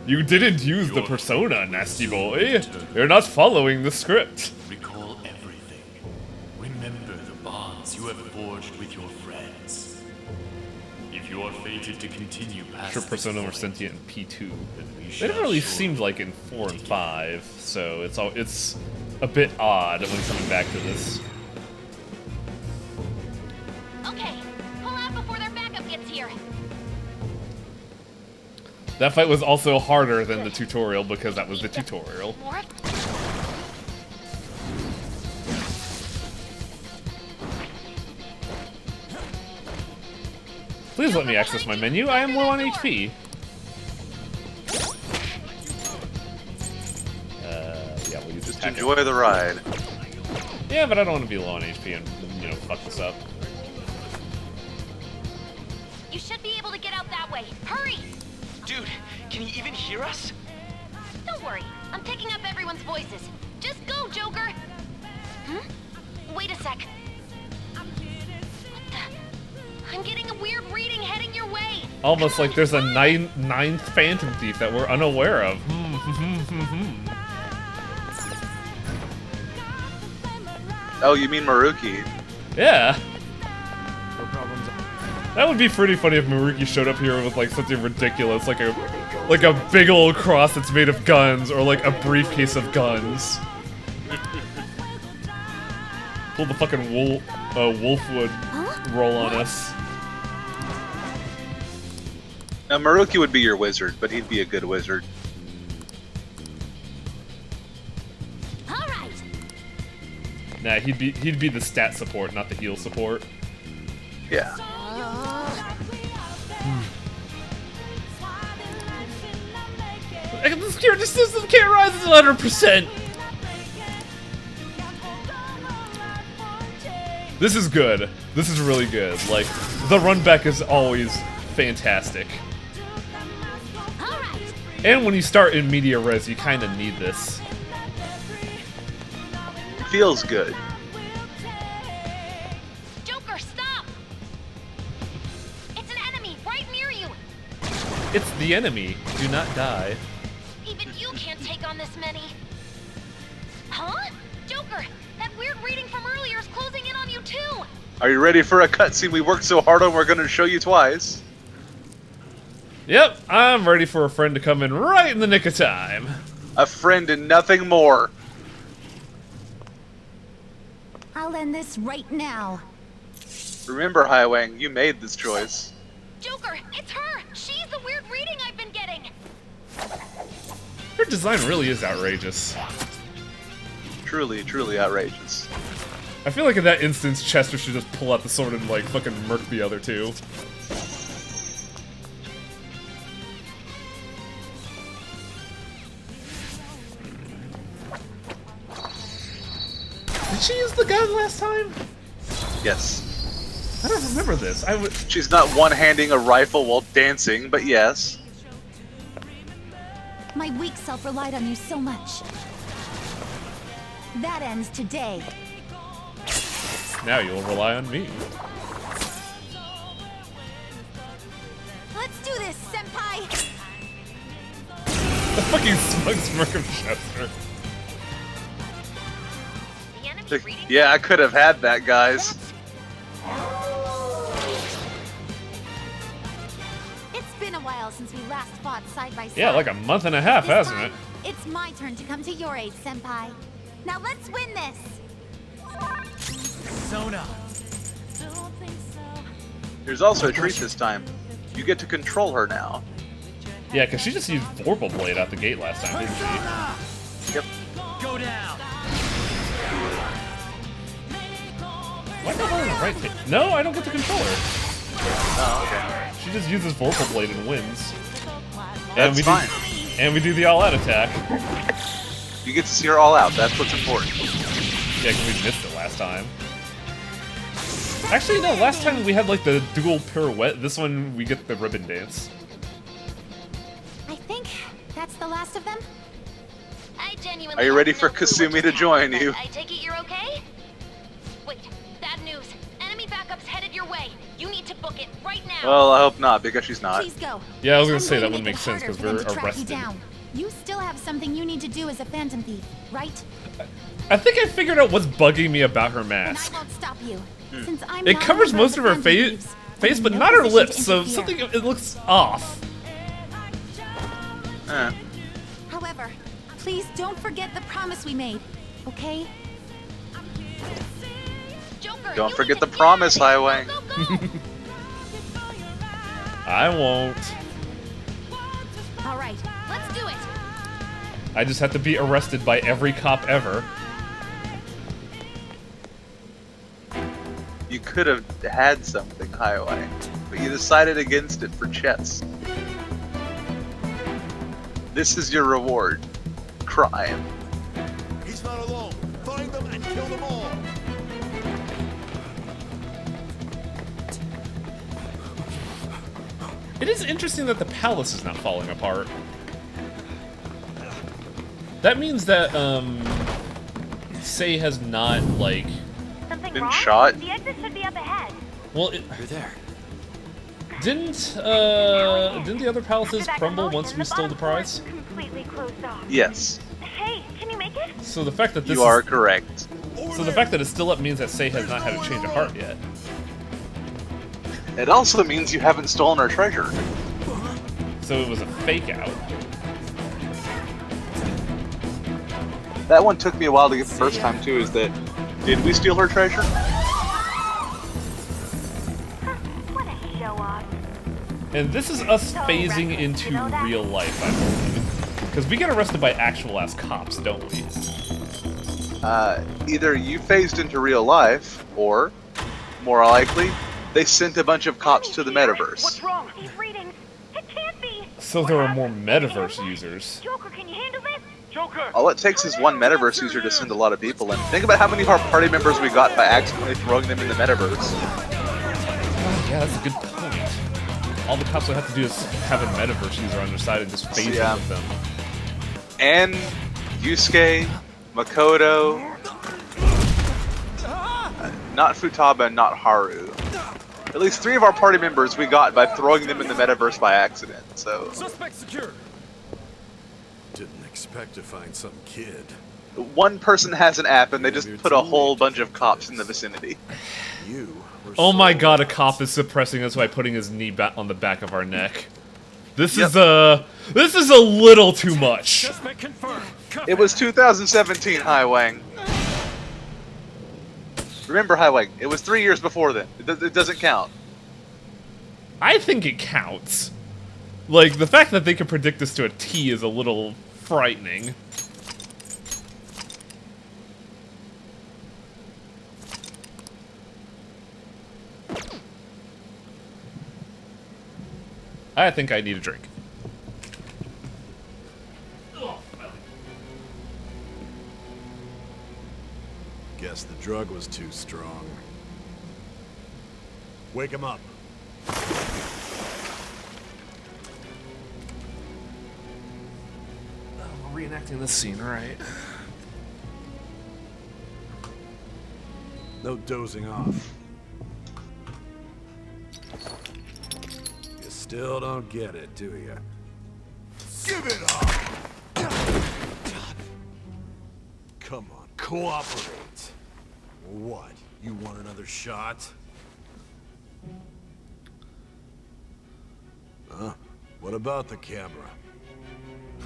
You didn't use the persona, nasty boy. You're not following the script. Recall everything. Remember the bonds you have forged with your friends. If you are fated to continue past Sure, this Persona were point, sentient in P2. then we They shall never really surely seemed like in 4 and 5, so it's a bit odd when coming back to this. Okay, pull out before their backup gets here. That fight was also harder than the tutorial because that was the tutorial. More? Please let me access my menu. I am low on HP. Yeah, we'll use this. Just enjoy the ride. Yeah, but I don't want to be low on HP and, you know, fuck this up. You should be able to get out that way. Hurry! Dude, can you even hear us? Don't worry, I'm picking up everyone's voices. Just go, Joker! Wait a sec. What the? I'm getting a weird reading heading your way. Almost like there's a ninth Phantom Thief that we're unaware of. Oh, you mean Maruki? Yeah. No problems. That would be pretty funny if Maruki showed up here with like something ridiculous, like a big old cross that's made of guns, or like a briefcase of guns. Pull the fucking Wolfwood roll on us. Now Maruki would be your wizard, but he'd be a good wizard. Nah, he'd be the stat support, not the heal support. Yeah. This character system can't rise to 100%. This is good. This is really good. Like, the run back is always fantastic. And when you start in media res, you kind of need this. It feels good. Joker, stop! It's an enemy right near you. It's the enemy. Do not die. Even you can't take on this many. Huh? Joker, that weird reading from earlier is closing in on you too. Are you ready for a cutscene we worked so hard on we're gonna show you twice? Yep, I'm ready for a friend to come in right in the nick of time. A friend and nothing more. I'll end this right now. Remember, Highwang, you made this choice. Joker, it's her! She's the weird reading I've been getting! Her design really is outrageous. Truly, truly outrageous. I feel like in that instance, Chester should just pull out the sword and, like, fucking murk the other two. Did she use the gun last time? Yes. I don't remember this. She's not one-handing a rifle while dancing, but yes. My weak self relied on you so much. That ends today. Now you'll rely on me. Let's do this, senpai! The fucking smug smirk of Chester. Yeah, I could have had that, guys. It's been a while since we last fought side by side. Yeah, like a month and a half, This hasn't it? time, it's my turn to come to your aid, senpai. Now let's win this! Sona! There's also a treat this time. You get to control her now. Yeah, because she just used Vorpal Blade out the gate last time, didn't she? Yep. Go down! Why not on the right hit? No, I don't get to control her. Oh, okay. She just uses Vorpal Blade and wins. That's fine. And we do the all-out attack. You get to see her all out. That's what's important. Yeah, because we missed it last time. Actually, no, last time we had like the dual pirouette. This one, we get the ribbon dance. I think that's the last of them. I genuinely Are you ready have for no clue Kasumi what to just join happened, you? but I take it you're okay? Wait, bad news. Enemy backup's headed your way. You need to book it right now. Well, I hope not, because she's not. Please go. Yeah, I was gonna I'm say that going to wouldn't make sense it because harder we're for them to track you arrested. down. You still have something you need to do as a Phantom Thief, right? I think I figured out what's bugging me about her And mask. I won't stop you. Since I'm It not a covers member most of her the Phantom Thieves, face, I'm but in not no her position lips, to so interfere. something it looks off. However, please don't forget the promise we made. okay? Joker, Don't you forget need the to promise, get out Highway. of here. Go, go, go. I won't. All right, let's do it. I just have to be arrested by every cop ever. You could have had something, Highway, but you decided against it for chess. This is your reward. Crime. He's not alone. Find them and kill them all. It is interesting that the palace is not falling apart. That means that, Sei has not, like... Something Been wrong? shot? The exit should be up ahead. Well, You're there. didn't the other palaces crumble once we stole the prize? Completely closed off. Yes, Hey, can you make it? So the fact that this you are correct. So the fact that it's still up means that Sei has not had a change of heart yet. It also means you haven't stolen our treasure. So it was a fake out. That one took me a while to get the first time too, is that, did we steal her treasure? What a show off. And this is us phasing into real life, I believe. Because we get arrested by actual-ass cops, don't we? Either you phased into real life, or, more likely, they sent a bunch of cops to the metaverse. What's wrong? He's reading. It can't be. So there are more metaverse users. Joker, can you handle this? Joker. All it takes is one metaverse user to send a lot of people in. Think about how many of our party members we got by accidentally throwing them in the metaverse. Oh, yeah, that's a good point. All the cops would have to do is have a metaverse user on their side and just phase in with them. And Yusuke, Makoto, not Futaba, not Haru. At least 3 of our party members we got by throwing them in the metaverse by accident, so... Suspect secured. Didn't expect to find some kid. One person has an app and they just put a whole bunch of cops in the vicinity. You were Oh my god, a cop is suppressing us by putting his knee on the back of our neck. This is a little too much. It was 2017, Hai Wang. Remember, Hai Wang, it was 3 years before then. It doesn't count. I think it counts. Like, the fact that they can predict this to a T is a little frightening. I think I need a drink. Guess the drug was too strong. Wake him up. We're reenacting this scene, right? No dozing off. You still don't get it, do you? Give it up! Come on, cooperate. What? You want another shot? Huh? What about the camera?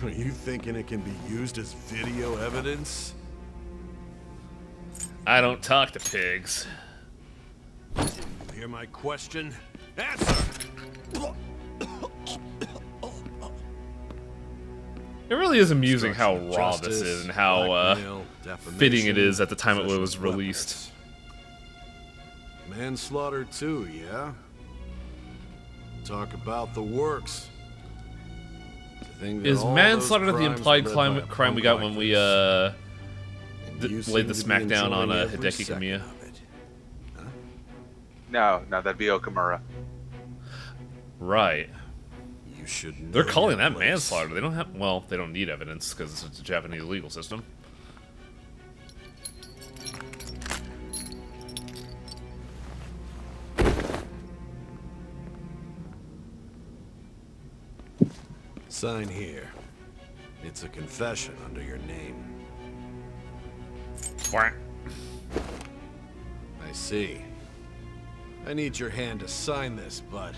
Are you thinking it can be used as video evidence? I don't talk to pigs. You hear my question? Answer! It really is amusing how raw this is and how fitting it is at the time it was released. Manslaughter too, yeah? Talk about the works. Is manslaughter the implied crime we got when we laid the smackdown on Hideki Kamiya? No, that'd be Okamura. Right. You should. They're calling that manslaughter. They don't have. Well, they don't need evidence because it's a Japanese legal system. Sign here. It's a confession under your name. What? I see. I need your hand to sign this, bud.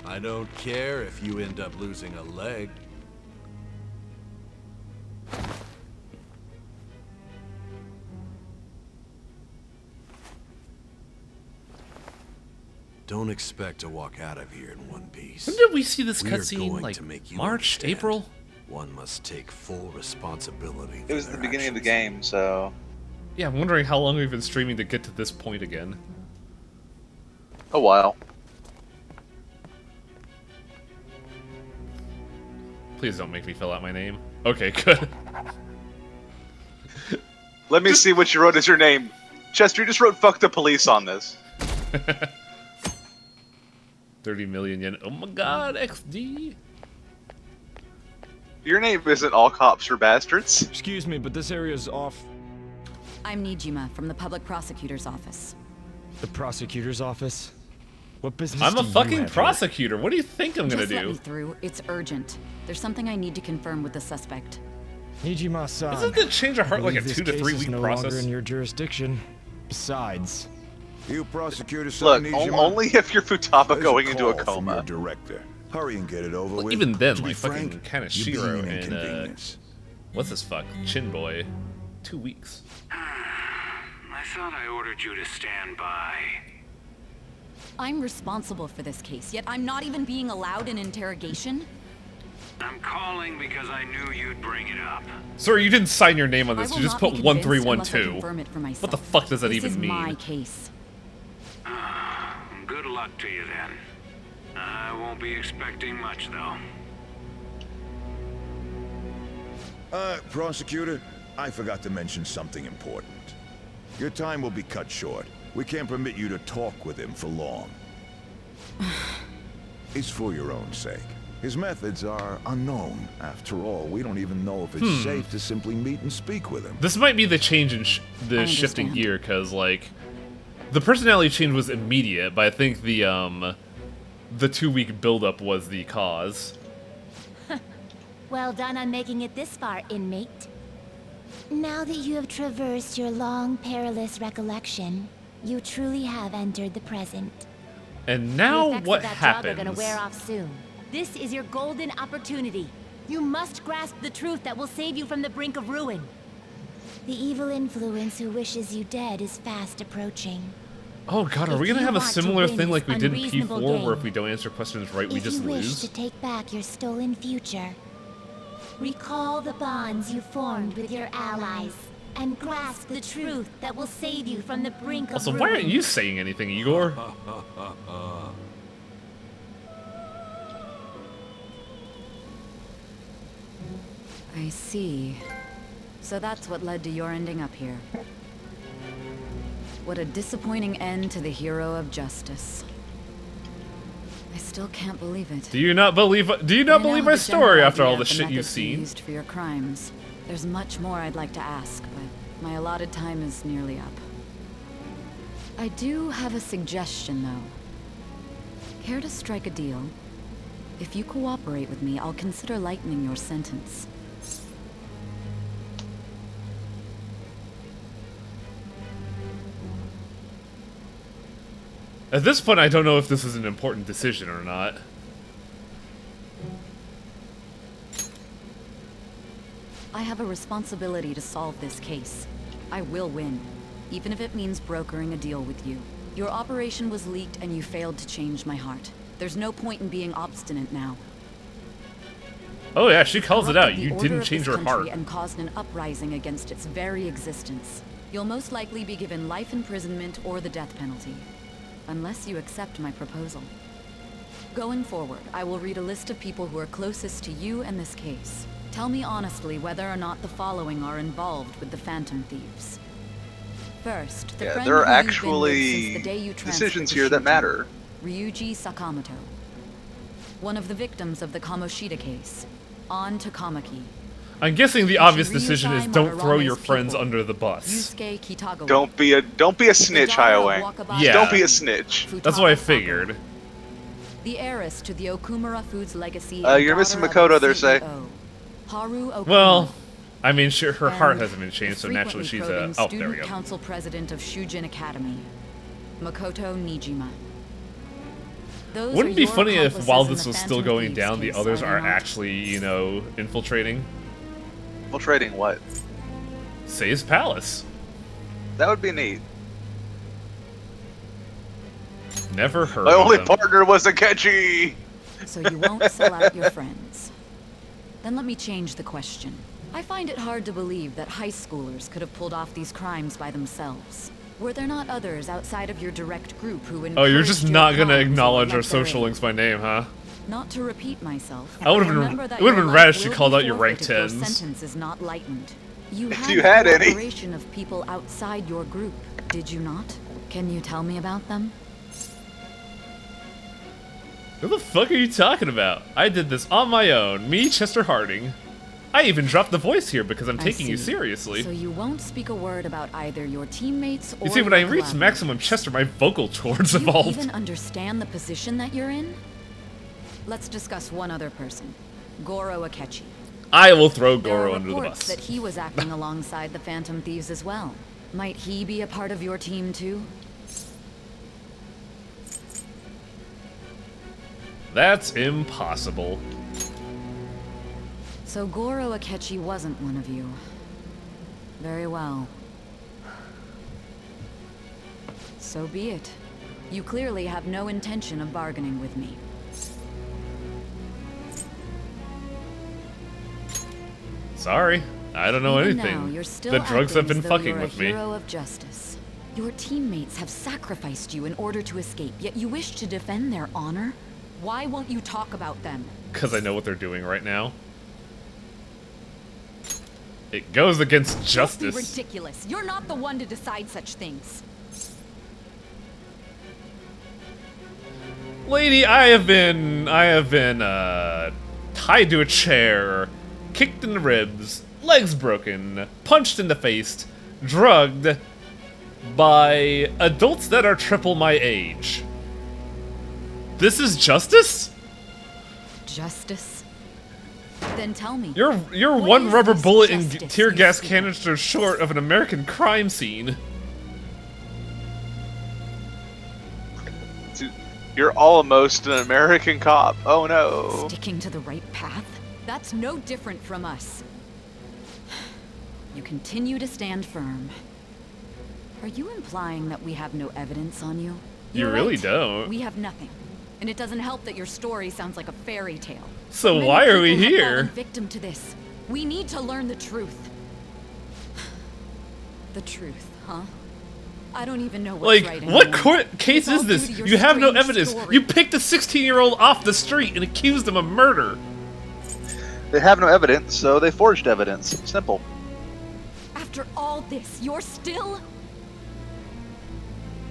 I don't care if you end up losing a leg. Don't expect to walk out of here in one piece. When did we see this We are cutscene? going Like to make you March, understand. April? One must take full responsibility. It was the beginning of the game, so Yeah, I'm wondering how long we've been streaming to get to this point again. a while. Please don't make me fill out my name. Okay, good. Let me see what you wrote as your name. Chester, you just wrote "fuck the police" on this. 30 million yen. Oh my god, XD. Your name isn't "all cops are bastards." Excuse me, but this area's off. I'm Nijima from the public prosecutor's office. The prosecutor's office? What business I'm do a you fucking have here? prosecutor. What do you think I'm gonna Just let do? me through. It's urgent. There's something I need to confirm with the suspect. Nijima-san. Isn't the change of heart like a Believe 2 to this 3 case is week no process? longer in your jurisdiction. Besides, You prosecutor, Look, Nijima? only if you're Futaba There's going into a call from your coma. director. Hurry and get it over Well, with. even then, To be like fucking frank, kind of you're being Shiro an and inconvenience. what's this fuck? Chin Boy. 2 weeks. I thought I ordered you to stand by. I'm responsible for this case, yet I'm not even being allowed an interrogation? I'm calling because I knew you'd bring it up. Sir, you didn't sign your name on I this. will You just not put be convinced unless I 1312. confirm it for myself. What the fuck does that This even is mean? my case. Good luck to you then. I won't be expecting much though. Prosecutor, I forgot to mention something important. Your time will be cut short. We can't permit you to talk with him for long. It's for your own sake. His methods are unknown. After all, we don't even know if it's safe to simply meet and speak with him. This might be the change in the shifting gear, because like the personality change was immediate, but I think the 2 week buildup was the cause. Well done on making it this far, inmate. Now that you have traversed your long, perilous recollection, you truly have entered the present. And The now effects what of that happens? drug are gonna wear off soon. This is your golden opportunity. You must grasp the truth that will save you from the brink of ruin. The evil influence who wishes you dead is fast approaching. Oh god, are If we gonna you have a want to similar win thing like we this did in unreasonable P4, where game, if we don't answer questions right, we if just you wish lose? to take back your stolen future, recall the bonds you formed with your allies and grasp the truth that will save you from the brink of Also, ruin. why aren't you saying anything, Igor? I see. So that's what led to your ending up here. What a disappointing end to the hero of justice. I still can't believe it. Do you not believe? Do you not I now believe have my a story general after all idea the of shit you've methods you seen? used for your crimes. There's much more I'd like to ask, but my allotted time is nearly up. I do have a suggestion, though. Care to strike a deal? If you cooperate with me, I'll consider lightening your sentence. At this point, I don't know if this is an important decision or not. I have a responsibility to solve this case. I will win, even if it means brokering a deal with you. Your operation was leaked and you failed to change my heart. There's no point in being obstinate now. Oh yeah, she calls it out. Corrupted You the order didn't of change this her country heart. and caused an uprising against its very existence. You'll most likely be given life imprisonment or the death penalty, unless you accept my proposal. Going forward, I will read a list of people who are closest to you and this case. Tell me honestly whether or not the following are involved with the Phantom Thieves. First, the Yeah, friend there are who you've been with since actually the day you transferred decisions to here that Shuji, matter. Ryuji Sakamoto. One of the victims of the Kamoshida case. On to Kamaki. I'm guessing the obvious Ryuzai decision is don't throw your Madarame's friends people. under the bus. Yusuke Kitagawa. Don't be a snitch, Highway. Yeah. Don't be a snitch. That's what I figured. The heiress to the Okumura Foods legacy. You're and missing daughter Makoto of the there, say. CEO, Haru Okuma. Well, I mean, sure, her heart And hasn't been changed, so naturally she's frequently a. probing Oh, there we student go. council president of Shujin Academy, Makoto Nijima. Those Wouldn't are it be your funny if accomplices while in this the was still Phantom going Thieves down, the case, others are are they not? actually, you know, infiltrating? Infiltrating what? Sei's palace. That would be neat. Never heard My of only them. partner was Akechi! So you won't sell out your friends. Then let me change the question. I find it hard to believe that high schoolers could have pulled off these crimes by themselves. Were there not others outside of your direct group who encouraged Oh, you're just your not gonna crimes or acknowledge our let their social links by name, huh? Not to repeat myself. I would've been- remember that it would've your been life rad if she will called be out your rank forfeit if 10s. Your sentence is not lightened. You If had you had any. cooperation of people outside your group, did you not? Can you tell me about them? Who the fuck are you talking about? I did this on my own. Me, Chester Harding. I even dropped the voice here because I'm I taking you see. seriously. So you won't speak a word about either your teammates or You see, when I your reached maximum Chester, my vocal cords Do you evolved. even understand the position that you're in? Let's discuss one other person. Goro Akechi. I will throw There are Goro under the reports bus. that he was acting alongside the Phantom Thieves as well. Might he be a part of your team too? That's impossible. So Goro Akechi wasn't one of you. Very well. So be it. You clearly have no intention of bargaining with me. Sorry, I don't know Even anything. now, you're still The drugs have acting been as though fucking you're with a me. hero of justice. Your teammates have sacrificed you in order to escape, yet you wish to defend their honor? Why won't you talk about them? Because I know what they're doing right now. It goes against Don't be justice. ridiculous. You're not the one to decide such things. Lady, I have been tied to a chair, kicked in the ribs, legs broken, punched in the face, drugged by adults that are triple my age. This is justice? Justice? Then tell me. You're what one is rubber this bullet and justice tear you gas speak? canister short of an American crime scene. You're almost an American cop. Oh no. Sticking to the right path? That's no different from us. You continue to stand firm. Are you implying that we have no evidence on you? You You're really right. don't. We have nothing. And it doesn't help that your story sounds like a fairy tale. So Many why are we people have here? fallen victim to this. We need to learn the truth. The truth, huh? I don't even know what's Like, right what anymore. court case It's all is this? due to your You have no strange evidence. story. You picked a 16-year-old off the street and accused him of murder. They have no evidence, so they forged evidence. Simple. After all this, you're still...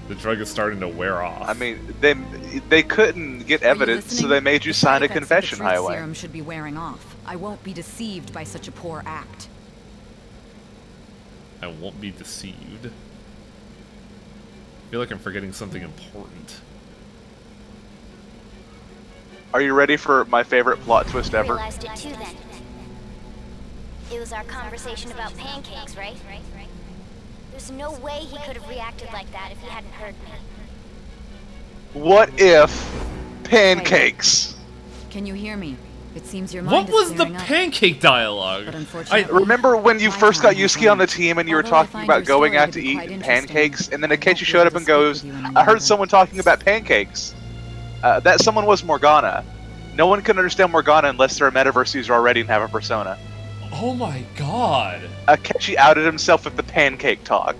The drug is starting to wear off. I mean, they couldn't get evidence, so they made you sign a confession highway. Serum should be wearing off. I won't be deceived by such a poor act. I won't be deceived. I feel like I'm forgetting something important. Are you ready for my favorite plot twist ever? Realized it too then. It was our conversation about pancakes, right? There's no way he could have reacted like that if he hadn't heard me. What if pancakes? Can you hear me? It seems your mind What is was the clearing up. pancake dialogue? But I unfortunately, remember when you first got Yusuke on the team and you were Although I talking find about your going story out to to be eat quite interesting, pancakes, and then I won't Akechi be showed able up to and speak goes, with you any I heard longer." someone talking about pancakes. That someone was Morgana. No one can understand Morgana unless they're a metaverse user already and have a persona. Oh my god. Akechi outed himself with the pancake talk.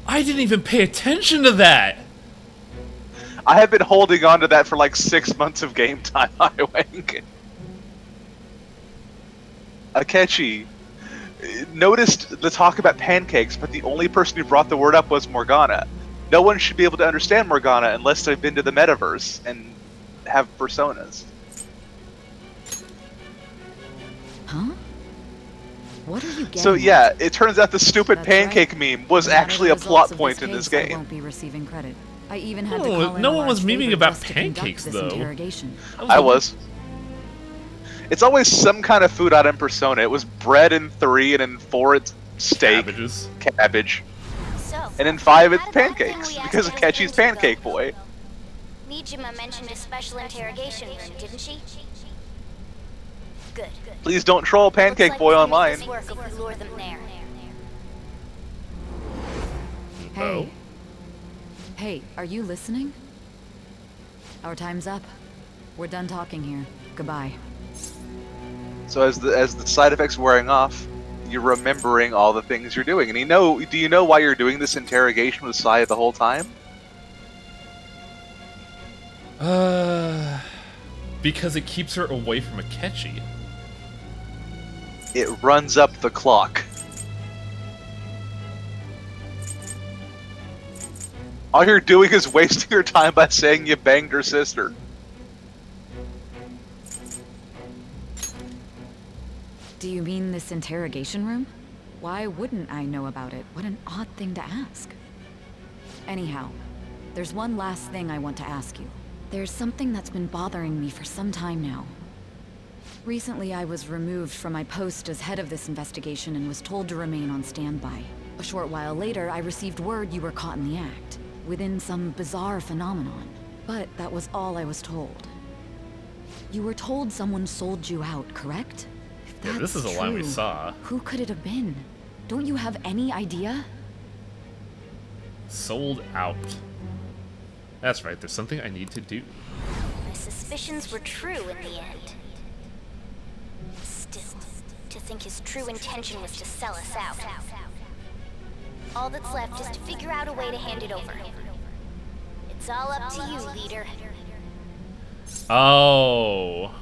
I didn't even pay attention to that. I have been holding on to that for like 6 months of game time, Highwing. Akechi noticed the talk about pancakes, but the only person who brought the word up was Morgana. No one should be able to understand Morgana unless they've been to the metaverse and have personas. Huh? What are you getting? So yeah, it turns out the stupid That's pancake right. meme was No matter actually the a plot results of point in this case, I game. won't be receiving credit. I even had to Oh, call in no a one was large memeing favor about just to conduct pancakes, this though. interrogation. I was. It's always some kind of food out in Persona. It was bread in 3, and in 4 it's steak, cabbage, So, and in 5 it's how did that thing pancakes we asked because Miss Akechi's Lynch to go? pancake boy. Nijima mentioned a special interrogation room, didn't she? Good. Please don't troll Pancake Looks like Boy we can online. make this work if we lure them there. Hey. Hey, are you listening? Our time's up. We're done talking here. Goodbye. So as the side effects are wearing off, you're remembering all the things you're doing. And do you know why you're doing this interrogation with Sai the whole time? Because it keeps her away from Akechi. It runs up the clock. All you're doing is wasting your time by saying you banged her sister. Do you mean this interrogation room? Why wouldn't I know about it? What an odd thing to ask. Anyhow, there's one last thing I want to ask you. There's something that's been bothering me for some time now. Recently, I was removed from my post as head of this investigation and was told to remain on standby. A short while later, I received word you were caught in the act, within some bizarre phenomenon. But that was all I was told. You were told someone sold you out, correct? If Yeah, this that's is a line we true, saw. Who could it have been? Don't you have any idea? Sold out. That's right, there's something I need to do. My suspicions were true in the end. Still, to think his true intention was to sell us out. All that's left is to figure out a way to hand it over. It's all up to you, leader. Oh.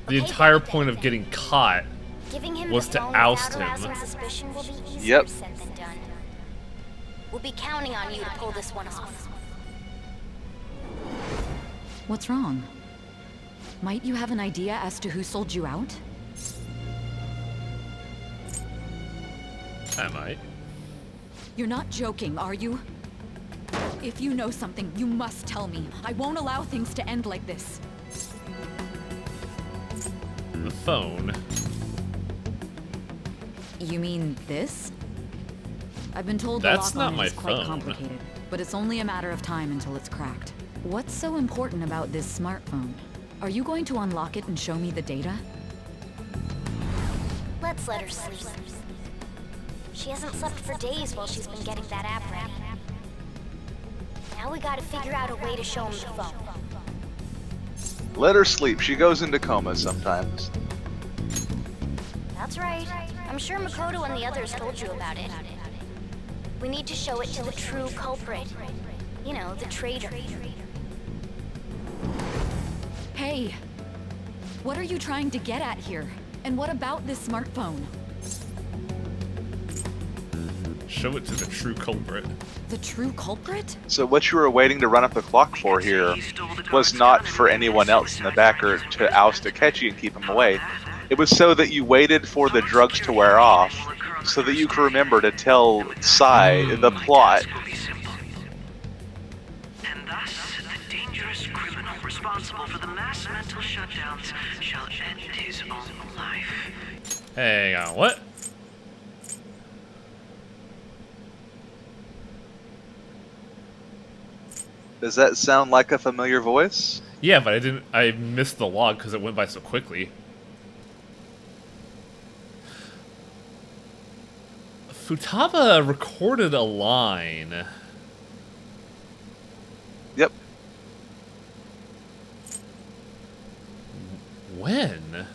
The entire point of getting caught Giving him was the to phone oust without him. arousing suspicion will be easier Yep. said than done. We'll be counting on you to pull this one off. What's wrong? Might you have an idea as to who sold you out? I might. You're not joking, are you? If you know something, you must tell me. I won't allow things to end like this. The phone. You mean this? I've been told That's the lock not on my it is quite phone. complicated, but it's only a matter of time until it's cracked. What's so important about this smartphone? Are you going to unlock it and show me the data? Let's let her sleep. She hasn't slept for days while she's been getting that app ready. Now we gotta figure out a way to show him the phone. Let her sleep. She goes into coma sometimes. That's right. I'm sure Makoto and the others told you about it. We need to show it to the true culprit. You know, the traitor. Hey! What are you trying to get at here? And what about this smartphone? Show it to the true culprit. The true culprit? So what you were waiting to run up the clock for here was not for anyone else in the back or to oust Akechi and keep him away. It was so that you waited for the drugs to wear off, so that you could remember to tell Sai the plot. And thus, the dangerous criminal responsible for the mass mental shutdowns shall end his own life. Hang on, what? Does that sound like a familiar voice? Yeah, but I missed the log because it went by so quickly. Futaba recorded a line. Yep. When?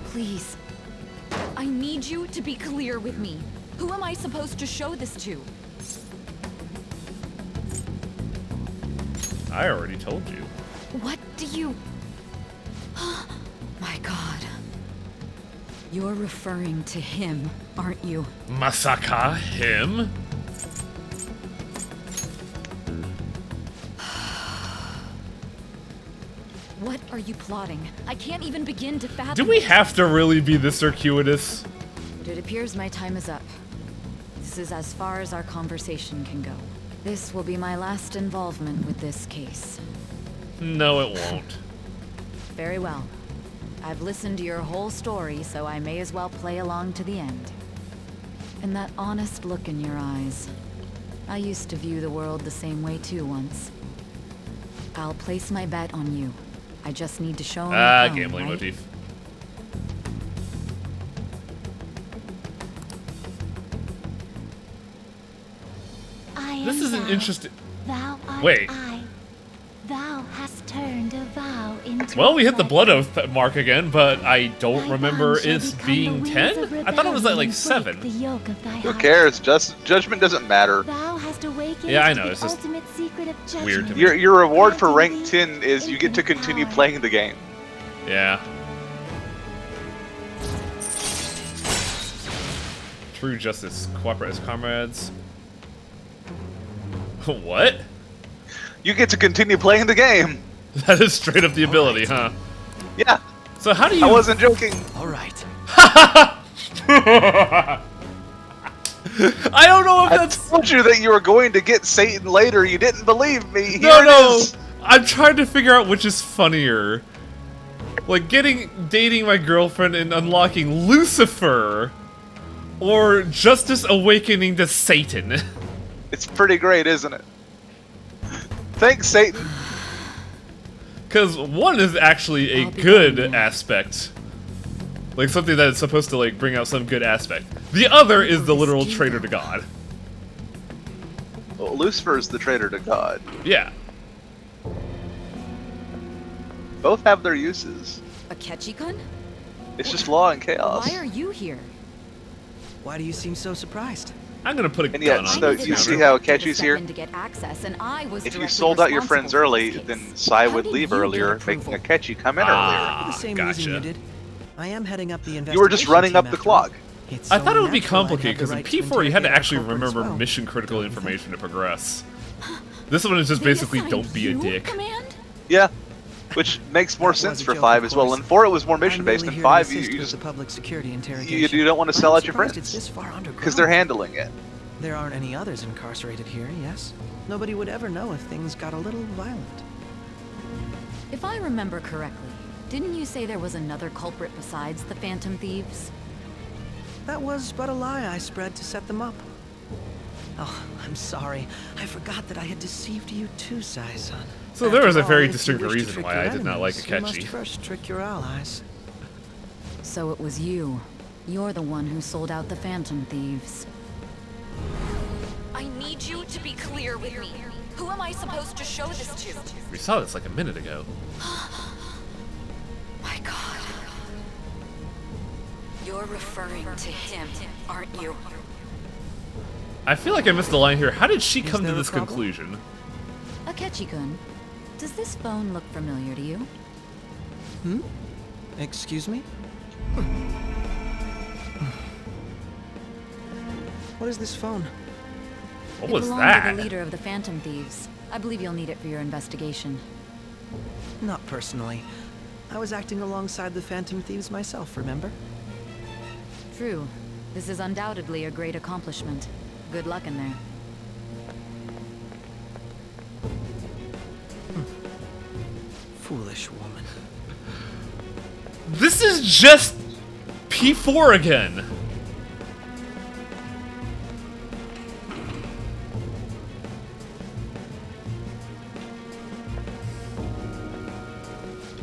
Please. I need you to be clear with me. Who am I supposed to show this to? I already told you. What do you... My god. You're referring to him, aren't you? Masaka, him? What are you plotting? I can't even begin to fathom. Do we it. have to really be this circuitous? But it appears my time is up. This is as far as our conversation can go. This will be my last involvement with this case. No, it won't. Very well. I've listened to your whole story, so I may as well play along to the end. And that honest look in your eyes. I used to view the world the same way too once. I'll place my bet on you. I just need to show him the phone, Gambling right? motif. This is interesting. Thou art Wait. I. Thou hast turned a vow into Well, we a hit the pledge. blood oath mark again, but I don't Thy remember bond shall it become being the wings 10? of I thought it was at rebellion like and 7. break the yoke of thy Who heart. cares? Judgment doesn't matter. Thou hast awakened Yeah, I know, the it's just ultimate secret of judgment. weird to me. Your reward for rank 10 is you get to continue playing the game. Yeah. True justice. Cooperate as comrades. What? You get to continue playing the game. That is straight up the ability, huh? Yeah. So how do you... I wasn't joking. All right. I don't know if that's... I told you that you were going to get Satan later. You didn't believe me. No, Here it no. is. I'm trying to figure out which is funnier. Like dating my girlfriend and unlocking Lucifer, or Justice awakening to Satan. It's pretty great, isn't it? Thanks, Satan. Because one is actually a good aspect. Like something that is supposed to like bring out some good aspect. The other is the literal traitor to God. Well, Lucifer is the traitor to God. Yeah. Both have their uses. Akechi-kun? It's just law and chaos. Why are you here? Why do you seem so surprised? I'm gonna put a And yet, gun on so this you counter. see how Akechi's here? To get access, and I was If you directly sold out your friends responsible for early, this then case. Sai How would did leave you earlier, get making approval? Akechi come in For Ah, the same reason you did. I am heading up the investigation. earlier. You were just running team up the after all. clock. It's I so thought it would be natural I'd have complicated the because in right P4 you had to interrogate our actually culprit as remember well. mission critical information to progress. This one is just They basically assigned don't be a you dick. command? Yeah, which makes more That sense was a for joke, 5 of as well. course. In 4 it was more I'm mission based. merely In here to 5 assist you with just the public security interrogation. you don't want to But sell I'm out your surprised it's friends this far underground. because they're handling it. There aren't any others incarcerated here, yes? Nobody would ever know if things got a little violent. If I remember correctly, didn't you say there was another culprit besides the Phantom Thieves? That was but a lie I spread to set them up. Oh, I'm sorry. I forgot that I had deceived you too, Sai-san. So there was a After very all, if you distinct wish to reason trick why your I did not like enemies, you must Akechi. first trick your allies. So it was you. You're the one who sold out the Phantom Thieves. I need you to be clear with me. Who am I supposed to show this to? We saw this like a minute ago. My God. You're referring to him, aren't you? I feel like I missed a line here. How did she come to there a this problem? conclusion? Akechi-kun, does this phone look familiar to you? Excuse me? What is this phone? What It was belonged that? to the leader of the Phantom Thieves. I believe you'll need it for your investigation. Not personally. I was acting alongside the Phantom Thieves myself, remember? True. This is undoubtedly a great accomplishment. Good luck in there. Foolish woman. This is just P4 again.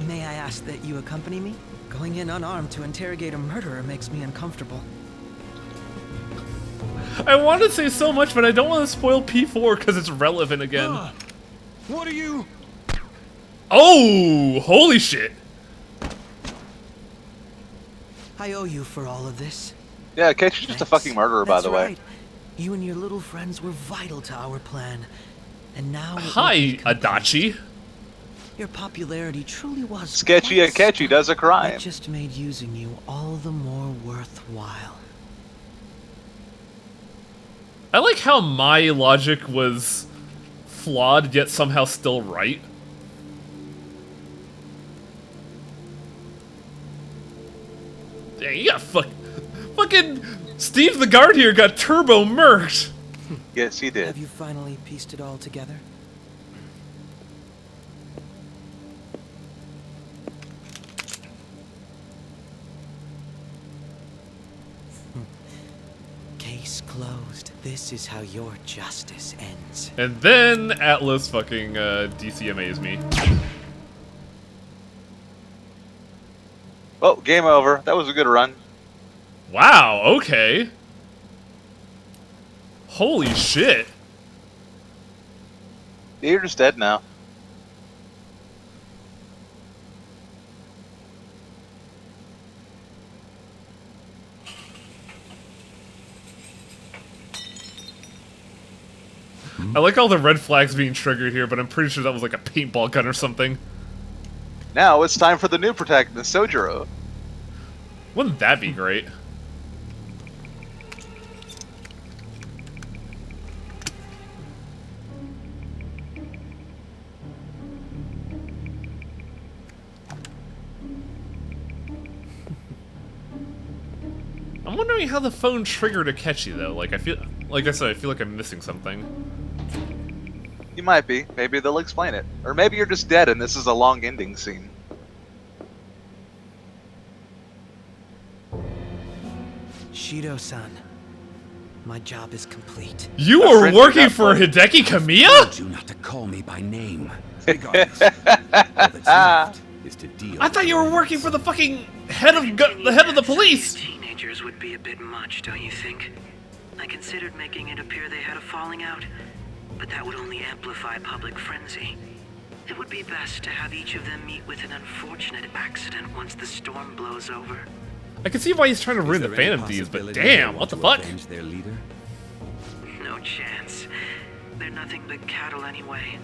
May I ask that you accompany me? Going in unarmed to interrogate a murderer makes me uncomfortable. I want to say so much, but I don't want to spoil P4 because it's relevant again. What are you? Oh, holy shit. I owe you for all of this. Yeah, Akechi's just a fucking murderer, by That's the way. right. You and your little friends were vital to our plan. And now... it will Hi, be complete. Adachi. Your popularity truly was Sketchy quite Akechi does a It crime. just made using you all the more worthwhile. I like how my logic was flawed, yet somehow still right. Dang, you got fucking Steve the Guard here got turbo murked. Yes, he did. Have you finally pieced it all together? Case closed. This is how your justice ends. And then Atlas fucking DCMAs me. Oh, game over. That was a good run. Wow, okay. Holy shit. You're just dead now. I like all the red flags being triggered here, but I'm pretty sure that was like a paintball gun or something. Now it's time for the new protagonist, Sojiro. Wouldn't that be great? I'm wondering how the phone triggered Akechi though. Like I said, I feel like I'm missing something. You might be. Maybe they'll explain it. Or maybe you're just dead and this is a long ending scene. Shido-san, my job is complete. You were working for Hideki Kamiya? I told you not to call me by name. Regardless, all that's left is to deal. I thought you were working for the fucking head of the police. Teenagers would be a bit much, don't you think? I considered making it appear they had a falling out, but that would only amplify public frenzy. It would be best to have each of them meet with an unfortunate accident once the storm blows over. I can see why he's trying to ruin the Phantom Thieves, but damn, what the fuck? Their leader? No chance. They're nothing but cattle anyway.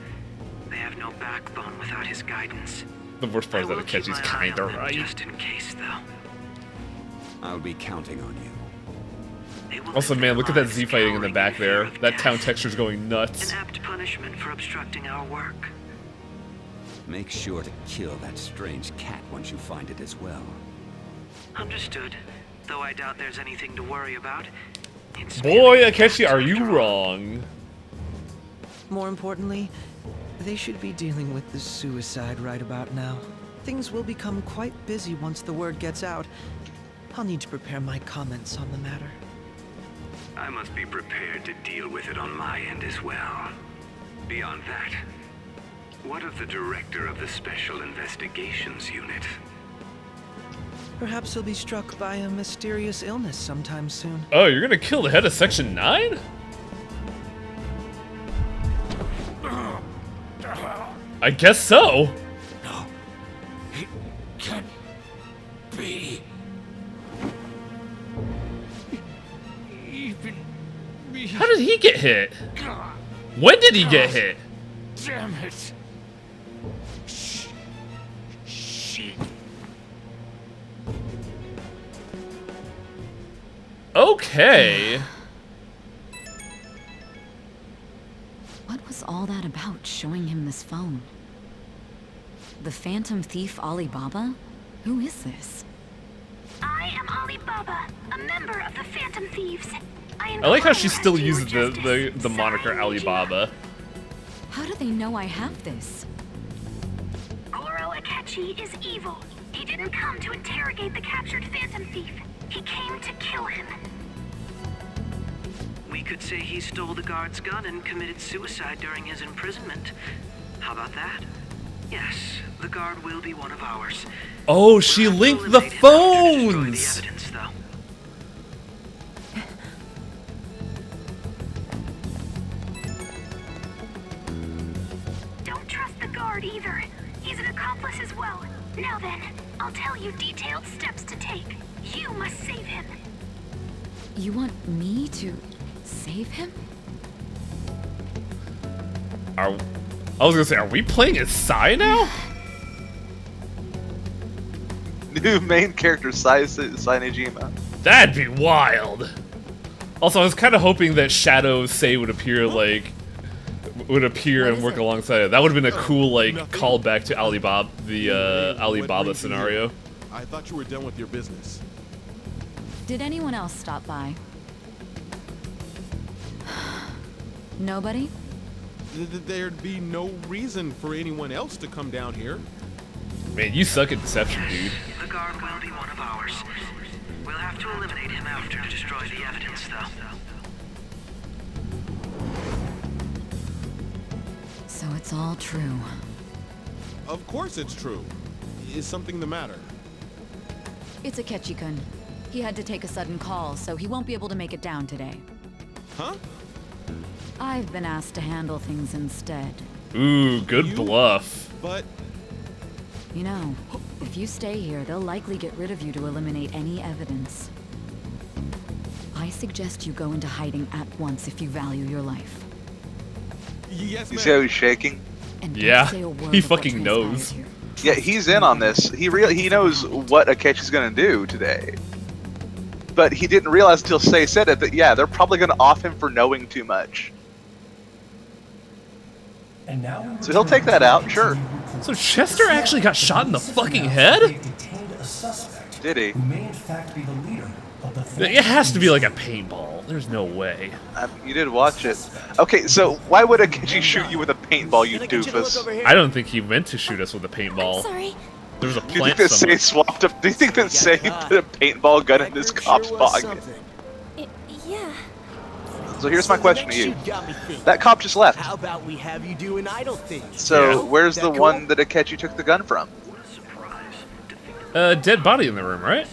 They have no backbone without his guidance. The worst part is that Akechi's kinda right. Just in case, though. I'll be counting on you. Also, man, look at that Z fighting in the back there. That town texture's going nuts. An apt punishment for obstructing our work. Make sure to kill that strange cat once you find it as well. Understood. Though I doubt there's anything to worry about. Boy, Akechi, are you wrong? More importantly, they should be dealing with the suicide right about now. Things will become quite busy once the word gets out. I'll need to prepare my comments on the matter. I must be prepared to deal with it on my end as well. Beyond that, what of the director of the Special Investigations Unit? Perhaps he'll be struck by a mysterious illness sometime soon. Oh, you're gonna kill the head of Section 9? I guess so. No, it can't be. How did he get hit? When did he get hit? Damn it. Shit. Okay. What was all that about, showing him this phone? The Phantom Thief Alibaba? Who is this? I am Alibaba, a member of the Phantom Thieves. I like how she still uses the moniker Alibaba. How do they know I have this? Goro Akechi is evil. He didn't come to interrogate the captured Phantom Thief. He came to kill him. We could say he stole the guard's gun and committed suicide during his imprisonment. How about that? Yes, the guard will be one of ours. Oh, she linked the phones! Don't trust the guard either. He's an accomplice as well. Now then, I'll tell you detailed steps to take. You must save him. You want me to save him? I was gonna say, are we playing as Sai now? New main character, Sai Nejima. That'd be wild. Also, I was kind of hoping that Shadow Sei would appear and work alongside it. That would have been a cool callback to Alibaba, the Alibaba scenario. I thought you were done with your business. Did anyone else stop by? Nobody? There'd be no reason for anyone else to come down here. Man, you suck at deception, dude. The guard will be one of ours. We'll have to eliminate him after to destroy the evidence, though. So it's all true. Of course it's true. Is something the matter? It's Akechi-kun. He had to take a sudden call, so he won't be able to make it down today. Huh? I've been asked to handle things instead. Ooh, good bluff. But You know, if you stay here, they'll likely get rid of you to eliminate any evidence. I suggest you go into hiding at once if you value your life. yes, You see how he's shaking? And Yeah, don't say a word he of what fucking transpired knows. here. Yeah, he's in on this. He knows what Akechi's gonna do today. But he didn't realize until Sei said it that, yeah, they're probably gonna off him for knowing too much. And now So he'll take that out, sure. So Chester actually got shot in the fucking head? detained a suspect Did he? who may in fact be the leader of the It has to be like a paintball. There's no way. You did watch it. Okay, so why would Akechi shoot you with a paintball, you doofus? I don't think he meant to shoot us with a paintball. Sorry. There was a Do you plant think that somewhere. Sei swapped up? Do you think that Sei put a paintball gun in this cop's pocket? Yeah. So here's my question to you. That cop just left. How about we have you do an idle thing? So where's the one that Akechi took the gun from? Dead body in the room, right?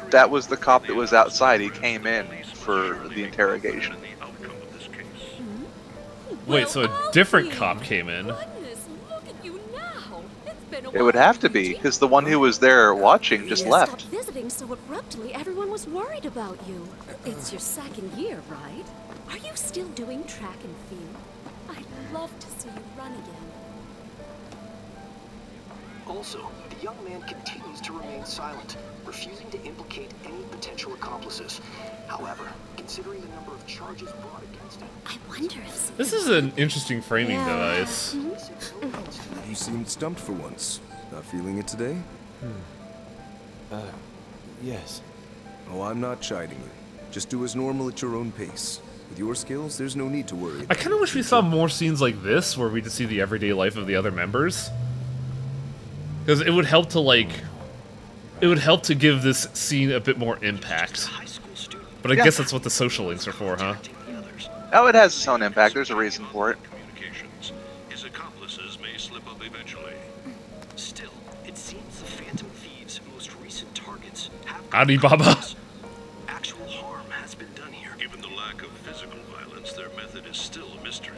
That was the cop that was outside. He came in for the interrogation. Wait, so a different cop came in. It would have to be, because the one who was there watching just left. Stopped visiting so abruptly, everyone was worried about you. It's your second year, right? Are you still doing track and field? I'd love to see you run again. Also, the young man continues to remain silent, refusing to implicate any potential accomplices. However, considering the number of charges brought against him, I wonder if This is an interesting framing device. You seemed stumped for once. Not feeling it today? Yes. Oh, I'm not chiding you. Just do as normal at your own pace. With your skills, there's no need to worry. I kind of wish we saw more scenes like this, where we just see the everyday life of the other members. Because it would help to, like... It would help to give this scene a bit more impact. But I guess that's what the social links are for, huh? Oh, it has its own impact. There's a reason for it. His accomplices may slip up eventually. Still, it seems the Phantom Thieves' most recent targets have Alibaba. actual harm has been done here. Given the lack of physical violence, their method is still a mystery.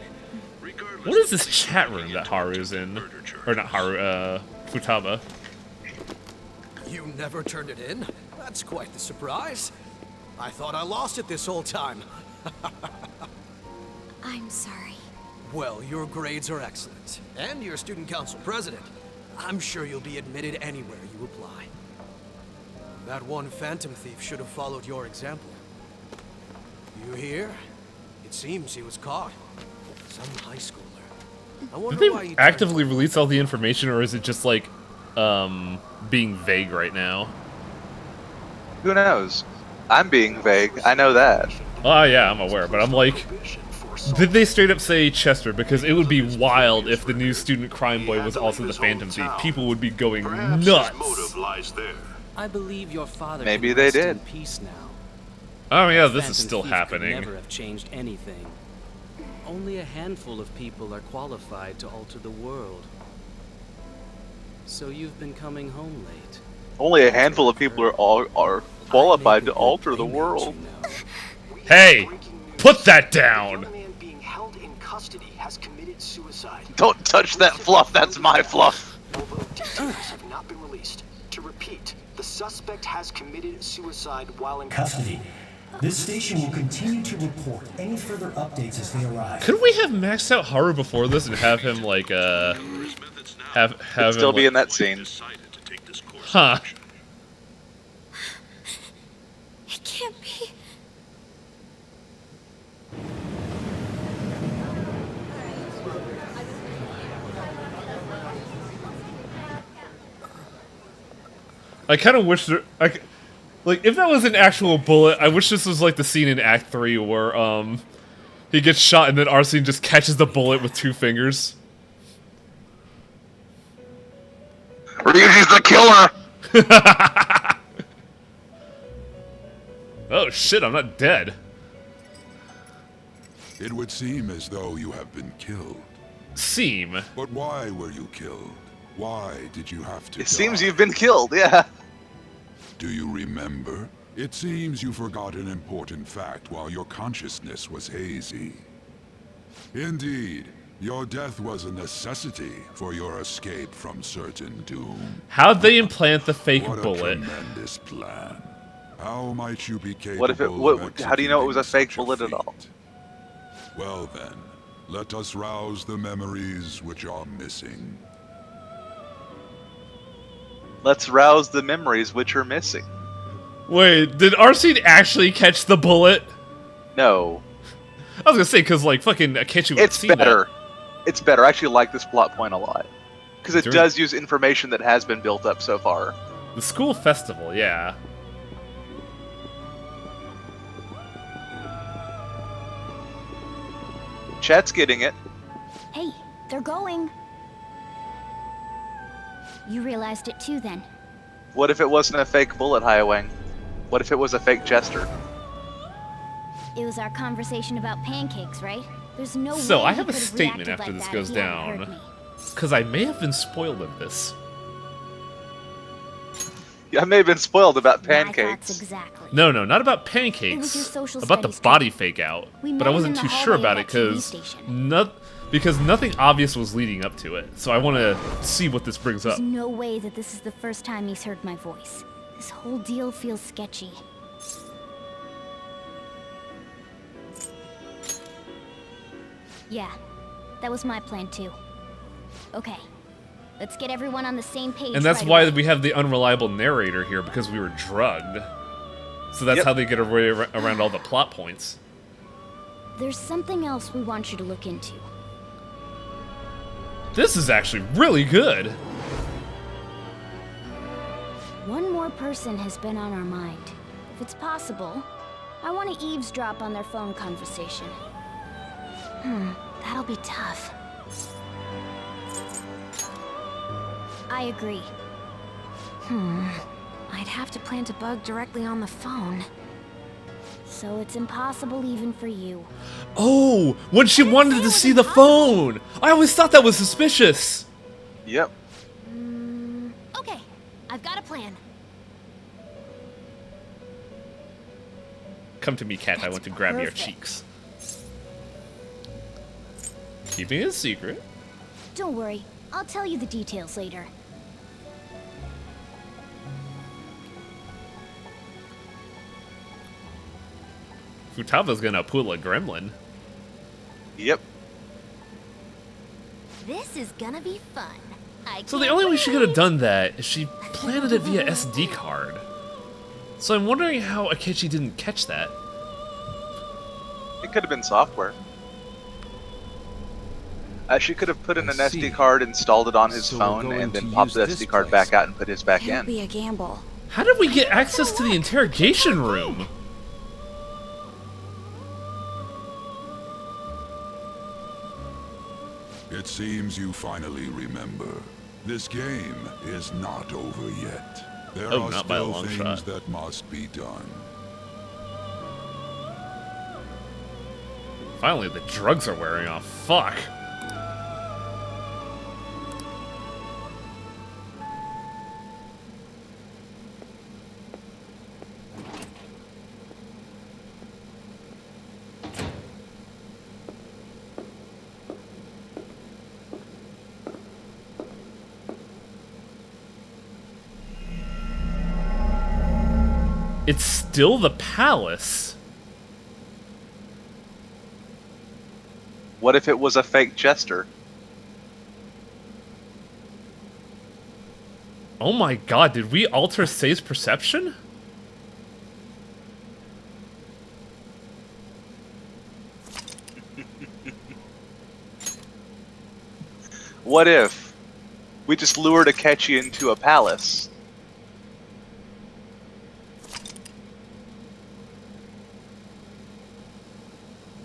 Regardless, What is this chat room that Haru's in? Or not Haru, Futaba. You never turned it in? That's quite the surprise. I thought I lost it this whole time. I'm sorry. Well, your grades are excellent. And you're student council president. I'm sure you'll be admitted anywhere you apply. That one phantom thief should have followed your example. You hear? It seems he was caught. Some high schooler. I Did wonder why they he actively release all the information, or is it just like, being vague right now? Who knows? I'm being vague. I know that. Oh yeah, I'm aware, but I'm like... Did they straight up say Chester? Because it would be wild if the new student crime boy was also the Phantom Thief. People would be going nuts. Motive lies there. I believe your father Maybe can they rest did. in peace now. Oh yeah, The this is Phantom still Thief could happening. never have changed anything. Only a handful of people are qualified to alter the world. So you've been coming home late. Only a handful of people are qualified to alter the world. Hey! Put that down! being held in custody has committed suicide. Don't touch that fluff. That's my fluff. Although details have not been released. To repeat, the suspect has committed suicide while in Custody. This station will continue to report any further updates as they arrive. Couldn't we have maxed out Haru before this and have him like have him Still be like, in that scene. Huh. It can't be. I kind of wish there, like, if that was an actual bullet, I wish this was like the scene in Act 3 where, he gets shot and then Arsene just catches the bullet with 2 fingers. Ryuji's the killer! Oh shit, I'm not dead. It would seem as though you have been killed. Seem? But why were you killed? Why did you have to It seems you've been killed, yeah. Do you remember? It seems you forgot an important fact while your consciousness was hazy. Indeed, Your death was a necessity for your escape from certain doom. How'd they implant the fake What bullet? a tremendous plan. How might you be capable What if it? How do you know it was a fake bullet at all? Well then, let us rouse the memories which are missing. Let's rouse the memories which are missing. Wait, did Arsene actually catch the bullet? No. I was gonna say, because, like, fucking Akechi would It's see better. that. It's better. I actually like this plot point a lot. Because it During- does use information that has been built up so far. The school festival, yeah. Chat's getting it. Hey, they're going. You realized it too, then. What if it wasn't a fake bullet, Highwing? What if it was a fake jester? It was our conversation about pancakes, right? There's no So way I he have a could've statement reacted after like this that goes if he hadn't heard down. me. Because I may have been spoiled of this. Yeah, I may have been spoiled about My thoughts pancakes. exactly. No, not about It was pancakes. your social About the studies body fake out. We But met I him wasn't in too the sure hallway about of it that TV because nothing obvious was leading up to it. So I want to see what this brings up. There's no way that this is the first time he's heard my voice. This whole deal feels sketchy. Yeah, that was my plan too. Okay, let's get everyone on the same page. And that's right why away. we have the unreliable narrator here, because we were drugged. So that's Yep. how they get around all the plot points. There's something else we want you to look into. This is actually really good. One more person has been on our mind. If it's possible, I want to eavesdrop on their phone conversation. That'll be tough. I agree. I'd have to plant a bug directly on the phone. So it's impossible even for you. Oh, when she wanted to see the phone! I always thought that was suspicious! Yep. Okay, I've got a plan. Come to me, cat. I want to grab your perfect. cheeks. Keeping it a secret. Don't worry, I'll tell you the details later. Futava's gonna pull a gremlin. Yep. This is gonna be fun. So the only way she could have done that is she planted it via SD card. So I'm wondering how Akechi didn't catch that. It could have been software. She could have put in an I see. SD card, installed it on his So we're phone, going and then to popped the use SD this card place. back out and put his back It'll in. be a gamble. How did we get access to the interrogation room? It seems you finally remember. This game is not over yet. There Oh, are not by a still long things shot. that must be done. Finally, the drugs are wearing off. Fuck. It's still the palace. What if it was a fake jester? Oh my god, did we alter Sei's perception? What if we just lured Akechi into a palace?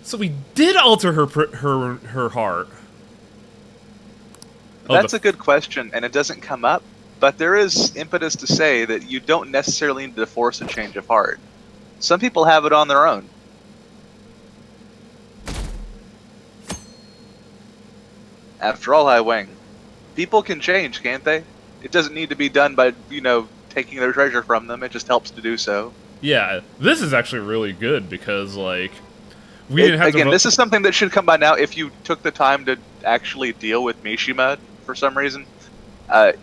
So we did alter her heart. Oh, That's a good question, and it doesn't come up, but there is impetus to say that you don't necessarily need to force a change of heart. Some people have it on their own. After all, Hai Wang, people can change, can't they? It doesn't need to be done by, taking their treasure from them. It just helps to do so. Yeah, this is actually really good because, like, We didn't have to Again, vote. this is something that should come by now if you took the time to actually deal with Mishima for some reason.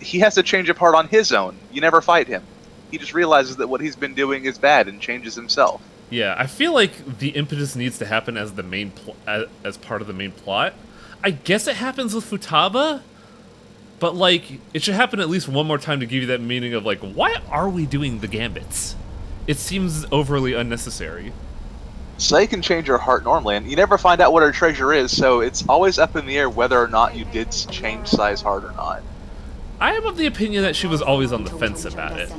He has to change of heart on his own. You never fight him. He just realizes that what he's been doing is bad and changes himself. Yeah, I feel like the impetus needs to happen as the main as part of the main plot. I guess it happens with Futaba, but like it should happen at least one more time to give you that meaning of like, why are we doing the gambits? It seems overly unnecessary. Sai can change her heart normally, and you never find out what her treasure is, so it's always up in the air whether or not you did change Sai's heart or not. I am of the opinion that she was always on the fence about it.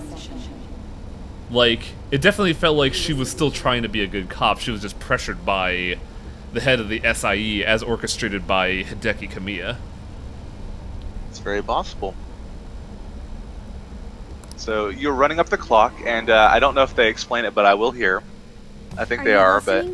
Like, it definitely felt like she was still trying to be a good cop. She was just pressured by the head of the SIE as orchestrated by Hideki Kamiya. It's very possible. So you're running up the clock, and I don't know if they explain it, but I will here. I think they are, but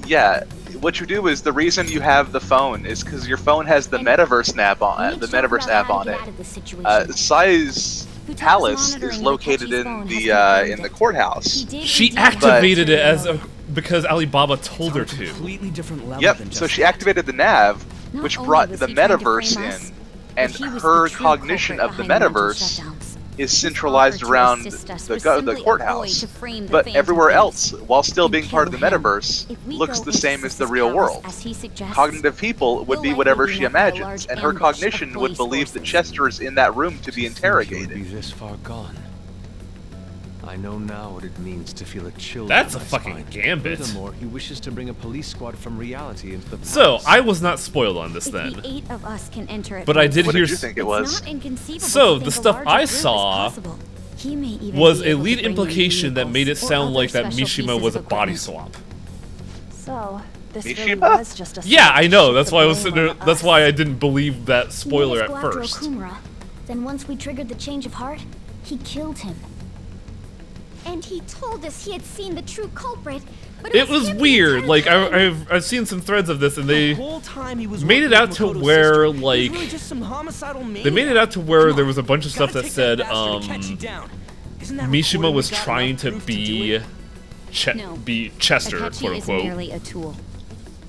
yeah, what you do is the reason you have the phone is because your phone has the Metaverse app on it. The Metaverse app on it. Sai's palace is located in the courthouse. She activated it as because Alibaba told her to. Completely different level. Yep. So she activated the nav, which brought the Metaverse in, and her cognition of the Metaverse is centralized around the courthouse, but everywhere else, while still being part of the Metaverse, looks the same as the real world. Cognitive people would be whatever she imagines, and her cognition would believe that Chester is in that room to be interrogated. Be this far gone. I know now what it means to feel a chill. That's a down my fucking spine. gambit. Furthermore, he wishes to bring a police squad from reality into the past. So, I was not spoiled on this If then. the 8 of us can enter it But I did What hear. did you think it was? It's not inconceivable So, to the think a stuff larger I group is saw possible. He may even was be a able to lead bring you implication that made it vehicles or sound other like that special Mishima pieces was a of body equipment. swap. So, this really Mishima? was just a Yeah, switch I know. to That's the why I was blame sitting there, on that's us. why I didn't believe that spoiler He at made us go after first. Okumura. Then once we triggered the change of heart, he killed him. And he told us he had seen the true culprit, but It was weird. Like I've seen some threads of this, and they made it out to where like they made it out to where there was a bunch of stuff that said Mishima was trying to be Chester, Akechi quote is unquote. merely a tool.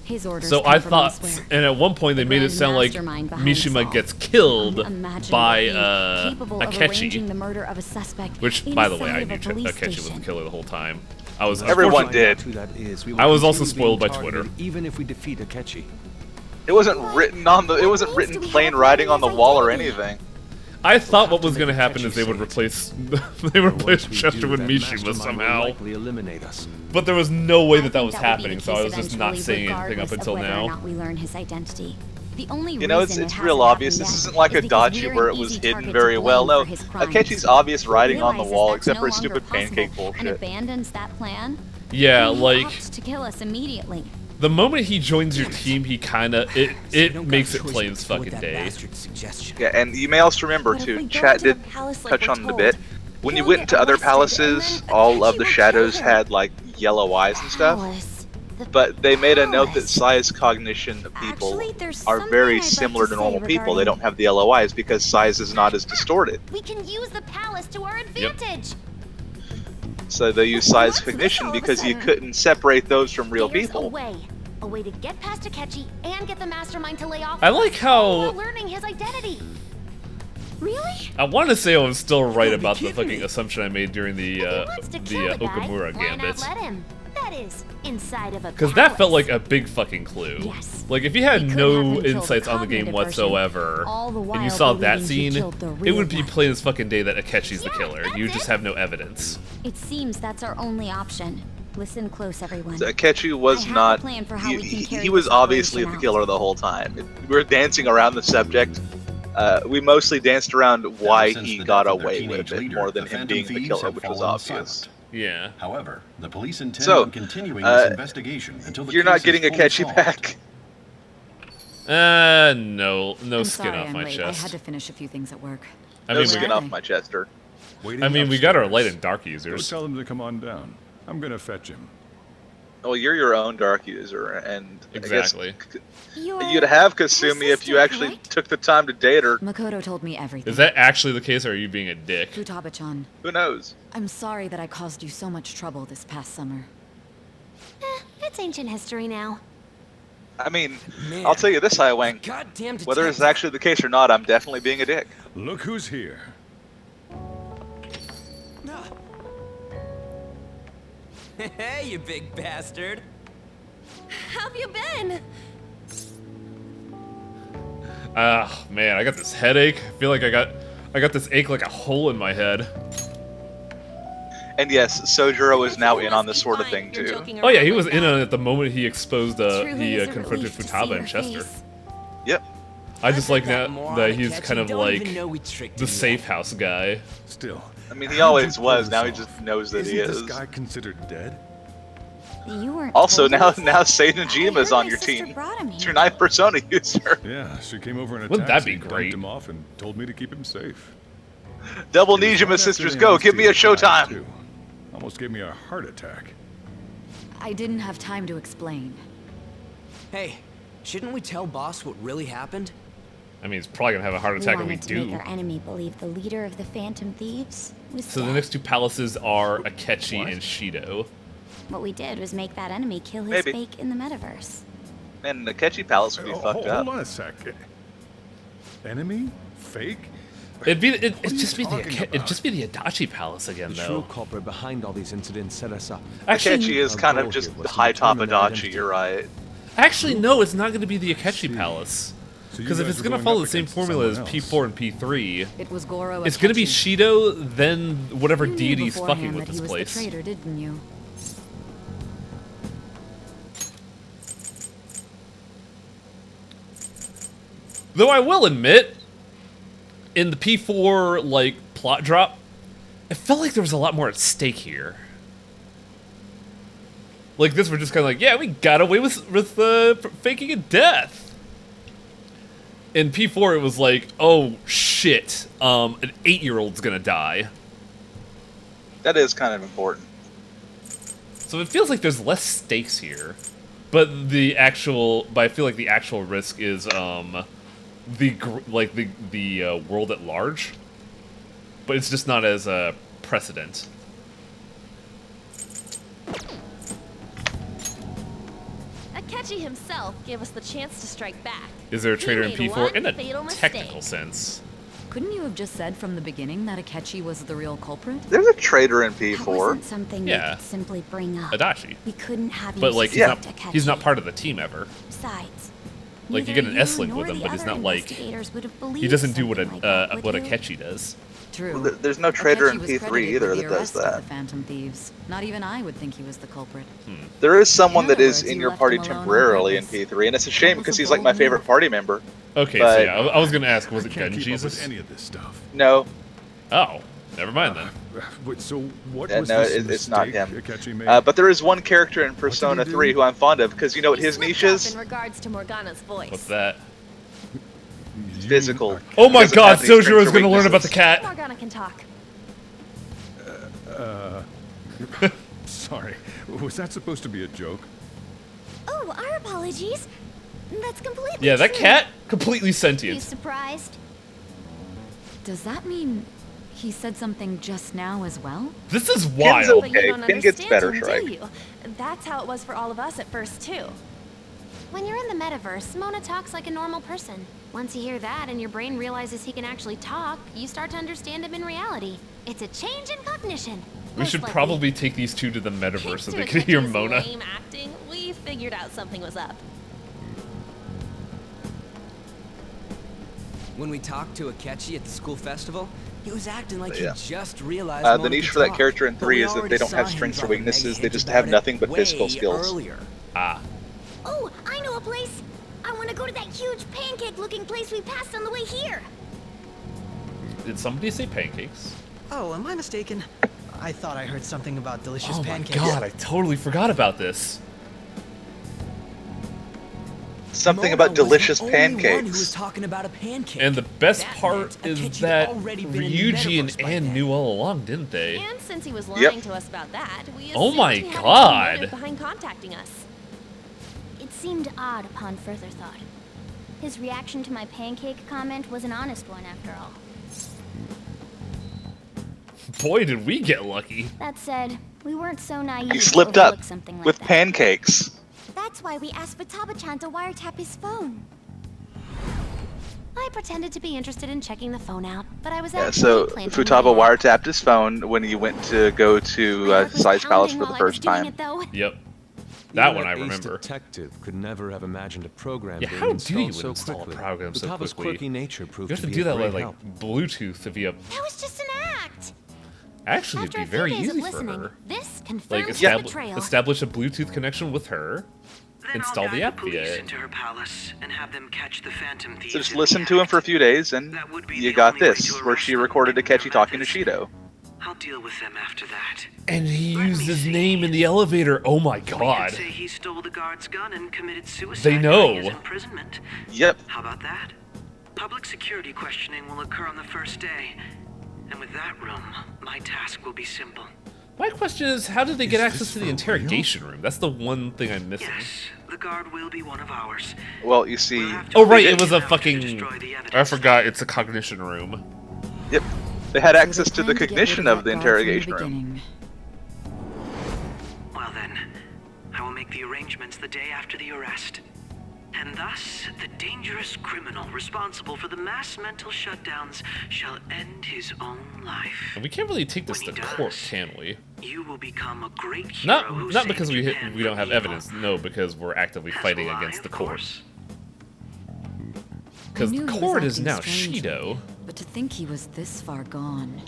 His orders So come I from thought, elsewhere. and at one point they The made it grand sound like mastermind behind Mishima us all. gets killed Unimaginable by being capable of arranging the Akechi, murder of a suspect which, by the way, inside I of knew a police Akechi was the station. killer the whole time. I was Everyone unfortunately- did. I was also spoiled by Twitter. Even if we defeat Akechi. It wasn't written on the. It wasn't written plain writing on the wall or anything. I thought what was going to happen is they would replace Chester with Mishima somehow. Likely eliminate us. But there was no way that was That would be happening, the so I was case just not eventually, saying anything up regardless of until whether or now. not we learn his identity. The only You know, reason it's it real hasn't obvious. happened This yet isn't like a is because Dodgy we're where an it was easy hidden target very to well. blame No, for his crimes. Akechi's obvious writing on the Realizes wall, that's except no for longer stupid pancake possible and bullshit. abandons that plan. Yeah, He like opts to kill us immediately. the moment he joins your team, he kind of it makes it plain as fucking day. Yeah, and you may also remember But if we too, go chat into did the palace like touch we're on the told, bit. When you he'll went get into other arrested, palaces, and then all of Akechi the will shadows kill him. had like yellow eyes and stuff. Palace. The But they made a note that palace. Sai's cognition of people Actually, there's are something very I'd like similar to to say normal people. They regarding- don't have the yellow eyes because Sai's is not as distorted. We can use the palace to our advantage. So they use Sai's What's this cognition all of a because you sudden? couldn't separate those from real There's people. A way to get past Akechi and get the mastermind to lay off. I like how- while learning his identity. Really? I want to say I was still right gotta be about the kidding fucking me. assumption I made during the Wants to kill the guy. Okamura Why not gambit. let him? That is inside of a Because that felt palace. like a big fucking clue. Yes. Like if you had We could no have him kill the insights on the game cognitive version, whatsoever, all the and while you saw that believing he scene, killed the it real would be one. plain as fucking day that Akechi's the Yeah, killer. that's You just it. have no evidence. It seems that's our only option. Listen close, everyone. Akechi I was have a not. plan for how we can carry He was this obviously operation the killer out. the whole time. We were dancing around the subject. We mostly danced around why Since he the got death of their away with teenage it leader, more than the him Phantom being the Thieves killer, have which was fallen obvious. silent. Yeah. However, the police intend So, on continuing this investigation until the You're case not is getting fully Akechi solved. back. No I'm skin sorry, off I'm my late. I had chest. to finish a few things at work. I No mean, skin we, off my chester. we got our light and dark Go users. tell him to come on down. I'm gonna fetch him. Well, you're your own dark user, and Exactly. I guess you'd have Kasumi if you actually took the time to date her. Makoto told me everything. Is that actually the case, or are you being a dick? Futaba-chan, Who knows? I'm sorry that I caused you so much trouble this past summer. It's That's ancient history now. I mean, I'll tell you this, Highwing. Whether it's actually the case or not, I'm definitely being a dick. Look who's here. Hey, you big bastard. How've you been? Ah, man, I got this headache. I feel like I got this ache like a hole in my head. And yes, Sojiro is now in on this sort of thing too. Oh yeah, he was in on it the moment he exposed, he confronted Futaba and Chester. Yep. I just like now that he's kind of like the safe house guy. Still. I mean, he always was. Now he just knows that he Isn't is. this guy considered dead? You weren't Also, told now us? Seiya Najima's on your team. It's your 9th Persona user. Yeah, she came over in a Wouldn't that taxi, be dumped great? him off, and told me to keep him safe. Double It was Nijima right after sisters, the go! Give me a anesthesia died, showtime! too. Almost gave me a heart attack. I didn't have time to explain. Hey, shouldn't we tell boss what really happened? I mean, he's probably gonna have a heart We attack if we wanted to make do. our enemy believe the leader of the Phantom Thieves was So the dead. next two palaces are Akechi and Shido. What we did was make that enemy kill his Maybe. fake in the metaverse. Man, the Kechi Palace would be fucked up. Hold on a sec. Enemy? Fake? It'd are you just be talking it'd about? just be the Adachi Palace again, The true though. culprit behind all these incidents set us up. Akechi is kind of just the high top Adachi, you're right. Actually, no, it's not going to be the Akechi Palace. So you Because if guys it's are going to going follow up the same against formula as someone P4 and P3, It was Goro it's going to be Akechi. Shido, then whatever You knew deity's fucking beforehand with that this he was place. the traitor, didn't you? Though I will admit, in the P4 like plot drop, I felt like there was a lot more at stake here. Like this, we're just kind of like, yeah, we got away with faking a death. In P4, it was like, oh shit, an 8-year-old's gonna die. That is kind of important. So it feels like there's less stakes here, but I feel like the actual risk is the world at large, but it's just not as a precedent. Akechi himself gave us the chance to strike back. Is there a He traitor in made P4 one in a fatal mistake. technical sense? Couldn't you have just said from the beginning that Akechi was the real culprit? There's a traitor in That P4. wasn't something we Yeah. could simply bring up. Adachi. We couldn't have you But like suspect he's not Akechi. part of the team ever. Besides, Like you neither get an S-link nor with him, the but he's other not like investigators would have he believed doesn't do what something like that, what would you? Akechi does. True. Well, there's no traitor Akechi in was P3 credited either with that the does arrest of that. the Phantom Thieves. Not even I would think he was the culprit. There is someone In that other is words, in you your left party him alone on temporarily in purpose. P3, and it's a shame was because a he's like my bold favorite move. party member. Okay, But- so yeah, I was gonna ask, was it Can't Gun keep up with Jesus? any of this stuff. No, Oh, never mind then. Wait, so what Yeah, was no, this it's not mistake him. Akechi made? But there is one character in Persona do? 3 who I'm fond of because you know what He his slipped niche up is? in regards to Morgana's voice. What's that? Physical. Oh my Doesn't God, have any strengths Sojiro is or gonna learn about the weaknesses. cat. Morgana can talk. Sorry, was that supposed to be a joke? Oh, our apologies. That's completely Yeah, that true. cat completely You sentient. surprised? Does that mean he said something just now as well? This is Ken's wild. But you okay. don't Ken gets understand better, him, Shrike. do you? That's how it was for all of us at first, too. When you're in the metaverse, Mona talks like a normal person. Once you hear that and your brain realizes he can actually talk, you start to understand him in reality. It's a change in cognition. We should Most likely. probably take these two to the metaverse Thanks so to they can hear Akechi's Mona. lame acting, we figured out something was up. When we talked to Akechi at the school festival, he was acting like Yeah. he just realized The Mona niche could for that talk. character in But 3 we is that already they don't saw have him strengths or dropping weaknesses, mega they hints just about have it nothing but way physical skills. Earlier. Ah. Oh, I know a place. I want to go to that huge pancake-looking place we passed on the way here. Did somebody say pancakes? Oh, am I mistaken? I thought I heard something about delicious Oh my pancakes. God, I totally forgot about this. Something Mona about was the delicious only one who was pancakes. talking about a pancake. And the best That part meant is Akechi'd that already been in the Ryuji and metaverse by Anne then. knew all along, didn't they? And since he was Yep. lying to us about that, we Oh assumed my he had a God. motive behind contacting us. It seemed odd upon further thought. His reaction to my pancake comment was an honest one, after all. Boy, did we get lucky. That said, we weren't so naive He to slipped up overlook something like with that. pancakes. That's why we asked Futaba-chan to wiretap his phone. I pretended to be interested in checking the phone out, but I was Yeah, actually so planting Futaba my- wiretapped his phone when he went to go to Sai's palace for the first time. Yep. That Even one I ace remember. detective could never have imagined a program Yeah, being how do installed you so install quickly. a program so Futaba's quickly? quirky nature proved You have to be do a that great with like help. Bluetooth via. That was just an act. Actually, it'd After be a few very days of easy for listening, her. this confirms Like the betrayal. establish a Bluetooth connection with her, install the app via Police it. into her palace and have them catch the Phantom Thieves. So just in listen the to him act. for a few days, and you got this, where she recorded Akechi talking to Shido. I'll deal with them after that. And he used his name in the elevator. Oh my We god. could say he stole the guard's gun and committed suicide They know. during his imprisonment. Yep. How about that? Public security questioning will occur on the first day. And with that room, my task will be simple. My question is, how did they get access to the interrogation room? That's the one thing I'm missing. The guard will be one of ours. Well, you see... Oh right, it was a fucking... I forgot, it's a cognition room. Yep. They had access to the cognition of the interrogation room. Well then, I will make the arrangements the day after the arrest. And thus, the dangerous criminal responsible for the mass mental shutdowns shall end his own life. And we can't really take this to court, can we? You will become a great hero who Not because saved we Japan don't have from evil. evidence. No, because we're actively fighting against the court. I Because knew the he was court is acting now strangely, Shido. But to think he was this far gone.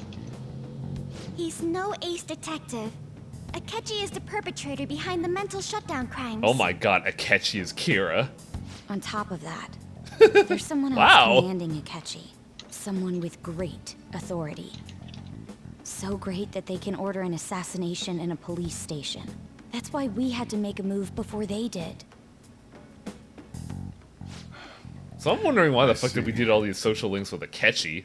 He's no ace detective. Akechi is the perpetrator behind the mental shutdown crimes. Oh my god, Akechi is Kira. On top of that, there's someone else Wow. commanding Akechi. Someone with great authority. So great that they can order an assassination in a police station. That's why we had to make a move before they did. So I'm wondering why the fuck did we do all these social links with Akechi?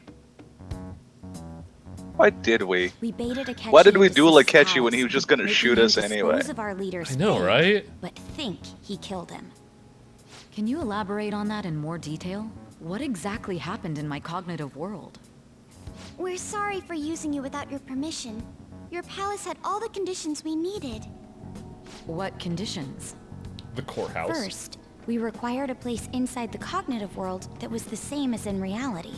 Why did we? We baited Akechi. Why did we into duel Cease's Akechi when house, he was just gonna making shoot him us anyway? dispose of our leader's I know, fate, right? But think he killed him. Can you elaborate on that in more detail? What exactly happened in my cognitive world? We're sorry for using you without your permission. Your palace had all the conditions we needed. What conditions? The courthouse. First, we required a place inside the cognitive world that was the same as in reality.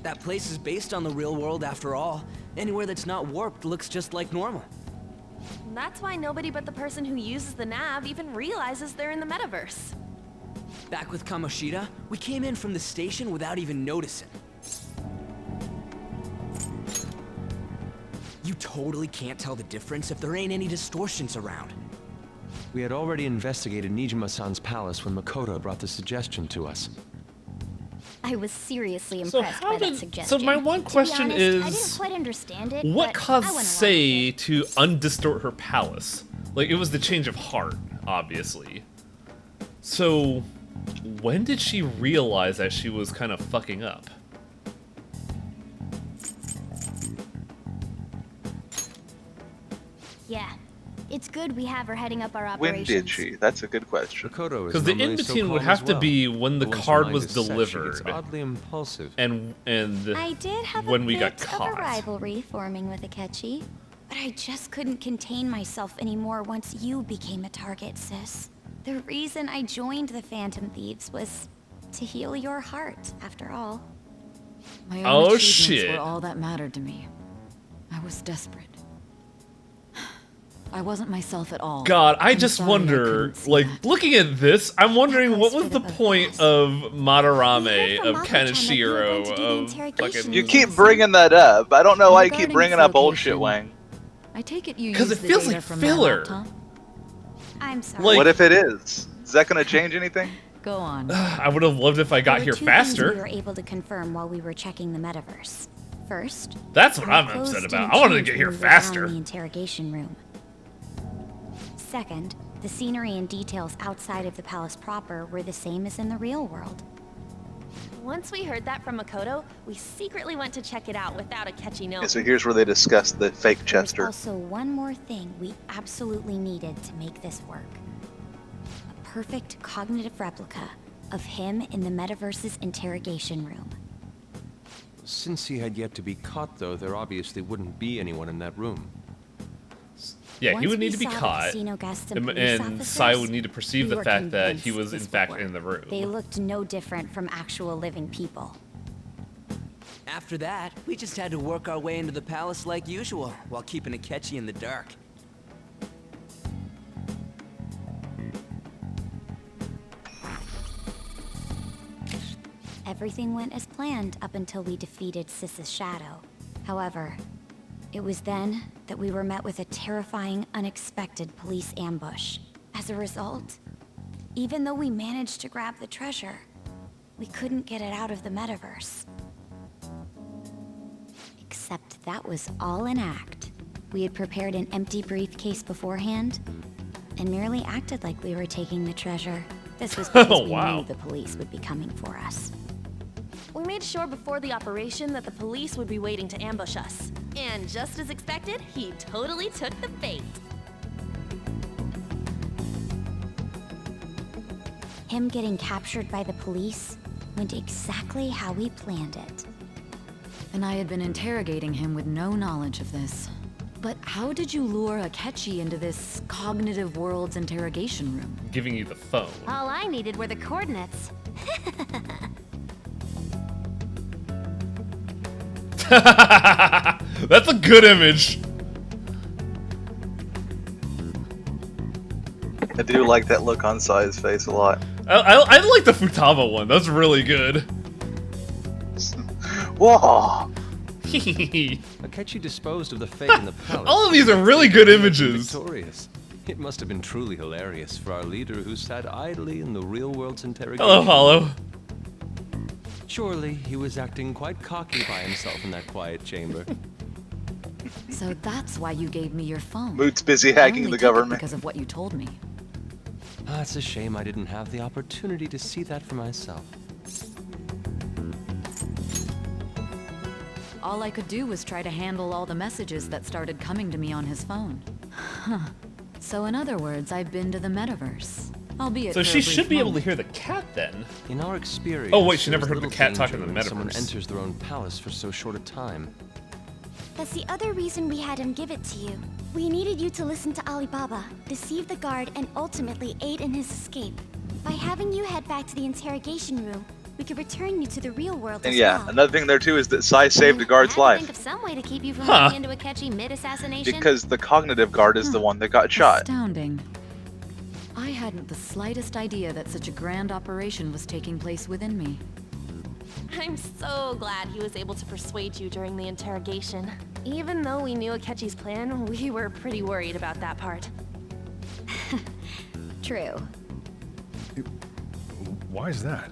That place is based on the real world after all. Anywhere that's not warped looks just like normal. That's why nobody but the person who uses the nav even realizes they're in the metaverse. Back with Kamoshida, we came in from the station without even noticing. You totally can't tell the difference if there ain't any distortions around. We had already investigated Nijima-san's palace when Makoto brought the suggestion to us. I was seriously So impressed how by did- that suggestion. so my one To be question honest, I is, didn't quite understand it. What but caused I went along Sei to undistort her palace? Like, it was the change of heart, obviously. So, when did she realize that she was kind of fucking up? Yeah. It's good we have her heading up our When operations. did she? That's a good question. Makoto is Because the normally so in-between would calm have as to well. be when the But once card her was mind is set, she delivered. gets oddly impulsive. And I did have when a we bit got caught. of a rivalry forming with Akechi, but I just couldn't contain myself anymore once you became a target, sis. The reason I joined the Phantom Thieves was to heal your heart, after all. My own Oh, achievements shit. were all that mattered to me. I was desperate. I wasn't myself at all. God, I I'm just sorry I wonder, couldn't see like, that. looking at this, I'm wondering what was the point of Madarame, of Kaneshiro, of fucking... You keep bringing that up. I don't know why you keep Regarding bringing its up bullshit, location, Wang. I take it you 'Cause used it the feels data like from filler. That laptop? I'm sorry. Like- What if it is? Is that gonna change anything? Go on. I would have loved if I got There here were two things we faster. were able to confirm while we were checking the metaverse. First, That's what our I'm clothes upset about. didn't I wanted to change get when here we were down faster. in the interrogation room. Second, the scenery and details outside of the palace proper were the same as in the real world. Once we heard that from Makoto, we secretly went to check it out without Akechi knowing. And so here's where they discuss the fake There's Chester. also one more thing we absolutely needed to make this work. A perfect cognitive replica of him in the metaverse's interrogation room. Since he had yet to be caught, though, there obviously wouldn't be anyone in that room. Yeah, Once he would we need to be saw the caught, casino guests and and, police and officers, Sai would need to perceive we the were fact that he convinced was in this fact would in the room. They looked no different from actual living people. After that, we just had to work our way into the palace like usual, while keeping Akechi in the dark. Everything went as planned up until we defeated Sis's shadow. However, it was then that we were met with a terrifying, unexpected police ambush. As a result, even though we managed to grab the treasure, we couldn't get it out of the metaverse. Except that was all an act. We had prepared an empty briefcase beforehand, and merely acted like we were taking the treasure. This was because we knew the police would be coming for us. We made sure before the operation that the police would be waiting to ambush us. And just as expected, he totally took the bait. Him getting captured by the police went exactly how we planned it. And I had been interrogating him with no knowledge of this. But how did you lure Akechi into this cognitive world's interrogation room? Giving you the phone. All I needed were the coordinates. That's a good image. I do like that look on Sai's face a lot. I like the Futaba one. That's really good. Whoa! Akechi disposed of the fate in the palace. All of these are really good images. Victorious. It must have been truly hilarious for our leader who sat idly in the real world's interrogation. Hello, Hollow. Surely he was acting quite cocky by himself in that quiet chamber. So that's why you gave me your phone. Moot's busy I hacking only the took it government. because of what you told me. It's a shame I didn't have the opportunity to see that for myself. All I could do was try to handle all the messages that started coming to me on his phone. Huh. So in other words, I've been to the metaverse. Albeit So for she a brief should be able to moment. hear the cat then. In our experience, Oh wait, she never there's heard the little cat talk in danger the when someone metaverse. enters their own palace for so short a time. That's the other reason we had him give it to you. We needed you to listen to Alibaba, deceive the guard, and ultimately aid in his escape. By having you head back to the interrogation room, we could return you to the real world And as yeah, well. another thing there too is that Sai saved the guard's Think life of some way to keep you from Huh. running into Akechi mid-assassination. because the cognitive guard is the one that got shot. Astounding. I hadn't the slightest idea that such a grand operation was taking place within me. I'm so glad he was able to persuade you during the interrogation. Even though we knew Akechi's plan, we were pretty worried about that part. True. Why is that?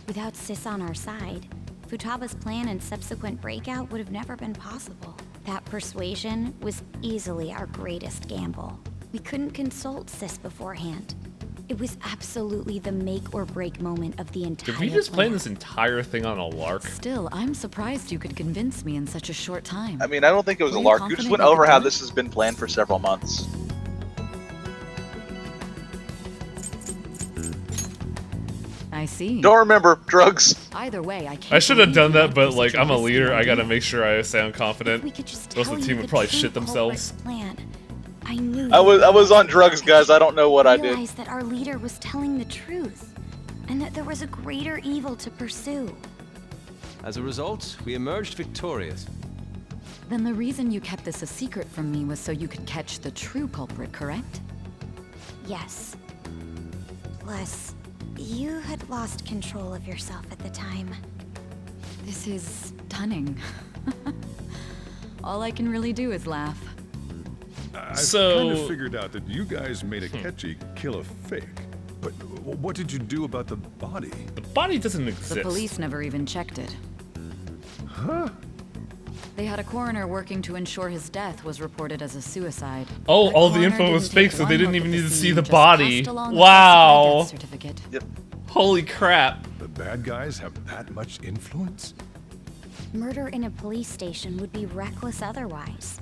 Without Sis on our side, Futaba's plan and subsequent breakout would have never been possible. That persuasion was easily our greatest gamble. We couldn't consult Sis beforehand. It was absolutely the make or break moment of the entire Did we just plan plan. this entire thing on a lark? Still, I'm surprised you could convince me in such a short time. I mean, I don't think it was Were a you lark. You just confident went you could over do how it? this has been planned for several months. I see. Don't remember drugs. Either way, I can't. I should have believe done you that, let but like such a I'm a risky leader, I idea. gotta make sure I sound confident. We could just Most tell of the you team would probably true shit themselves. culprit's plan. I knew I was on drugs, guys. I don't know what I did. realized that our leader was telling the truth, and that there was a greater evil to pursue. As a result, we emerged victorious. Then the reason you kept this a secret from me was so you could catch the true culprit, correct? Yes. Plus, you had lost control of yourself at the time. This is stunning. All I can really do is laugh. I've So- kind of figured out that you guys made Akechi kill a fake. But what did you do about the body? The body doesn't exist. The police never even checked it. Huh? They had a coroner working to ensure his death was reported as a suicide. Oh, That all the coroner info was didn't fake, take so they one didn't look even at need to scene, see the just body. passed along a Wow. falsified death certificate. Yep. Holy crap. The bad guys have that much influence? Murder in a police station would be reckless otherwise.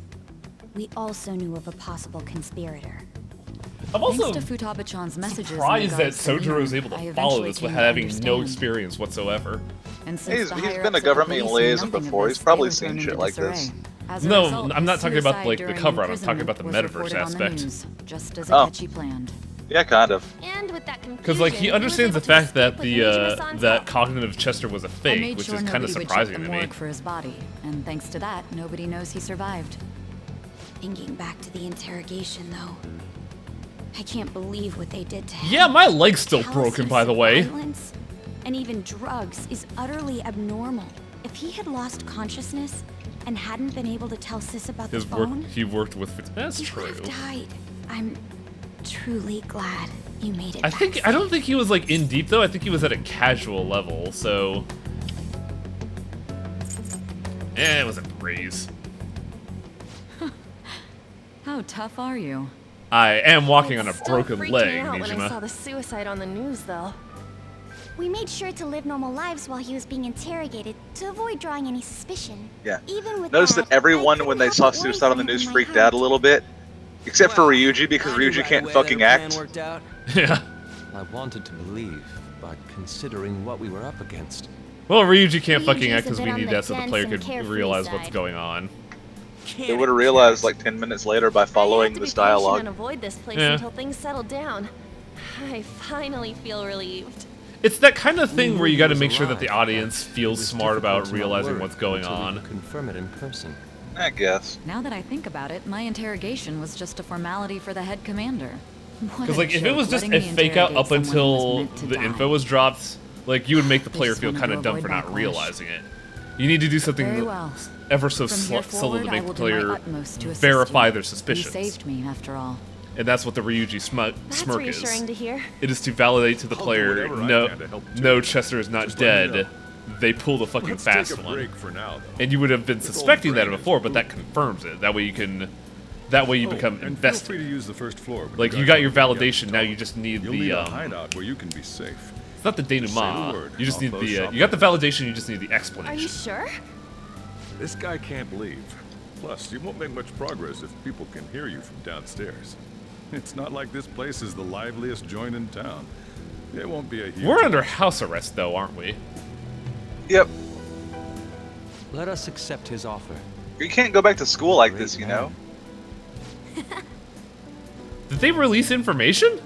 We also knew of a possible conspirator. I'm also Thanks to Futaba-chan's messages in surprised that regards to Sojiro is Leon, able I to follow eventually this with came to having no understand. experience whatsoever. And since He's been a government liaison before. He's probably seen shit like this. No, I'm not talking about like the cover art. I'm talking about the metaverse aspect. Just as Akechi planned. Yeah, kind of. And with that Because like he understands the fact that that cognitive Chester was a fake, which is kind of surprising to me. For his body, and thanks to that, nobody knows he survived. Thinking back to the interrogation, though, I can't believe what they did to him. Yeah, my leg's still broken, by the way. Violence and even drugs is utterly abnormal. If he had lost consciousness and hadn't been able to tell Sis about the phone, he worked with. That's true. He would have died. I'm truly glad you made it. I don't think he was like in deep though. I think he was at a casual level. So, it was a breeze. How tough are you? I am walking on a Still broken freaked leg, me out when I saw Nijima. the suicide on the news, though. We made sure to live normal lives while he was being interrogated to avoid drawing any suspicion. Yeah. Even with Notice that everyone, when they saw suicide on the news, freaked out a little bit. Except for Ryuji, because Ryuji can't fucking act. Yeah. I wanted to believe, but considering what we were up against. Well, Ryuji can't fucking Ryuji's act a because bit we on need the that so the dense player and could carefree realize what's side. going on. They would have realized like 10 minutes later by following this dialogue. And avoid this place Yeah. until things settle down. I finally feel relieved. It's that kind of thing where you got to make sure that the audience feels smart about realizing what's going on. Confirm it in person. I guess. Now that I think about it, my interrogation was just a formality for the head commander. Because like if it was just a fake out up until the info was dropped, like you would make the player feel kind of dumb for not realizing it. You need to do something Very well. ever so From here subtle to forward, I make the will do my player utmost to assist verify you. their You suspicions. saved me, after all. And that's what the Ryuji That's smirk reassuring is. to hear. It is to validate to the I'll do player, whatever I no, can to help too. no, Chester is not Just let me dead. They pulled a fucking Let's fast take a one. break for now, though. And you would have been The suspecting that Golden before, but that confirms it. That way you can, that way you become and invested. Feel free to use the first floor. when Like you guys got are your together. validation, now you just need You'll the need a hideout where you can be safe. it's not the Say the denouement. word. You just I'll need close the shop you got the right validation, you just need the Are you explanation. sure? This guy can't leave. Plus, you won't make much progress if people can hear you from downstairs. It's not like this place is the liveliest joint in town. It won't be a huge... We're under house arrest though, aren't we? Yep. Let us accept his offer. You can't go back to school like this, you know? Did they release information?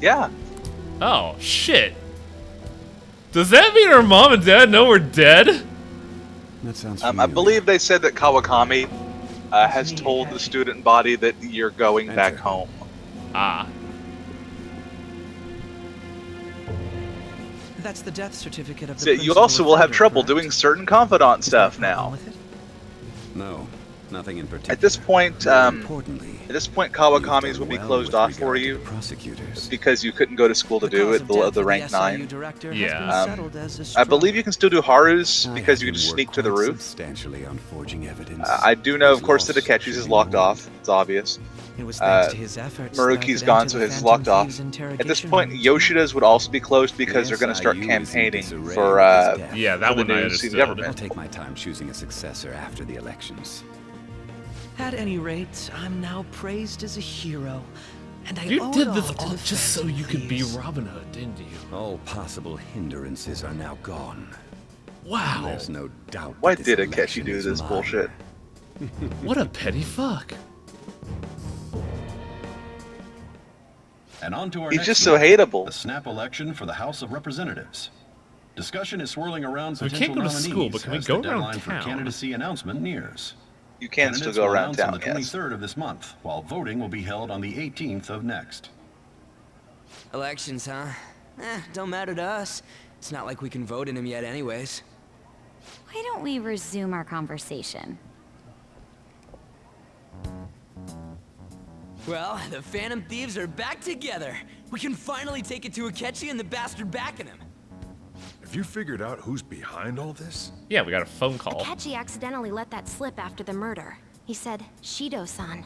Yeah. Oh shit. Does that mean our mom and dad know we're dead? That sounds I believe they said that Kawakami has told the student body that you're going back home. Ah. That's the death certificate of the So you principal also will have offender, trouble correct? doing certain confidant stuff now. No, nothing in particular. At this point, importantly, Kawakami's will be closed off for you because you couldn't go to school to do it below the rank 9. I believe you can still do Haru's because you can just sneak to the roof. substantially on forging evidence. I do know, of course, that Akechi's is locked off. It's obvious. It was thanks to his efforts that I Maruki's could gone, enter so the his is Phantom locked off. Thieves' At this interrogation point, room. Yoshida's would also be closed because they're going to start SIU is in campaigning disarray for with his death. Yeah, that for the one I new understood. student government. I'll take my time choosing a successor after the elections. At any rate, I'm now praised as a hero. And I You owe did it this all to all the just so Phantom you could be Thieves. Robin Hood, didn't you? All possible hindrances are now gone. Wow. There's no doubt. Why that did this Akechi election do is this mine. bullshit? What a petty fuck. And on to our He's next just so matter, hateable. The snap election for the House of Representatives. Discussion is swirling around So we potential can't go to nominees school, but can we as go the around deadline for town? candidacy announcement nears. You can still Candidates go will around announce on town, the yes. 23rd of this month, while voting will be held on the 18th of next. Elections, huh? Don't matter to us. It's not like we can vote in them yet anyways. Why don't we resume our conversation? Well, the Phantom Thieves are back together. We can finally take it to Akechi and the bastard backing him. Have you figured out who's behind all this? Yeah, we got a phone call. Akechi accidentally let that slip after the murder. He said, Shido-san.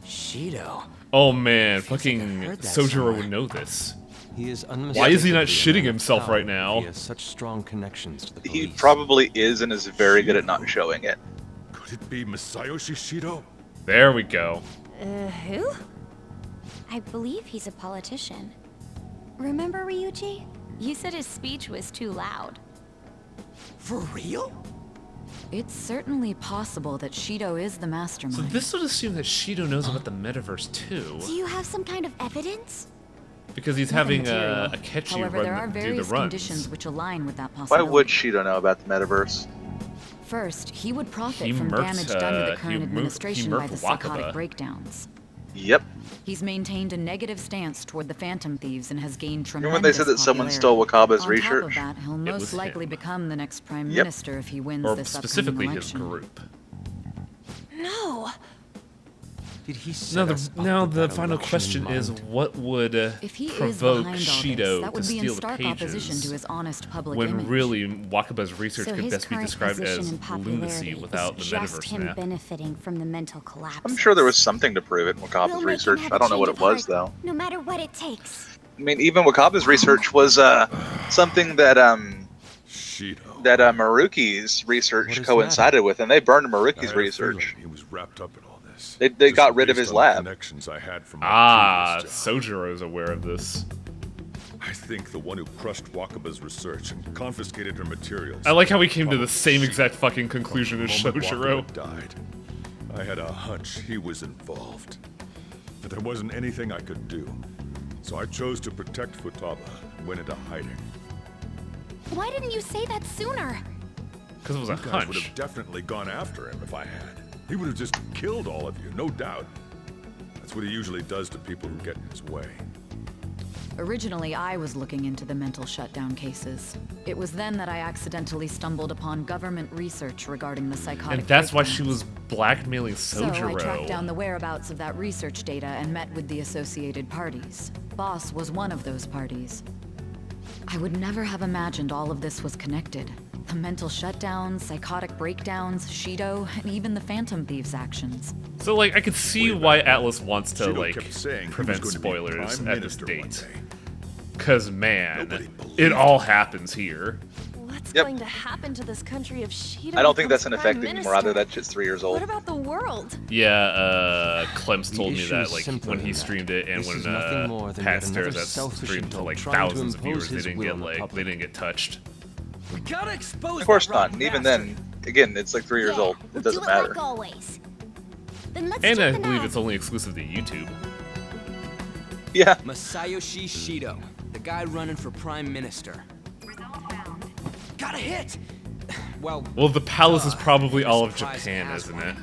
Shido? Oh man, fucking heard that Sojiro somewhere. would know this. He is Why is he not unmistakably a shitting man of himself power. right now? He has such strong connections to the He police. probably is and is very good at not showing it. Could it be Masayoshi Shido? There we go. Who? I believe he's a politician. Remember Ryuji? You said his speech was too loud. For real? It's certainly possible that Shido is the So mastermind. this would assume that Shido knows about the metaverse too, Do you have some kind of evidence? because he's Not having material. Akechi However, there are do the various runs. conditions which align with that Why possibility. would Shido know about the metaverse? First, he would profit He from murked, damage done to the he current murked administration by the psychotic Wakaba. breakdowns. Yep. He's maintained a negative stance toward the Phantom Thieves and has gained tremendous Remember when they said that someone stole popularity. Wakaba's On research? top of that, he'll It was most likely him. become the next prime Yep. minister if he wins Or this specifically upcoming his election. group. No. Did he Now set us up the with that final election question in is, mind? what would If he is provoke behind all Shido this, that to would be in steal the stark opposition to pages? his honest public When image. really, Wakaba's research So could his best be current described position as and lunacy popularity without the is just metaverse him map. benefiting from the mental collapse. I'm sure there was something to prove it in We'll Wakaba's make him research. have I a don't know what change it of was, heart, though. No matter what it takes. I mean, even Wakaba's research was something that that Maruki's research coincided with, and they burned Maruki's research. He was wrapped up in all this. They got rid of his lab. Connections I had from my Ah, previous job. Sojiro's aware of this. I think the one who crushed Wakaba's research and confiscated her materials. I like how we came to the same exact fucking conclusion as The moment Sojiro. Wakaba died, I had a hunch he was involved. But there wasn't anything I could do. So I chose to protect Futaba and went into hiding. Why didn't you say that sooner? Because it was a You guys hunch. would have definitely gone after him if I had. He would have just killed all of you, no doubt. That's what he usually does to people who get in his way. Originally, I was looking into the mental shutdown cases. It was then that I accidentally stumbled upon government research regarding the psychotic And that's why she breakdowns. was blackmailing So I tracked Sojiro. down the whereabouts of that research data and met with the associated parties. Boss was one of those parties. I would never have imagined all of this was connected. The mental shutdowns, psychotic breakdowns, Shido, and even the Phantom Thieves' actions. So, like, I could see why Atlas wants to, Shido like, kept saying he prevent was going to be spoilers Prime at this Minister one date. day. Because, man, it all happens here. What's Yep. going to happen to this country if Shido I don't think becomes that's in Prime effect anymore. Either Minister? that shit's 3 years old. What about the world? Yeah, Clem's The told me issue that, is like, simpler when than he that. streamed it and This when is nothing more than Pat yet another Stairs that selfish streamed to, adult like, trying to thousands of impose viewers, they his didn't will get, on the like, public. they didn't get touched. We gotta expose Of course that not. rotten And even bastard. then, again, it's like 3 years old. It doesn't Do it matter. like always. Then let's And I check the believe nav. it's only exclusive to YouTube. Yeah. Masayoshi Shido, the guy running for Prime Minister. Got a hit! Well, Well, the palace is probably all of surprise Japan, has isn't one. it?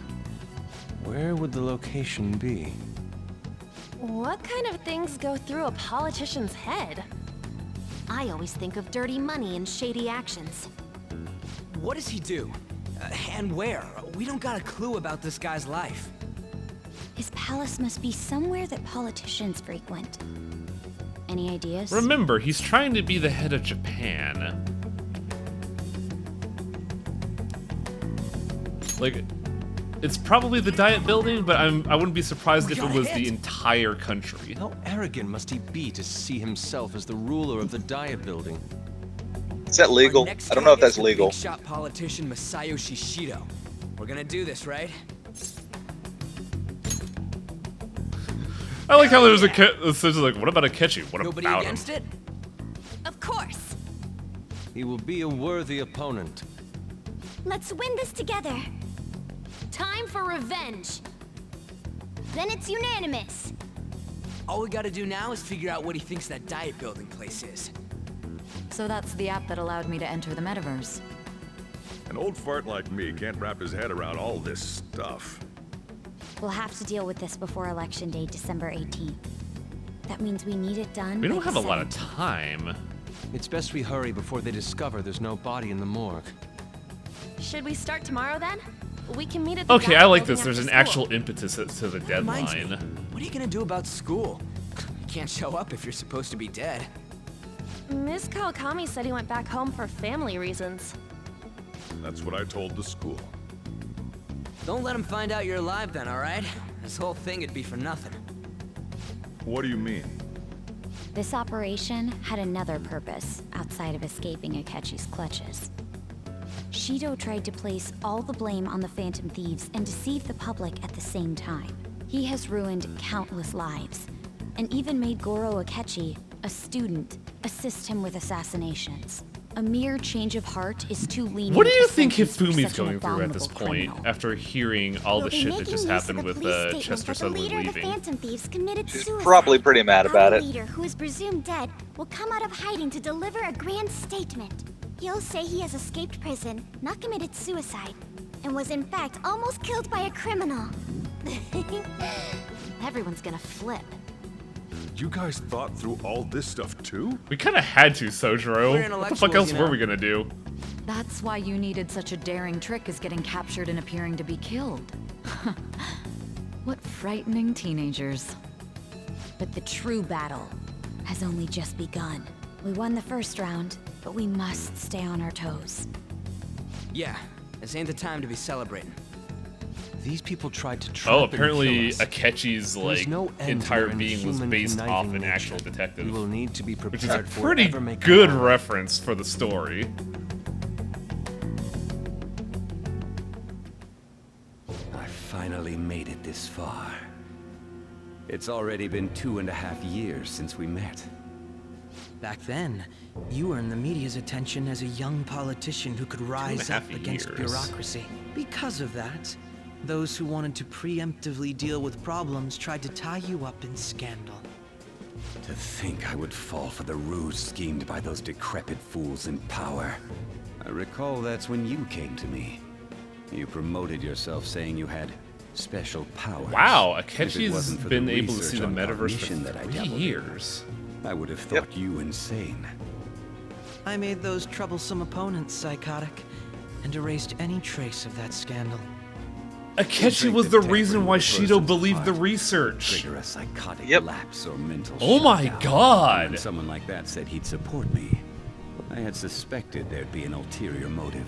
Where would the location be? What kind of things go through a politician's head? I always think of dirty money and shady actions. what does he do? And where? We don't got a clue about this guy's life. His palace must be somewhere that politicians frequent. Any ideas? Remember, he's trying to be the head of Japan. Like, it's probably the Diet Building, but I wouldn't be surprised if it was the entire country. How arrogant must he be to see himself as the ruler of the Diet Building? Is that legal? I don't know if that's legal. Big shot politician Masayoshi Shido. We're gonna do this, right? I like how there's a says like, what about Akechi? What Nobody about him? against it? Of course. He will be a worthy opponent. Let's win this together. Time for revenge. Then it's unanimous. All we gotta do now is figure out what he thinks that Diet Building place is. So that's the app that allowed me to enter the metaverse. An old fart like me can't wrap his head around all this stuff. We'll have to deal with this before Election Day, December 18th. That means we need it done We by don't have the a lot of 17th. time. It's best we hurry before they discover there's no body in the morgue. Should we start tomorrow then? We can meet at the Okay, Diet I like Building this. There's an after school. actual impetus to the Reminds me, deadline. what are you gonna do about school? You can't show up if you're supposed to be dead. Ms. Kawakami said he went back home for family reasons. That's what I told the school. Don't let him find out you're alive then, alright? This whole thing would be for nothing. What do you mean? This operation had another purpose outside of escaping Akechi's clutches. Shido tried to place all the blame on the Phantom Thieves and deceive the public at the same time. He has ruined countless lives, and even made Goro Akechi a student, assist him with assassinations. A mere change of heart is too lenient. What do you a think sentence for Hifumi's such an going through at this abominable point criminal. after hearing all the We'll be shit that making just use of happened the with police statement Chester that the suddenly leader of the leaving? Phantom Thieves committed suicide. Probably pretty mad about Our it. leader, who is presumed dead, will come out of hiding to deliver a grand statement. He'll say he has escaped prison, not committed suicide, and was in fact almost killed by a criminal. Everyone's gonna flip. You guys thought through all this stuff too? We kind of had to, Sojiro. We're What the fuck intellectuals, else you were know. we gonna do? That's why you needed such a daring trick as getting captured and appearing to be killed. What frightening teenagers. But the true battle has only just begun. We won the first round, but we must stay on our toes. Yeah, this ain't the time to be celebrating. These people tried to trap Oh, and apparently kill us. Akechi's There's like no end to entire their being was inhuman, based off conniving an nature. actual detective. We will need to be Which is a prepared for pretty whatever may come good our way. reference for the story. I finally made it this far. It's already been 2.5 years since we met. Back then, you earned the media's attention as a young politician who could rise up 2.5 against years. bureaucracy. Because of that, those who wanted to preemptively deal with problems tried to tie you up in scandal. To think I would fall for the ruse schemed by those decrepit fools in power. I recall that's when you came to me. You promoted yourself saying you had special powers. Wow, If it Akechi's wasn't for been the able to research see the on metaverse cognition for that I 3 dabbled in, years. I would have thought you insane. I made those troublesome opponents psychotic and erased any trace of that scandal. Akechi was the reason why Shido believed the research. Trigger a psychotic lapse or mental Oh my shutdown. God. When someone like that said he'd support me, I had suspected there'd be an ulterior motive.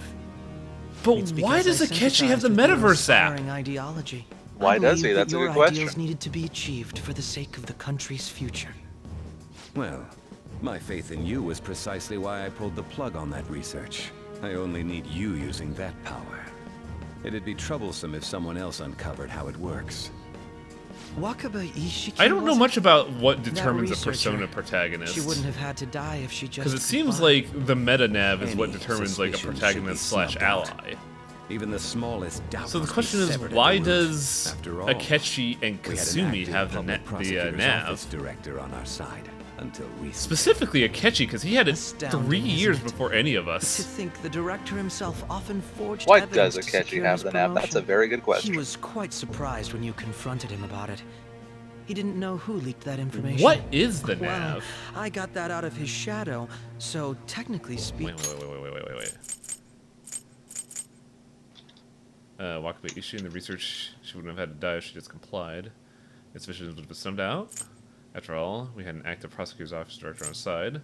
But It's why because does I Akechi have the sympathized with your Metaverse app? aspiring ideology. Why I does he? believed That's that a your good question. ideals needed to be achieved for the sake of the country's future. Well, my faith in you was precisely why I pulled the plug on that research. I only need you using that power. It'd be troublesome if someone else uncovered how it works. Wakaba Ishiki I don't know wasn't much about what that determines a researcher. persona protagonist. She wouldn't have had to die if she just Because it seems complied. like the meta nav is what Any determines like a suspicion should be protagonist slash snubbed out. ally. Even the smallest doubt. So the must be question is, severed at why the root. does After all, Akechi and we had an Kasumi active have public the prosecutor's nav? office director on our side until recently. Specifically Akechi, because he had it Astounding, 3 isn't years it? before any of To us. think the director himself often forged Why evidence does to Akechi secure have his the nav? That's a promotion. very good question. He was quite surprised when you confronted him about it. He didn't know who leaked that information. What is the Well, nav? I got that out of his shadow, so technically speaking... Wait. Wakaba Ishii in the research, she wouldn't have had to die if she just complied. Its vision would have been snubbed out. After all, we had an active prosecutor's office director on our side.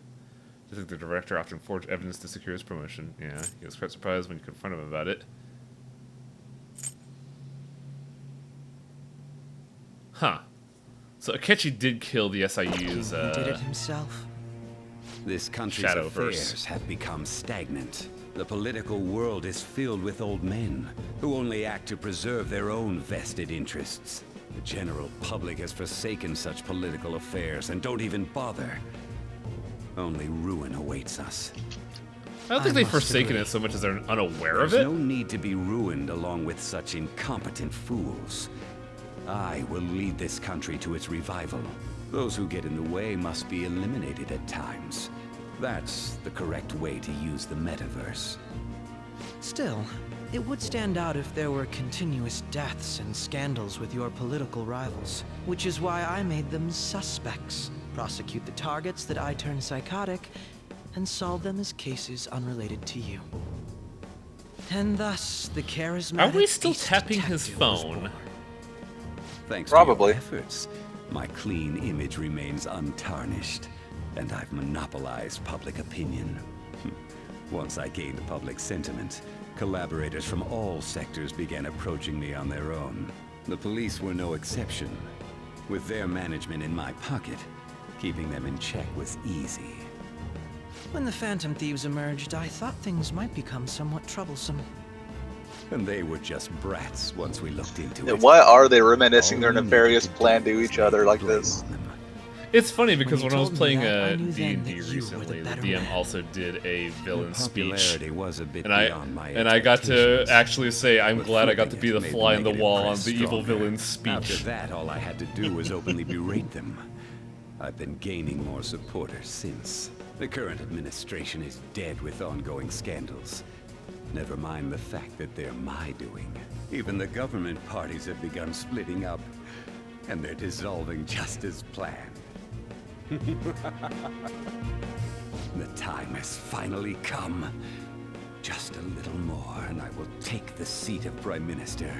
I think the director often forged evidence to secure his promotion. Yeah, he was quite surprised when you confronted him about it. Huh. So Akechi did kill the SIU's, He did it himself. This country's Shadowverse. affairs have become stagnant. The political world is filled with old men who only act to preserve their own vested interests. The general public has forsaken such political affairs and don't even bother. Only ruin awaits us. I don't think they've forsaken it so much as they're unaware of There's it. no need to be ruined along with such incompetent fools. I will lead this country to its revival. Those who get in the way must be eliminated at times. That's the correct way to use the metaverse. Still, it would stand out if there were continuous deaths and scandals with your political rivals, which is why I made them suspects. Prosecute the targets that I turn psychotic, and solve them as cases unrelated to you. And thus, the charismatic Are we still Ace tapping his Detective was phone? born. Thanks Probably. to your efforts, my clean image remains untarnished, and I've monopolized public opinion. Once I gained public sentiment, collaborators from all sectors began approaching me on their own. The police were no exception. With their management in my pocket, keeping them in check was easy. When the Phantom Thieves emerged, I thought things might become somewhat troublesome. And they were just brats once we looked into Yeah, it. why are they reminiscing their nefarious plan to each other like this? It's funny because when I was told me playing that, I knew D&D then that you were recently, the better DM man. also did a villain speech, popularity was a bit and beyond my I got to expectations. actually say I'm glad I got to be the Made fly in the negative wall on press the evil stronger. villain After speech. that, all I had to do was openly berate them. I've been gaining more supporters since. The current administration is dead with ongoing scandals. Never mind the fact that they're my doing. Even the government parties have begun splitting up, and they're dissolving just as planned. The time has finally come. Just a little more, and I will take the seat of Prime Minister.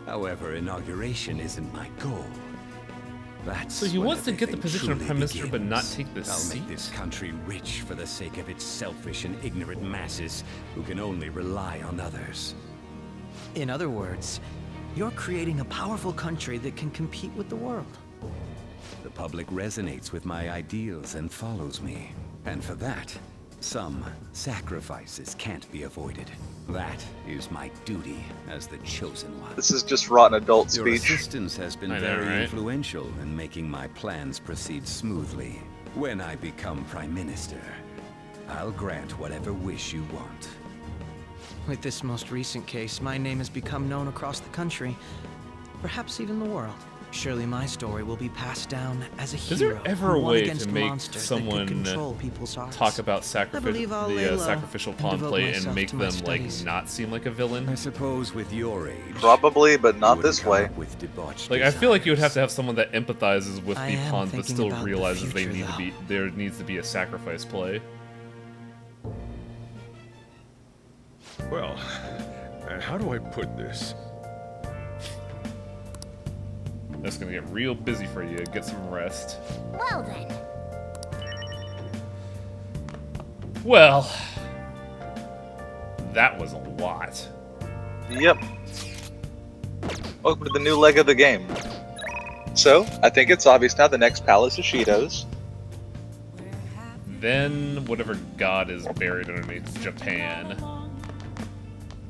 However, inauguration isn't my goal. That's So he when wants to get the everything position of truly Prime Minister but not begins. take the I'll seat? make this country rich for the sake of its selfish and ignorant masses who can only rely on others. In other words, you're creating a powerful country that can compete with the world. The public resonates with my ideals and follows me. And for that, some sacrifices can't be avoided. That is my duty as the chosen one. This is just rotten adult Your speech. assistance has been I know, very right? influential in making my plans proceed smoothly. When I become Prime Minister, I'll grant whatever wish you want. With this most recent case, my name has become known across the country, perhaps even the world. Surely my story will be passed down as a Is hero there ever who a won way against to make monsters that someone could control people's hearts. talk about I believe I'll lay low sacrificial and pawn devote play and myself make to my them like studies. not seem like a villain? I suppose with your age, Probably, but you not wouldn't this come way. up with debauched Like I feel like you would have desires. to have someone that empathizes with I the am pawns but thinking still about the realizes they future, need to though. be there needs to be a sacrifice play. Well, how do I put this? That's gonna get real busy for you. Get some rest. Well then. Well, that was a lot. Yep. Welcome to the new leg of the game. So, I think it's obvious now the next palace is Shido's. Then whatever god is buried underneath Japan.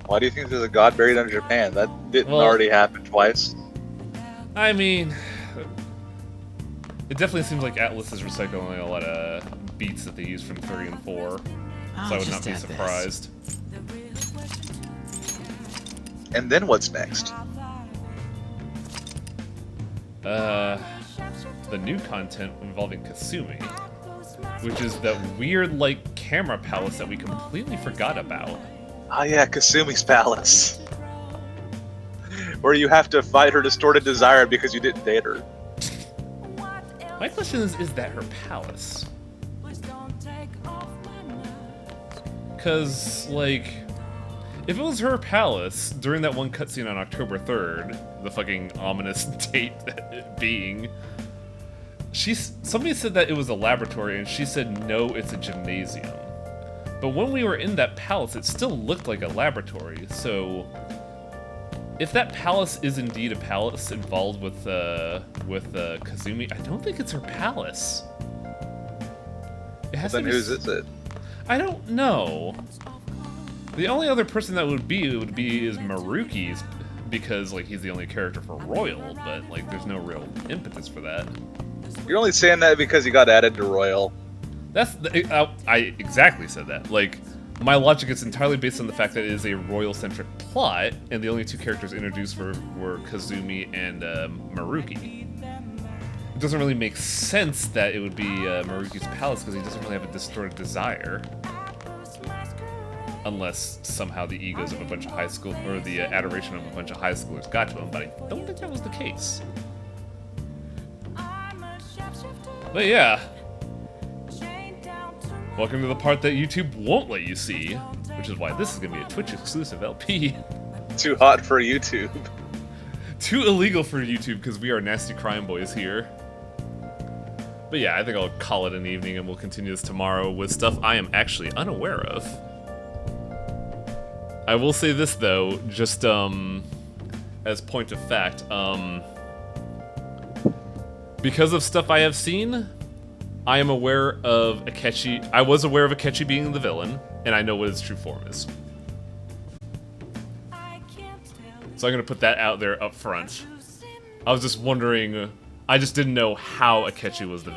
Why do you think there's a god buried under Japan? That didn't Well- already happen twice. I mean, it definitely seems like Atlas is recycling a lot of beats that they use from 3 and 4, so I would not be surprised. And then what's next? The new content involving Kasumi, which is that weird, like, camera palace that we completely forgot about. Oh yeah, Kasumi's palace. Where you have to fight her distorted desire because you didn't date her. My question is that her palace? Because, like, if it was her palace during that one cutscene on October 3rd, the fucking ominous date being, somebody said that it was a laboratory, and she said, no, it's a gymnasium. But when we were in that palace, it still looked like a laboratory, so if that palace is indeed a palace involved with Kazumi, I don't think it's her palace. It has Then to be whose is it? I don't know. The only other person that would be is Maruki's, because like he's the only character for Royal, but like there's no real impetus for that. You're only saying that because you got added to Royal. I exactly said that. Like, my logic is entirely based on the fact that it is a royal-centric plot, and the only two characters introduced were Kazumi and Maruki. It doesn't really make sense that it would be Maruki's palace because he doesn't really have a distorted desire. Unless somehow the egos of a bunch of high school, or the adoration of a bunch of high schoolers got to him, but I don't think that was the case. But yeah. Welcome to the part that YouTube won't let you see, which is why this is going to be a Twitch exclusive LP. Too hot for YouTube. Too illegal for YouTube because we are nasty crime boys here. But yeah, I think I'll call it an evening and we'll continue this tomorrow with stuff I am actually unaware of. I will say this though, just as point of fact, because of stuff I have seen, I am aware of Akechi. I was aware of Akechi being the villain, and I know what his true form is. So I'm gonna put that out there up front. I was just wondering, I just didn't know how Akechi was the villain.